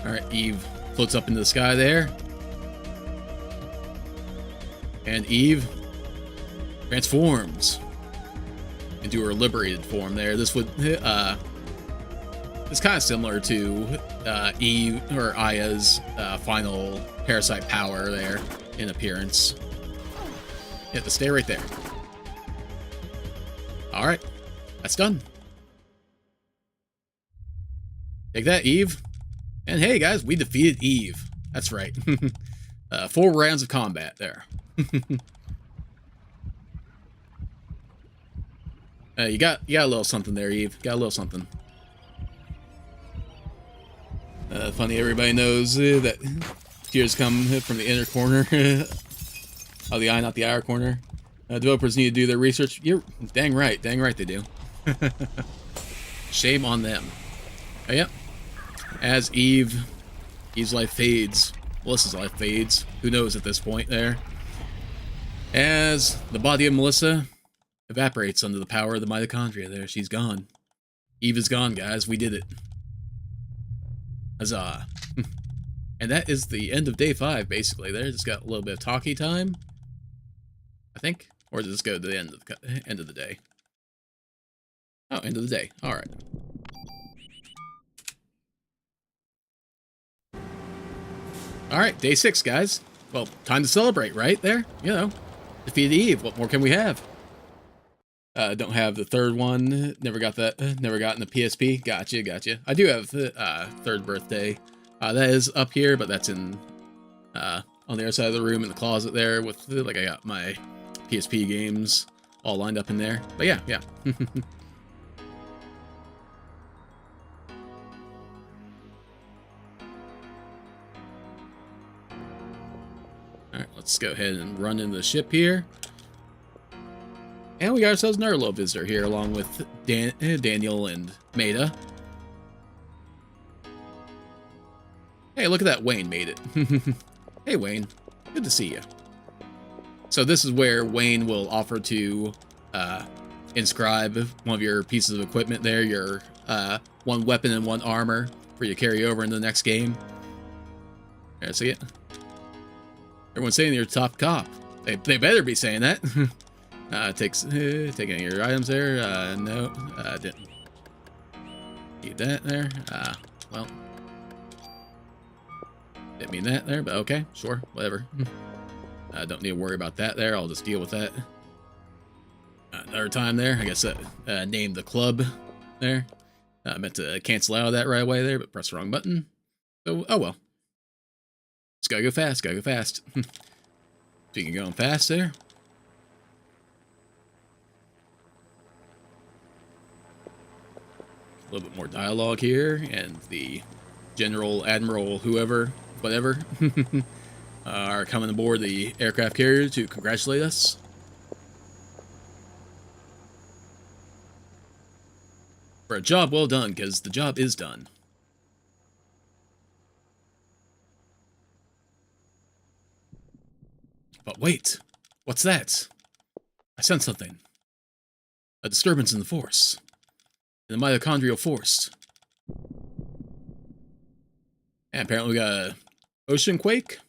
A: Alright, Eve floats up into the sky there. And Eve transforms into her liberated form there. This would, it's kind of similar to Eve, or Aya's final parasite power there in appearance. You have to stay right there. Alright, that's done. Take that, Eve. And hey, guys, we defeated Eve. That's right. 4 rounds of combat there. You got a little something there, Eve. Got a little something. Funny, everybody knows that tears come from the inner corner of the eye, not the outer corner. Developers need to do their research. You're dang right they do. Shame on them. Oh, yep. As Eve's life fades, Melissa's life fades. Who knows at this point there? As the body of Melissa evaporates under the power of the mitochondria there. She's gone. Eve is gone, guys. We did it. Huzzah. And that is the end of day 5, basically. There, just got a little bit of talkie time, I think. Or does this go to the end of the day? Oh, end of the day. All right. All right, day 6, guys. Well, time to celebrate, right? There, you know, defeated Eve. What more can we have? Don't have the third one. Never got that. Never gotten the PSP. Gotcha. I do have the third birthday. That is up here, but that's in on the other side of the room in the closet there. With like I got my PSP games all lined up in there. But yeah. Alright, let's go ahead and run into the ship here. And we got ourselves another little visitor here, along with Daniel and Maida. Hey, look at that. Wayne made it. Hey, Wayne. Good to see you. So this is where Wayne will offer to inscribe one of your pieces of equipment there, your one weapon and one armor, for you to carry over in the next game. There, see it? Everyone's saying you're top cop. They better be saying that. Take any of your items there. No, didn't. Keep that there. Well, didn't mean that there, but okay, sure, whatever. Don't need to worry about that there. I'll just deal with that another time there. I guess name the club there. I meant to cancel out of that right away there, but press the wrong button. So, oh well. Just gotta go fast, gotta go fast. Speaking of going fast there. A little bit more dialogue here, and the General, Admiral, whoever, whatever, are coming aboard the aircraft carrier to congratulate us. For a job well done, because the job is done. But wait, what's that? I sense something. A disturbance in the force. In the mitochondrial force. And apparently we got a ocean quake.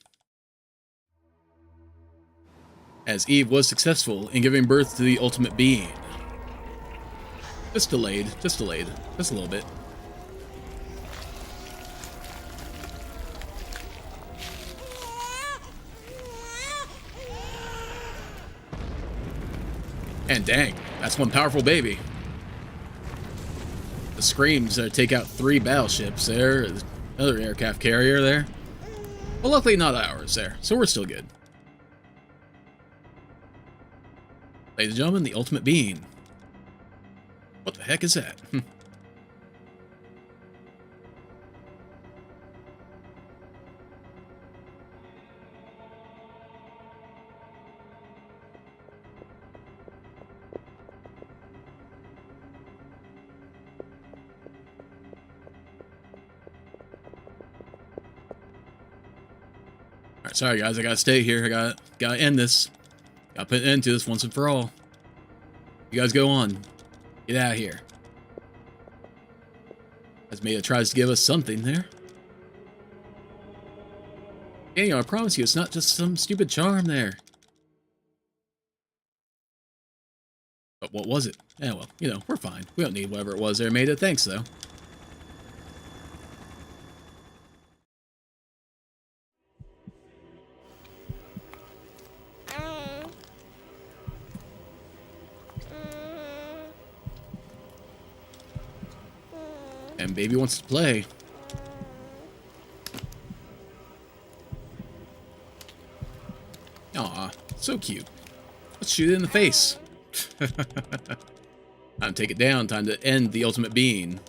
A: As Eve was successful in giving birth to the ultimate being. Just delayed, just a little bit. And dang, that's one powerful baby. The screams take out 3 battleships there, another aircraft carrier there. Well, luckily not ours there, so we're still good. Ladies and gentlemen, the ultimate being. What the heck is that? Alright, sorry guys, I gotta stay here. I gotta end this. Gotta put an end to this once and for all. You guys go on. Get out of here. As Maida tries to give us something there. Daniel, I promise you, it's not just some stupid charm there. But what was it? Yeah, well, you know, we're fine. We don't need whatever it was there, Maida. Thanks, though. And baby wants to play. Aw, so cute. Let's shoot it in the face. Time to take it down. Time to end the ultimate being.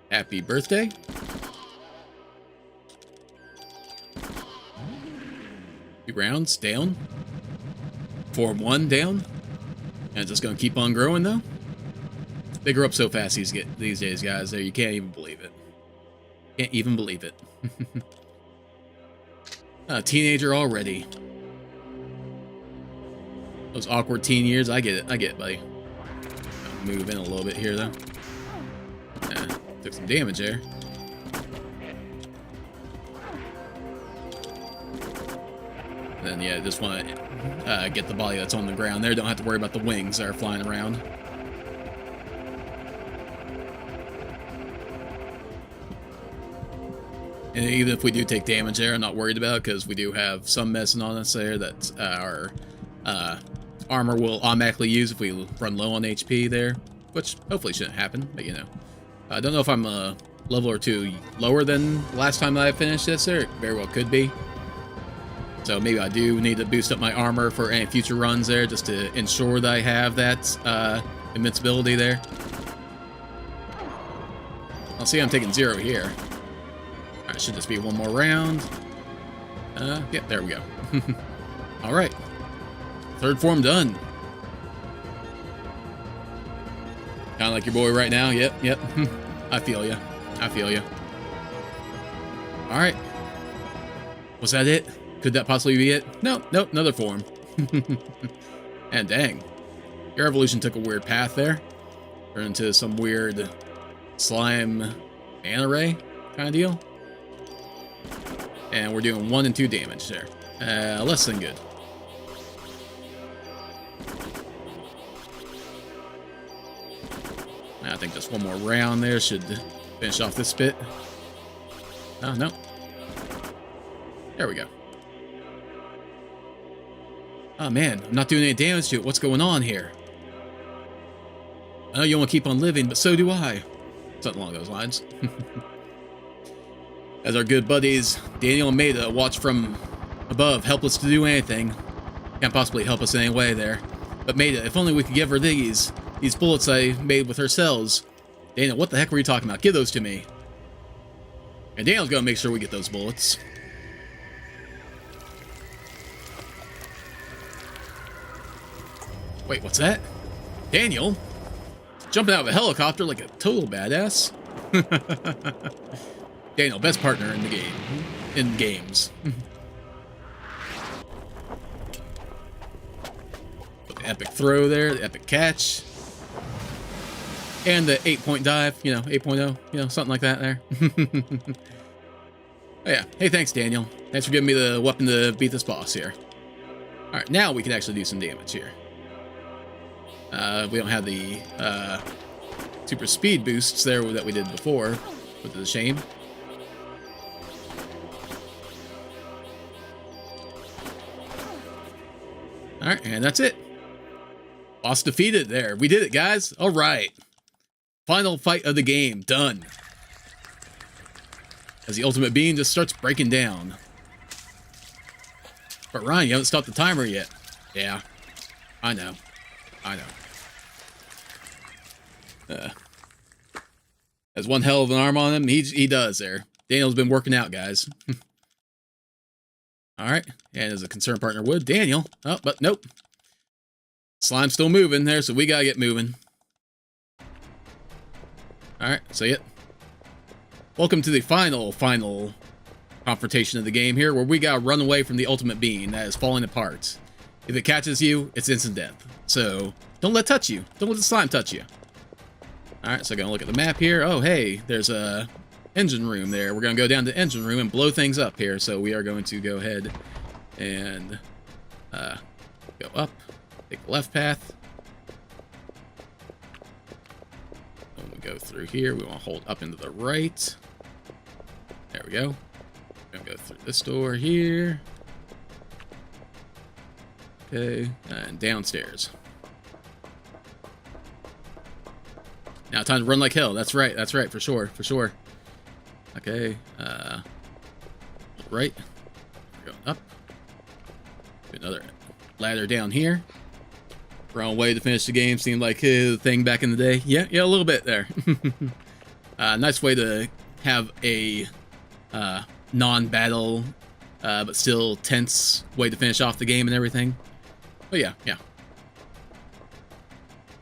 A: Happy birthday. Two rounds down. 4-1 down. And it's just gonna keep on growing though. They grow up so fast these days, guys. There, you can't even believe it. Can't even believe it. A teenager already. Those awkward teen years. I get it, buddy. I'll move in a little bit here though. Took some damage there. And then yeah, just want to get the body that's on the ground there. Don't have to worry about the wings that are flying around. And even if we do take damage there, I'm not worried about it because we do have some medicine on us there that our armor will automatically use if we run low on HP there, which hopefully shouldn't happen, but you know. I don't know if I'm a level or 2 lower than last time that I finished this there. It very well could be. So maybe I do need to boost up my armor for any future runs there just to ensure that I have that invincibility there. I'll see I'm taking 0 here. Alright, should just be one more round. Yep, there we go. Alright. Third form done. Kinda like your boy right now. Yep, yep. I feel ya. I feel ya. Alright. Was that it? Could that possibly be it? Nope, nope, another form. And dang. Your evolution took a weird path there. Turned into some weird slime manta ray kind of deal. And we're doing 1 and 2 damage there. Less than good. I think just one more round there should finish off this bit. Oh, no. There we go. Oh, man, I'm not doing any damage to it. What's going on here? I know you want to keep on living, but so do I. Something along those lines. As our good buddies, Daniel and Maida, watch from above, helpless to do anything. Can't possibly help us in any way there. But Maida, if only we could give her these bullets I made with her cells. Daniel, what the heck were you talking about? Give those to me. And Daniel's gonna make sure we get those bullets. Wait, what's that? Daniel? Jumping out of a helicopter like a total badass. Daniel, best partner in the game. In games. The epic throw there, the epic catch. And the 8-point dive, you know, 8.0, you know, something like that there. Oh yeah, hey, thanks, Daniel. Thanks for giving me the weapon to beat this boss here. Alright, now we can actually do some damage here. We don't have the super speed boosts there that we did before, which is a shame. Alright, and that's it. Boss defeated there. We did it, guys. Alright. Final fight of the game. Done. As the ultimate being just starts breaking down. But Ryan, you haven't stopped the timer yet. Yeah. I know. I know. Has one hell of an arm on him. He does there. Daniel's been working out, guys. Alright. And as a concerned partner would, Daniel. Oh, but nope. Slime's still moving there, so we gotta get moving. Alright, see it. Welcome to the final confrontation of the game here, where we gotta run away from the ultimate being that is falling apart. If it catches you, it's instant death. So, don't let it touch you. Don't let the slime touch you. Alright, so gonna look at the map here. Oh, hey, there's a engine room there. We're gonna go down to the engine room and blow things up here. So we are going to go ahead and go up, take the left path. When we go through here, we want to hold up into the right. There we go. We're gonna go through this door here. Okay, and downstairs. Now time to run like hell. That's right, for sure, for sure. Okay, right. We're going up. Do another ladder down here. We're on way to finish the game. Seemed like the thing back in the day. Yeah, a little bit there. Nice way to have a non-battle, but still tense way to finish off the game and everything. But yeah.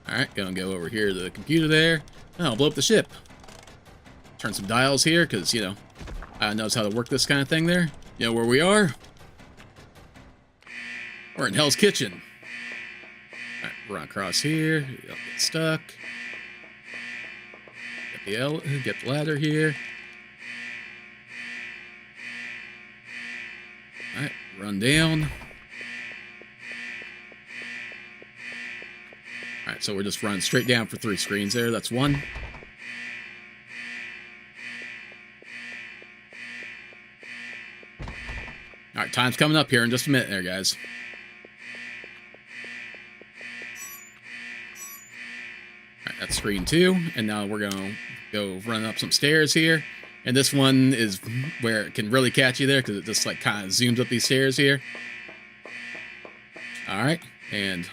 A: Alright, gonna go over here to the computer there. Oh, blow up the ship. Turn some dials here, because, you know, I knows how to work this kind of thing there. You know where we are? We're in Hell's Kitchen. Alright, run across here. Don't get stuck. Get the ladder here. Alright, run down. Alright, so we're just running straight down for 3 screens there. That's 1. Alright, time's coming up here in just a minute there, guys. Alright, that's screen 2. And now we're going to go run up some stairs here. And this one is where it can really catch you there, because it just like kind of zooms up these stairs here. Alright, and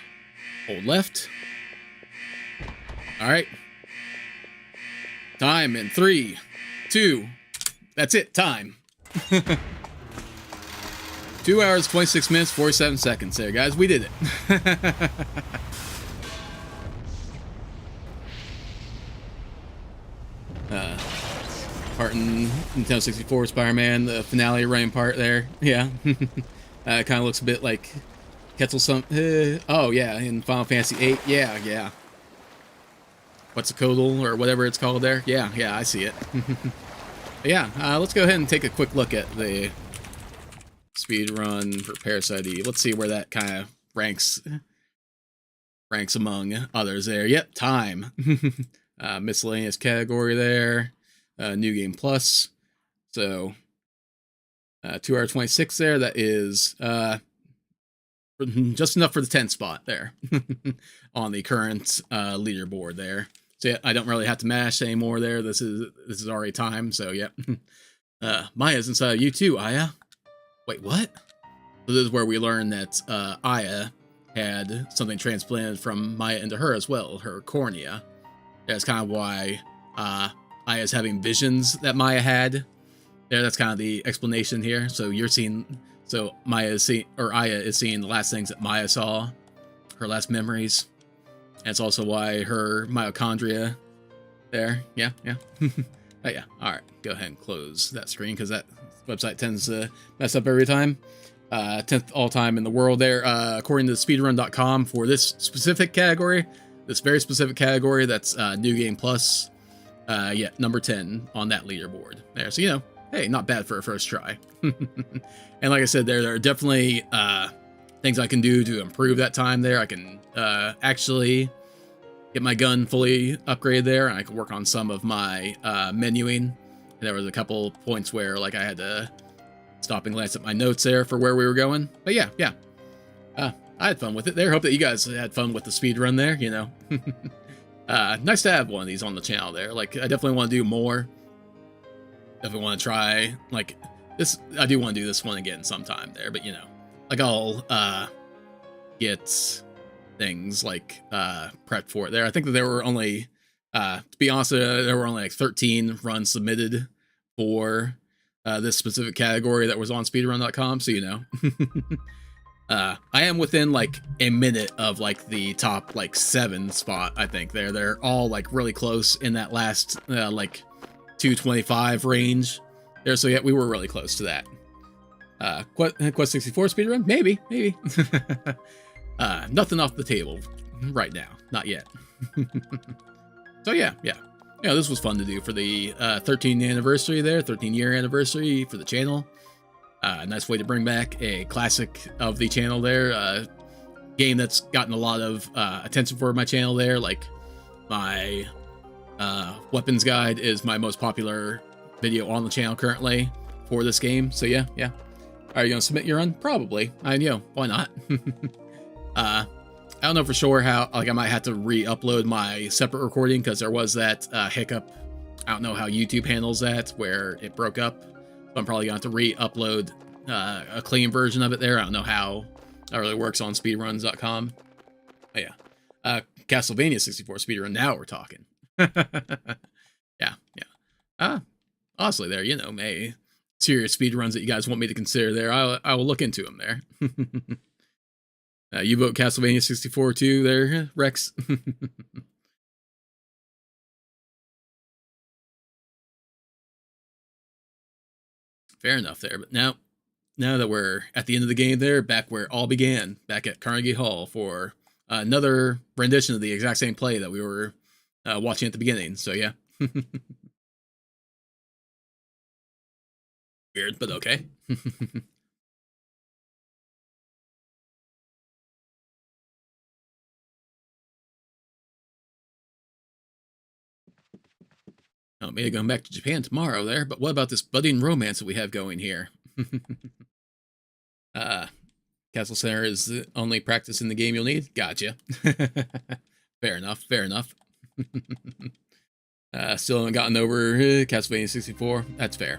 A: hold left. Alright. Time in 3, 2, That's it. Time. 2 hours, 26 minutes, 47 seconds there, guys. We did it. Part in Nintendo 64 Spider-Man, the finale running part there. Yeah. Kind of looks a bit like Quetzal oh, yeah, in Final Fantasy VIII. Yeah, yeah. What's a Codal or whatever it's called there? Yeah, yeah, I see it. Yeah, let's go ahead and take a quick look at the speed run for Parasite Eve. Let's see where that kind of ranks among others there. Yep, time. Miscellaneous category there. New game plus. So 2 hour 26 there. That is just enough for the 10th spot there on the current leaderboard there. So yeah, I don't really have to mash anymore there. This is already time. So yep. Maya's inside of you too, Aya. Wait, what? So this is where we learn that Aya had something transplanted from Maya into her as well, her cornea. That's kind of why Aya's having visions that Maya had. There, that's kind of the explanation here. So you're seeing, so Aya is seeing the last things that Maya saw, her last memories. And it's also why her mitochondria there. Yeah, yeah. Oh yeah. All right, go ahead and close that screen because that website tends to mess up every time. 10th all time in the world there, according to speedrun.com for this specific category. This very specific category, that's New Game Plus. Yeah, number 10 on that leaderboard there. So, you know, hey, not bad for a first try. And like I said, there are definitely things I can do to improve that time there. I can actually get my gun fully upgraded there, and I can work on some of my menuing. There was a couple points where, like, I had to stop and glance at my notes there for where we were going. But yeah, yeah. I had fun with it there. Hope that you guys had fun with the speed run there, you know. Nice to have one of these on the channel there. Like, I definitely want to do more. Definitely want to try, like, this. I do want to do this one again sometime there, but, you know, like, I'll get things, like, prepped for it there. I think that there were only, to be honest, there were only, like, 13 runs submitted for this specific category that was on speedrun.com, so, you know. I am within, like, a minute of, like, the top, like, 7 spot, I think. They're all, like, really close in that last, like, 225 range there, so yeah, we were really close to that. Quest 64 speedrun? Maybe. Nothing off the table right now. Not yet. So yeah. You know, this was fun to do for the 13th anniversary there, 13-year anniversary for the channel. Nice way to bring back a classic of the channel there. Game that's gotten a lot of attention for my channel there. Like, my weapons guide is my most popular video on the channel currently for this game. So yeah. Are you going to submit your run? Probably. You know, why not? I don't know for sure how, like, I might have to re-upload my separate recording because there was that hiccup. I don't know how YouTube handles that, where it broke up. So I'm probably going to have to re-upload a clean version of it there. I don't know how that really works on speedruns.com. Oh, yeah. Castlevania 64 speedrun. Now we're talking. Yeah. Honestly, there, you know, serious speedruns that you guys want me to consider there, I will look into them there. You vote Castlevania 64 too there, Rex? Fair enough there, but now that we're at the end of the game there, back where it all began, back at Carnegie Hall for another rendition of the exact same play that we were watching at the beginning, so yeah. Weird, but okay. Oh, maybe going back to Japan tomorrow there, but what about this budding romance that we have going here? Castle Center is the only practice in the game you'll need? Gotcha. Fair enough. Still haven't gotten over Castlevania 64. That's fair.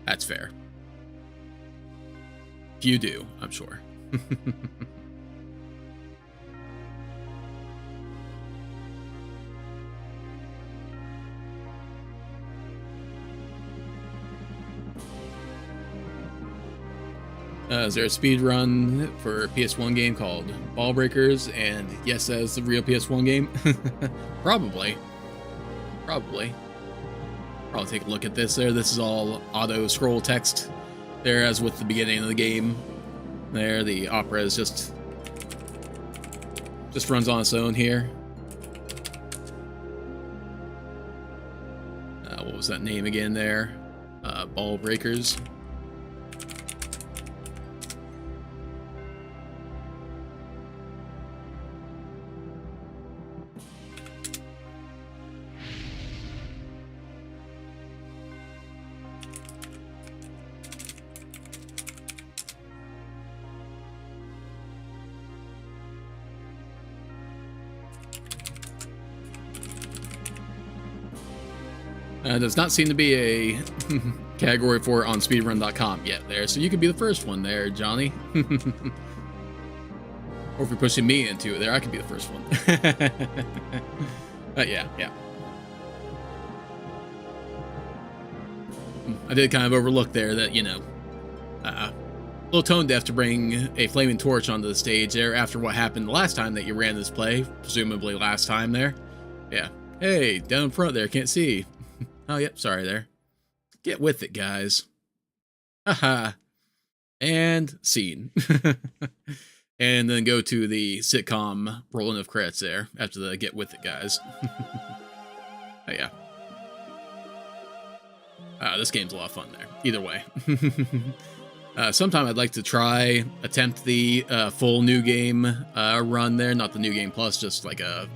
A: That's fair. Few do, I'm sure. Is there a speed run for a PS1 game called Ball Breakers? And yes, that is the real PS1 game. Probably. Probably take a look at this there. This is all auto scroll text there, as with the beginning of the game. There, the opera is just runs on its own here. What was that name again there? Ball Breakers. Does not seem to be a category for it on speedrun.com yet there, so you could be the first one there, Johnny. Or if you're pushing me into it there, I could be the first one. But yeah. I did kind of overlook there that, you know, a little tone deaf to bring a flaming torch onto the stage there after what happened the last time that you ran this play, presumably last time there. Yeah. Hey, down front there, can't see. Oh, yep, sorry there. Get with it, guys. Haha. And scene. And then go to the sitcom rolling of credits there after the get with it, guys. Oh, yeah. This game's a lot of fun there. Either way. Sometime I'd like to attempt the full new game run there. Not the new game plus, just like a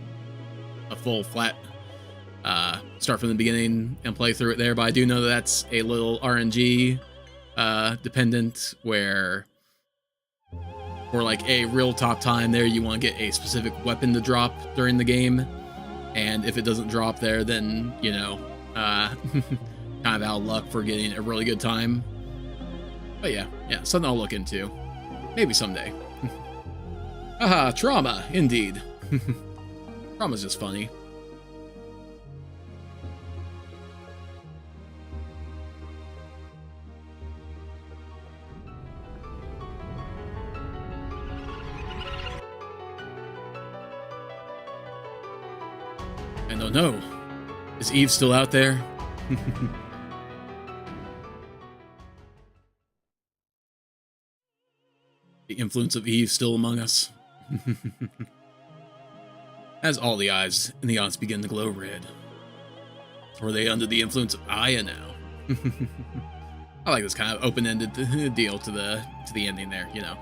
A: full flat start from the beginning and play through it there, but I do know that that's a little RNG dependent, where for like a real top time there, you want to get a specific weapon to drop during the game, and if it doesn't drop there, then, you know, kind of out of luck for getting a really good time. But yeah, something I'll look into. Maybe someday. Haha, trauma, indeed. Trauma's just funny. And oh no, is Eve still out there? The influence of Eve still among us. As all the eyes in the odds begin to glow red. Or are they under the influence of Aya now? I like this kind of open-ended deal to the ending there, you know.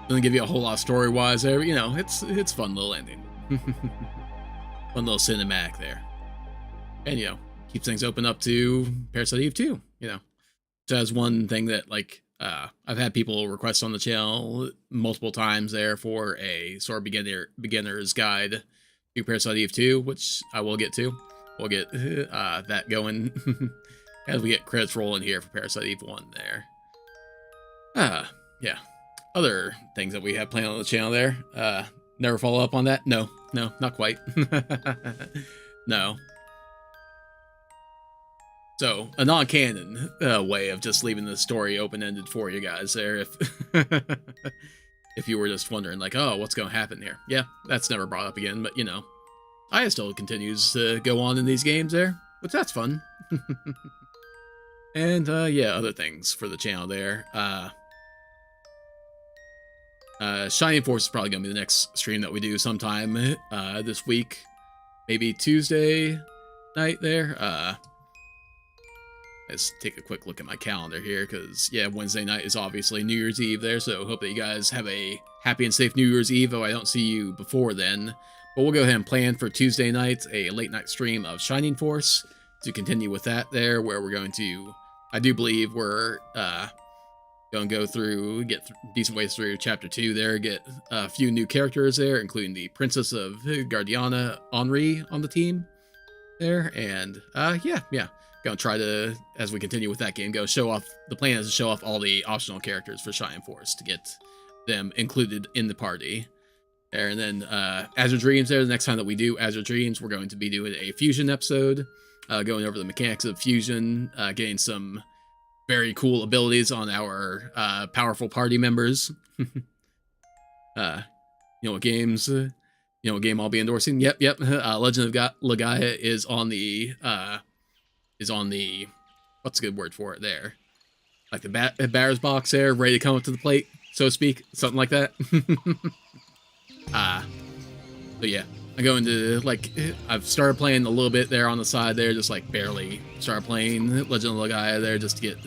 A: Doesn't give you a whole lot story-wise there, but, you know, it's fun little ending. Fun little cinematic there. And, you know, keeps things open up to Parasite Eve 2, you know. So that's one thing that, like, I've had people request on the channel multiple times there for a sort of beginner's guide to Parasite Eve 2, which I will get to. We'll get that going as we get credits rolling here for Parasite Eve 1 there. Yeah. Other things that we have planned on the channel there. Never follow up on that? No, not quite. No. So, a non-canon way of just leaving the story open-ended for you guys there, if if you were just wondering, like, oh, what's going to happen here? Yeah, that's never brought up again, but, you know, Aya still continues to go on in these games there, which that's fun. And, yeah, other things for the channel there. Shining Force is probably going to be the next stream that we do sometime this week. Maybe Tuesday night there. Let's take a quick look at my calendar here, because, yeah, Wednesday night is obviously New Year's Eve there, so hope that you guys have a happy and safe New Year's Eve, though I don't see you before then. But we'll go ahead and plan for Tuesday night a late-night stream of Shining Force to continue with that there, where we're going to, I do believe we're going to go through, get decent ways through Chapter 2 there, get a few new characters there, including the Princess of Guardiana Henri on the team there, and, yeah. Gonna try to, as we continue with that game, the plan is to show off all the optional characters for Shining Force to get them included in the party there. And then Azure Dreams there, the next time that we do Azure Dreams, we're going to be doing a fusion episode, going over the mechanics of fusion, getting some very cool abilities on our powerful party members. You know what games? You know what game I'll be endorsing? Yep. Legend of Legaia is on the what's a good word for it there? Like the batter's box there, ready to come up to the plate, so to speak, something like that. So yeah, I go into like I've started playing a little bit there on the side there, just like barely started playing Legend of Legaia there, just to get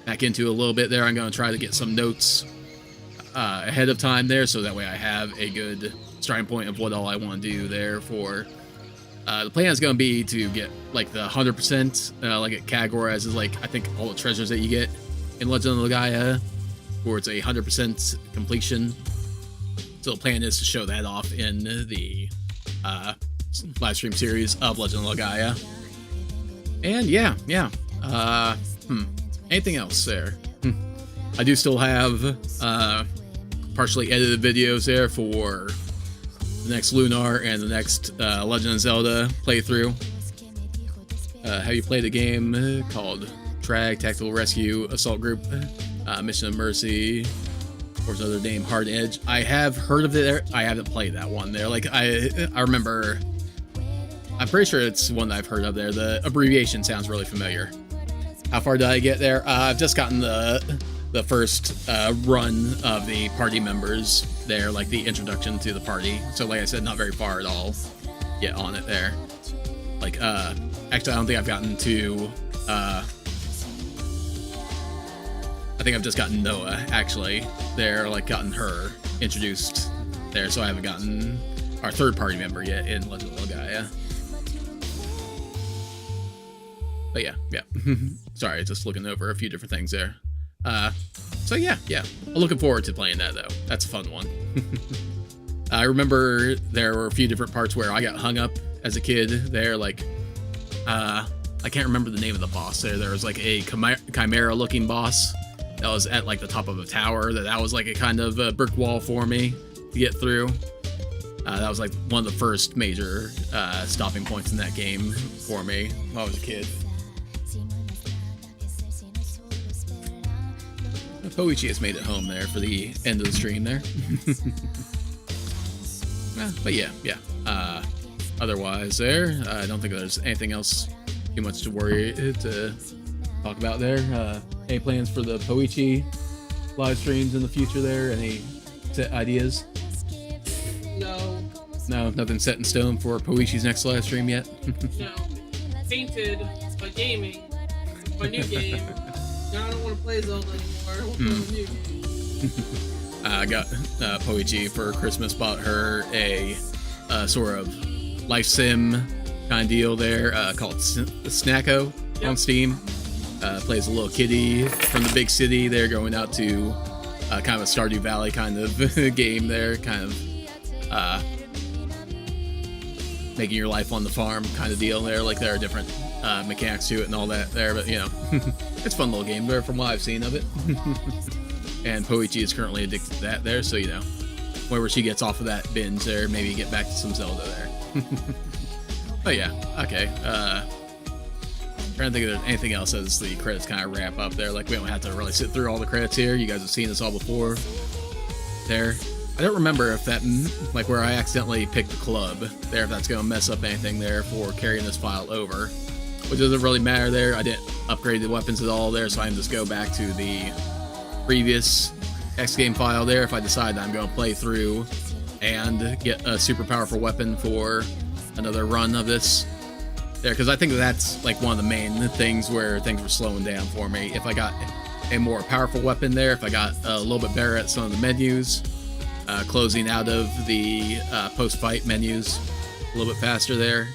A: back into it a little bit there. I'm going to try to get some notes ahead of time there, so that way I have a good starting point of what all I want to do there for. The plan is going to be to get like the 100%, like it categorizes like I think all the treasures that you get in Legend of Legaia, where it's a 100% completion. So the plan is to show that off in the live stream series of Legend of Legaia. And yeah. Anything else there? I do still have partially edited videos there for the next Lunar and the next Legend of Zelda playthrough. Have you played a game called TRAG, Tactical Rescue Assault Group, Mission of Mercy, or his other name, Hard Edge? I have heard of it there. I haven't played that one there. Like I remember, I'm pretty sure it's one that I've heard of there. The abbreviation sounds really familiar. How far did I get there? I've just gotten the first run of the party members there, like the introduction to the party. So like I said, not very far at all yet on it there. Like actually I don't think I've gotten to I think I've just gotten Noah actually there, like gotten her introduced there, so I haven't gotten our third party member yet in Legend of Legaia. But yeah. Sorry, just looking over a few different things there. So yeah. I'm looking forward to playing that though. That's a fun one. I remember there were a few different parts where I got hung up as a kid there, like I can't remember the name of the boss there. There was like a chimera looking boss that was at like the top of a tower that was like a kind of a brick wall for me to get through. That was like one of the first major stopping points in that game for me when I was a kid. Poichi has made it home there for the end of the stream there. But yeah. Otherwise there, I don't think there's anything else too much to worry to talk about there. Any plans for the Poichi live streams in the future there? Any set ideas?
B: No,
A: nothing set in stone for Poichi's next live stream yet?
B: No. Painted by gaming. My new game. Now I don't want to play Zelda anymore. I want to play a new game.
A: I got Poichi for Christmas, bought her a sort of life sim kind of deal there called Snacko on Steam. Plays a little kitty from the big city there going out to kind of a Stardew Valley kind of game there, kind of making your life on the farm kind of deal there. Like there are different mechanics to it and all that there, but you know, it's a fun little game there from what I've seen of it. And Poichi is currently addicted to that there, so you know, whenever she gets off of that binge there, maybe get back to some Zelda there. But yeah, okay. Trying to think if there's anything else as the credits kind of wrap up there. Like we don't have to really sit through all the credits here. You guys have seen this all before. There. I don't remember if that, like where I accidentally picked the club there, if that's going to mess up anything there for carrying this file over. Which doesn't really matter there. I didn't upgrade the weapons at all there, so I can just go back to the previous X game file there if I decide that I'm going to play through and get a super powerful weapon for another run of this there, because I think that's like one of the main things where things were slowing down for me. If I got a more powerful weapon there, if I got a little bit better at some of the menus, closing out of the post-fight menus a little bit faster there.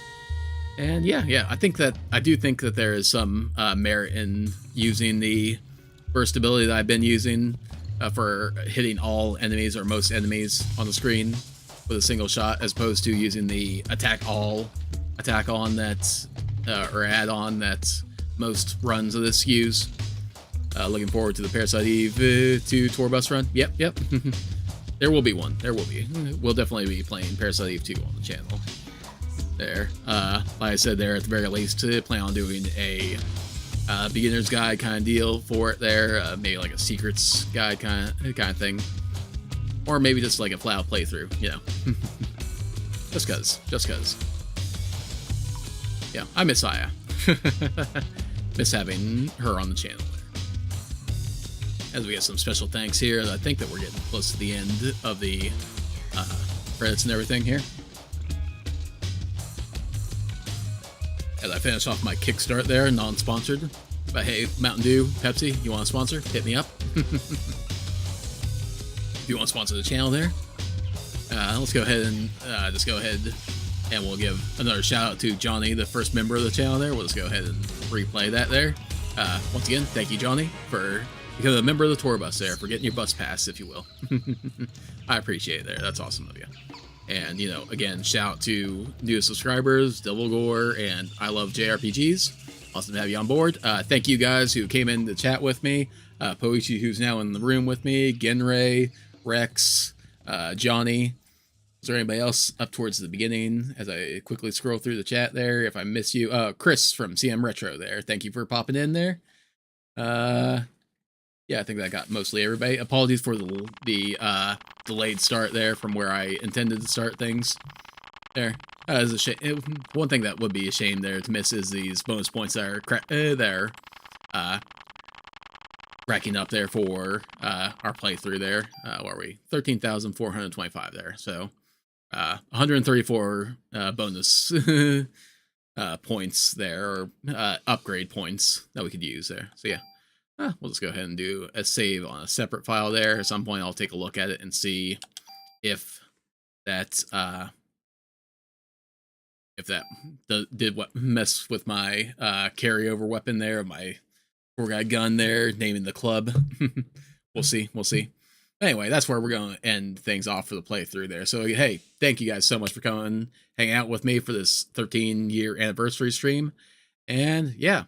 A: And yeah, I do think that there is some merit in using the burst ability that I've been using for hitting all enemies or most enemies on the screen with a single shot, as opposed to using the attack on that or add-on that most runs of this use. Looking forward to the Parasite Eve 2 tour bus run. Yep. There will be one. We'll definitely be playing Parasite Eve 2 on the channel. There. Like I said there, at the very least, plan on doing a beginner's guide kind of deal for it there. Maybe like a secrets guide kind of thing, or maybe just like a flat out playthrough. You know, just cause. Yeah, I miss Aya. Miss having her on the channel there. As we get some special thanks here, I think that we're getting close to the end of the credits and everything here. As I finish off my Kickstart there, non-sponsored. But hey, Mountain Dew, Pepsi, you want to sponsor? Hit me up. If you want to sponsor the channel there, let's go ahead and we'll give another shout out to Johnny, the first member of the channel there. We'll just go ahead and replay that there. Once again, thank you, Johnny, for becoming a member of the tour bus there, for getting your bus pass, if you will. I appreciate it there. That's awesome of you. And, you know, again, shout out to new subscribers, Devil Gore, and I Love JRPGs. Awesome to have you on board. Thank you guys who came in to chat with me. Poichi, who's now in the room with me, Genray, Rex, Johnny. Is there anybody else up towards the beginning as I quickly scroll through the chat there? If I miss you, Chris from CM Retro there. Thank you for popping in there. Yeah, I think that got mostly everybody. Apologies for the delayed start there from where I intended to start things. There. Is a shame. One thing that would be a shame there to miss is these bonus points that are racking up there for our playthrough there. What are we? 13,425 there. So 134 bonus points there, or upgrade points that we could use there. So yeah. We'll just go ahead and do a save on a separate file there. At some point, I'll take a look at it and see if that did what mess with my carryover weapon there, my poor guy gun there, naming the club. We'll see. Anyway, that's where we're going to end things off for the playthrough there. So hey, thank you guys so much for coming, hanging out with me for this 13-year anniversary stream, and yeah.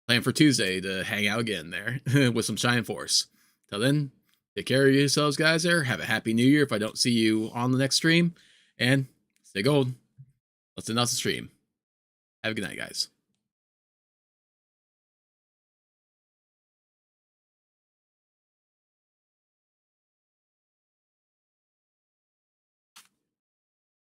A: Plan for Tuesday to hang out again there with some Shine Force. Till then, take care of yourselves, guys there. Have a happy new year if I don't see you on the next stream. And stay gold. Let's end off the stream. Have a good night, guys.